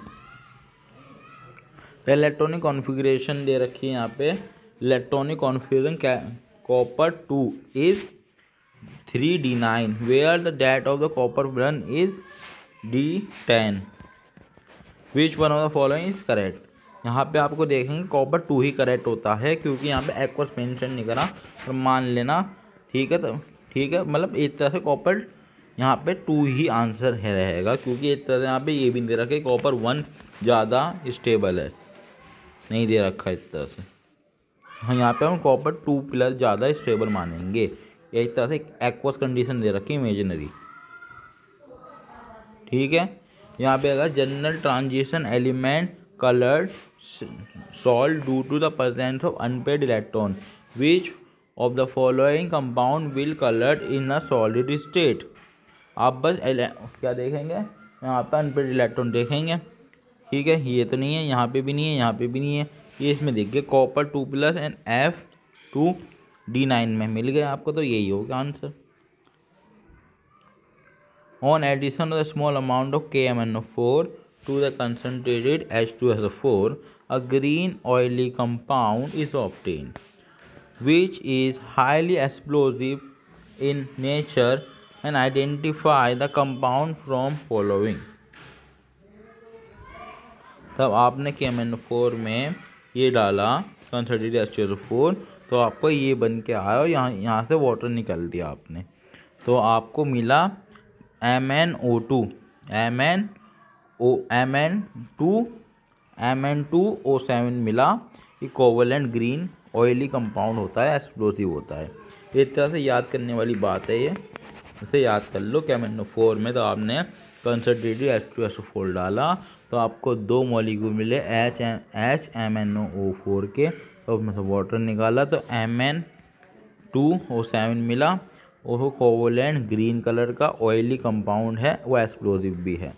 Electronic configuration दे रखी है यहाँ पे, electronic configuration copper 2 is 3d9 where the date of the copper 1 is d10, which one of the following is correct। यहाँ पे आपको देखेंगे copper 2 ही correct होता है, क्योंकि यहाँ पे एक्वस मेंशन नहीं करा, और मान लेना, ठीक है। तो ठीक है, मतलब एक तरह से कॉपर यहाँ पे 2 ही आंसर है रहेगा, क्योंकि एक तरह से यहाँ पे ये भी दे रखा है कॉपर 1 ज़्यादा स्टेबल है, नहीं दे रखा इस तरह से। हाँ, यहाँ पे हम कॉपर 2+ ज़्यादा स्टेबल मानेंगे, एक तरह से एक्वस कंडीशन दे रखी इमेजिनरी, ठीक है। यहाँ पे अगर general transition element coloured salt due to the presence of unpaired electron, which of the following compound will coloured in a solid state. आप बस क्या देखेंगे, यहाँ पे अनपेड इलेक्ट्रॉन देखेंगे, ठीक है। ये तो नहीं है, यहाँ पे भी नहीं है, यहाँ पे भी नहीं है, ये इसमें देखिए कॉपर 2+ एंड F2d9 में मिल गया आपको, तो यही होगा answer. On addition of the small amount of KMnO4 to the concentrated H2SO4 a green oily compound is obtained which is highly explosive in nature and identify the compound from following। तब आपने KMnO4 में ये डाला concentrated H2SO4, तो आपको ये बन के आया और यहाँ से वाटर निकल दिया आपने, तो आपको मिला MnO2 Mn2O7 मिला। ये कोवलेंट ग्रीन ऑयली कंपाउंड होता है, एक्सप्लोसिव होता है। एक तरह से याद करने वाली बात है ये, इसे याद कर लो। KMnO4 में तो आपने कंसनट्रेटेड H2SO4 डाला तो आपको 2 मॉलिक्यूल मिले HMnO4 के, और उसमें से वाटर निकाला तो Mn2O7 मिला। वो कोवलेंट ग्रीन कलर का ऑयली कंपाउंड है, वो एक्सप्लोसिव भी है।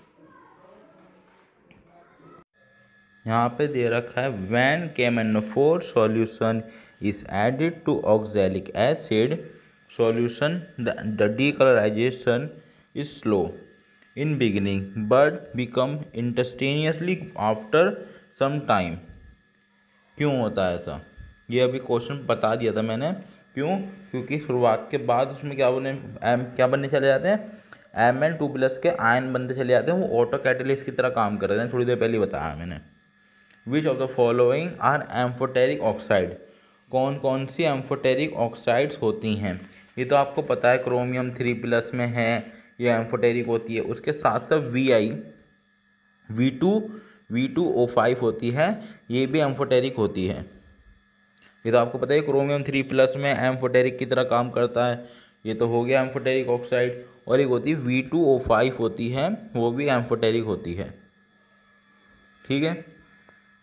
यहाँ पे दे रखा है when KMnO4 solution is added to oxalic acid solution, the decolorization is slow in beginning but become instantaneously after some time। क्यों होता है ऐसा? ये अभी क्वेश्चन बता दिया था मैंने। क्यों? क्योंकि शुरुआत के बाद उसमें क्या बनने चले जाते हैं, Mn2+ के आयन बनते चले जाते हैं, वो ऑटो कैटेलिस्ट की तरह काम कर रहे हैं, थोड़ी देर पहले बताया मैंने। Which of the following are amphoteric oxide? कौन कौन सी एम्फोटेरिक ऑक्साइड्स होती हैं? ये तो आपको पता है, क्रोमियम 3+ में है, ये एम्फोटेरिक होती है। उसके साथ साथ V2O5 होती है, ये भी एम्फोटेरिक होती है। ये तो आपको पता है, क्रोमियम 3+ में एम्फोटेरिक की तरह काम करता है, ये तो हो गया एम्फोटेरिक ऑक्साइड। और एक होती है V2O5 होती है, वो भी एम्फोटेरिक होती है। ठीक है,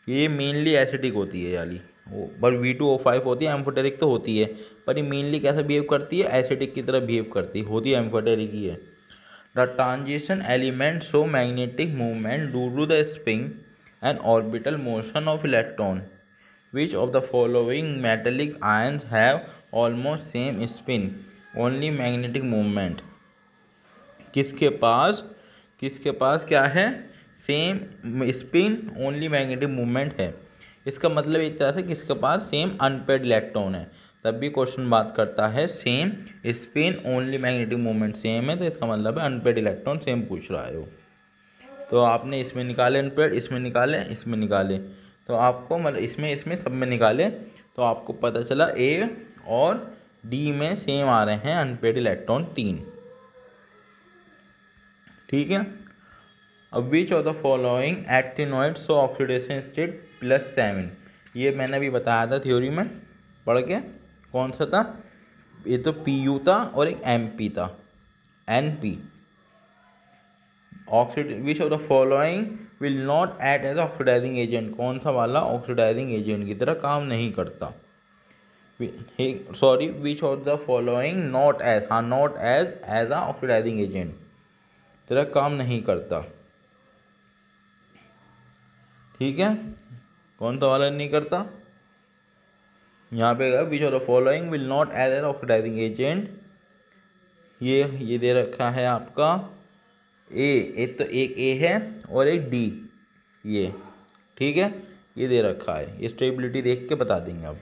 ये मेनली एसिडिक होती है वाली, वो पर V2O5 होती है, एम्फोटेरिक तो होती है, पर ये मेनली कैसा बिहेव करती है, एसिडिक की तरह बिहेव करती है, होती है एम्फोटेरिक ही है। The transition element show magnetic movement due to the spin and orbital motion of electron. Which of the following metallic ions have almost same spin only magnetic movement? किसके पास क्या है, same spin only magnetic movement है। इसका मतलब एक तरह से किसके पास सेम अनपेड इलेक्ट्रॉन है, तब भी क्वेश्चन बात करता है same spin only magnetic movement same है, तो इसका मतलब है अनपेड इलेक्ट्रॉन सेम पूछ रहा है वो। तो आपने इसमें निकाले अनपेड, इसमें निकाले, तो आपको मतलब इसमें सब में निकाले, तो आपको पता चला A और D में सेम आ रहे हैं अनपेड इलेक्ट्रॉन 3। ठीक है। अब विच of the following actinoid so oxidation state +7? ये मैंने अभी बताया था थ्योरी में पढ़ के, कौन सा था, ये तो Pu था और एक MP था, NP। Which of the following will not act as oxidising agent? कौन सा वाला ऑक्सीडाइजिंग एजेंट की तरह काम नहीं करता? Sorry, which of the following not as a oxidising agent तरह काम नहीं करता? ठीक है, कौन सा वाला नहीं करता? यहाँ पे which of the following will not as an oxidising agent, ये दे रखा है आपका एक A है और एक D, ये ठीक है, ये दे रखा है, ये स्टेबिलिटी देख के बता देंगे अब।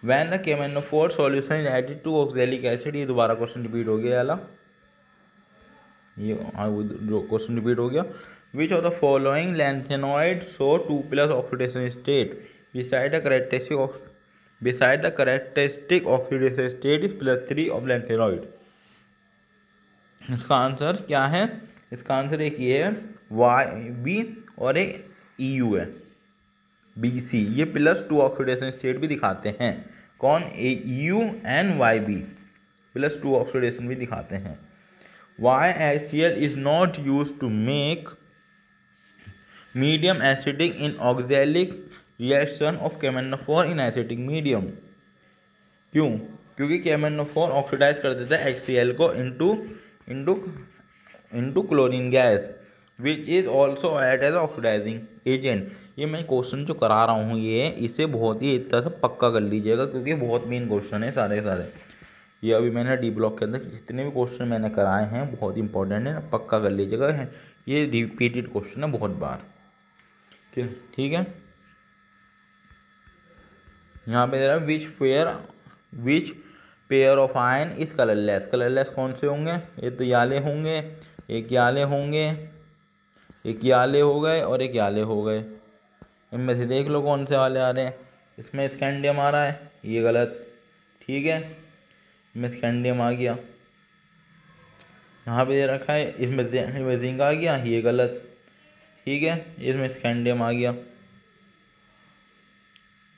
When the KMnO4 solution is added to oxalic acid, ये दोबारा क्वेश्चन रिपीट हो गया वाला, ये क्वेश्चन रिपीट हो गया। विच of the following lanthanoid show 2+ oxidation state beside the characteristic oxidation state is +3 of lanthanide? इसका आंसर क्या है? इसका आंसर एक ये है YB और एक EU है BC, ये +2 ऑक्सीडेशन स्टेट भी दिखाते हैं। कौन? EU and YB +2 ऑक्सीडेशन भी दिखाते हैं। YaCl is not used to make medium acidic in oxalic reaction of KMnO4 in acidic medium। क्यों? क्योंकि KMnO4 ऑक्सीडाइज कर देता है HCl को into chlorine gas which is also act as oxidising agent. ये मैं क्वेश्चन जो करा रहा हूँ ये इसे बहुत ही एक तरह से पक्का कर लीजिएगा, क्योंकि बहुत मेन क्वेश्चन है सारे। ये अभी मैंने D ब्लॉक के अंदर जितने भी क्वेश्चन मैंने कराए हैं बहुत इंपॉर्टेंट है, पक्का कर लीजिएगा, ये रिपीटेड क्वेश्चन है बहुत बार। ठीक है, यहाँ पे दे रहा है which pair of ion is colourless कौन से होंगे? ये तो याले होंगे, एक याले हो गए और एक याले हो गए। इनमें से देख लो कौन से वाले आ रहे हैं। इसमें स्कैंडियम आ रहा है, ये गलत। ठीक है, इसमें स्कैंडियम आ गया। यहाँ पे दे रखा है इसमें जिंक आ गया, ये गलत। ठीक है, इसमें स्कैंडियम आ गया।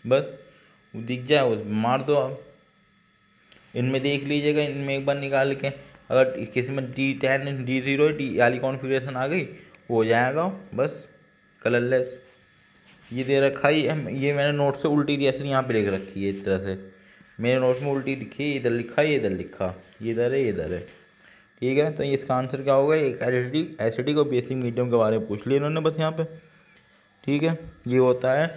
बस वो दिख जाए उस मार दो आप। इनमें देख लीजिएगा, इनमें एक बार निकाल के, अगर किसी में D10 D0 डी वाली कॉन्फ़िगरेशन आ गई हो जाएगा बस कलरलेस। ये दे रखा है, ये मैंने नोट से उल्टी रिएक्शन यहाँ पे लिख रखी है इस तरह से। मेरे नोट में उल्टी लिखी है, इधर लिखा है, इधर लिखा, ये इधर है, ये इधर है। ठीक है, तो इसका आंसर क्या होगा? एक एसिडिक और बेसिक मीडियम के बारे में पूछ लिया इन्होंने बस यहाँ पे। ठीक है, ये होता है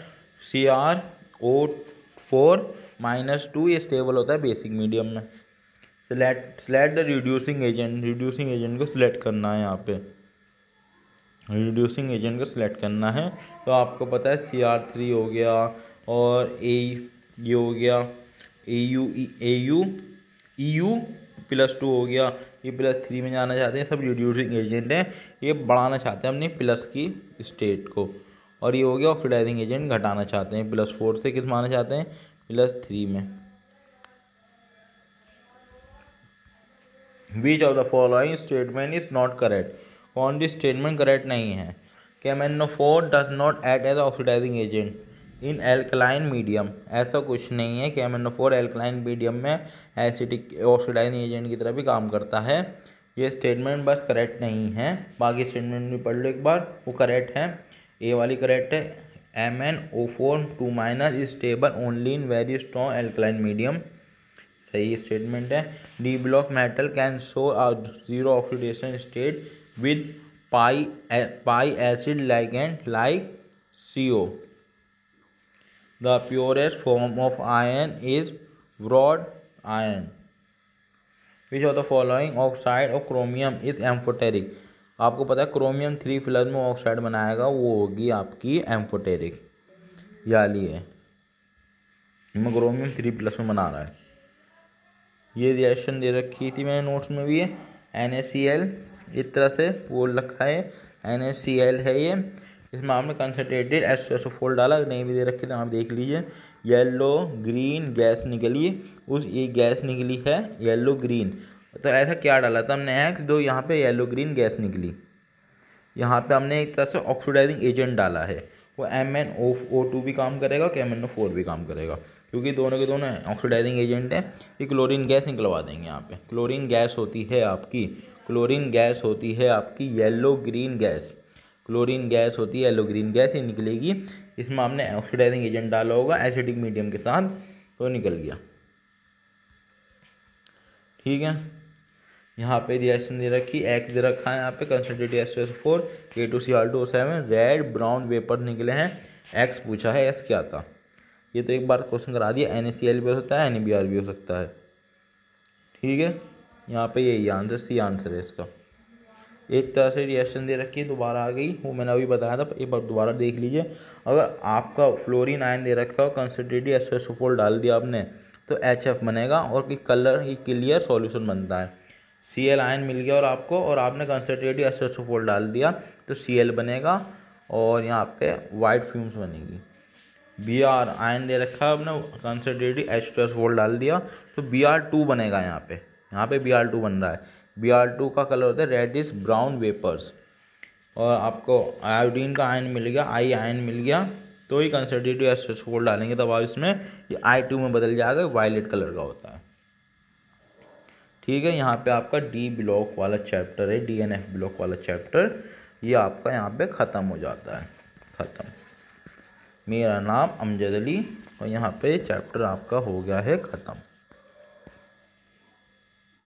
CrO4-2, ये स्टेबल होता है बेसिक मीडियम में। सेलेक्ट द रिड्यूसिंग एजेंट को सिलेक्ट करना है यहाँ पे, रिड्यूसिंग एजेंट को सिलेक्ट करना है। तो आपको पता है Cr3 हो गया, और ये हो गया EU+2 हो गया, ये +3 में जाना चाहते हैं, सब रिड्यूसिंग एजेंट हैं। ये बढ़ाना चाहते हैं अपनी प्लस की स्टेट को। और ये हो गया ऑक्सीडाइजिंग एजेंट, घटाना चाहते हैं +4 से किस में आना चाहते हैं? +3 में। Which of the following statement is not correct? कौन सी स्टेटमेंट करेक्ट नहीं है? KMnO4 does not act as oxidising agent in alkaline medium. ऐसा कुछ नहीं है। KMnO4 एल्कलाइन मीडियम में एसिडिक ऑक्सीडाइजिंग एजेंट की तरह भी काम करता है। ये स्टेटमेंट बस करेक्ट नहीं है, बाकी स्टेटमेंट भी पढ़ लो एक बार, वो करेक्ट है। ए वाली करेक्ट है, MnO4 2- is stable only in very strong alkaline medium, सही स्टेटमेंट है। D block metal can show a zero oxidation state with pi acid ligand like CO। The purest form of iron is broad iron. Which of the following oxide of chromium is amphoteric? आपको पता है chromium 3+ में oxide बनाएगा, वो होगी आपकी amphoteric. याली है, मैं क्रोमियम 3+ में बना रहा है। ये रिएक्शन दे रखी थी मैंने नोट्स में भी है, NaCl इस तरह से बोल रखा है, NaCl है ये। इसमें आपने कंसनट्रेटेड H2SO4 डाला, नहीं भी दे रखे थे, आप देख लीजिए। येलो ग्रीन गैस निकली, ये गैस निकली है येलो ग्रीन। तो ऐसा क्या डाला था हमने? X, दो यहाँ पे येलो ग्रीन गैस निकली। यहाँ पे हमने एक तरह से ऑक्सीडाइजिंग एजेंट डाला है, वो MnO2 भी काम करेगा, KMnO4 भी काम करेगा, क्योंकि दोनों के दोनों ऑक्सीडाइजिंग एजेंट हैं। ये क्लोरीन गैस निकलवा देंगे यहाँ पे। क्लोरीन गैस होती है आपकी yellow green gas. Chlorine gas होती है येलो ग्रीन गैस, ये निकलेगी। इसमें आपने ऑक्सीडाइजिंग एजेंट डाला होगा एसिडिक मीडियम के साथ, तो निकल गया। ठीक है, यहाँ पे रिएक्शन दे रखी, X दे रखा है यहाँ पे, concentrated H2SO4 K2Cr2O7, red brown vapour निकले हैं। X पूछा है, X क्या था? ये तो एक बार क्वेश्चन करा दिया। NaCl भी हो सकता है, NaBr भी हो सकता है। ठीक है, यहाँ पे यही आंसर, C आंसर है इसका। एक तरह से रिएक्शन दे रखी है, दोबारा आ गई, वो मैंने अभी बताया था, एक बार दोबारा देख लीजिए। अगर आपका फ्लोरीन आयन दे रखा हो, कंसनट्रेटेड H2SO4 डाल दिया आपने, तो HF बनेगा, और कि कलर ही क्लियर सॉल्यूशन बनता है। Cl आयन मिल गया और आपको, और आपने कंसनट्रेटेड H2SO4 डाल दिया, तो Cl बनेगा, और यहाँ पे वाइट फ्यूम्स बनेगी। Br आयन दे रखा है आपने, कंसनट्रेटेड H2SO4 डाल दिया, तो Br2 बनेगा। यहाँ पे Br2 बन रहा है। Br2 का कलर होता है रेडिश ब्राउन वेपर्स। और आपको आयोडीन का आयन मिल गया, I आयन मिल गया, तो ही कंसनट्रेटेड H2SO4 डालेंगे, तब आप इसमें ये I2 में बदल जाएगा, वायलेट कलर का होता है। ठीक है, यहाँ पे आपका D ब्लॉक वाला चैप्टर है, DNF ब्लॉक वाला चैप्टर, ये आपका यहाँ पे ख़त्म हो जाता है। ख़त्म। मेरा नाम अमजद अली, और यहाँ पे चैप्टर आपका हो गया है ख़त्म।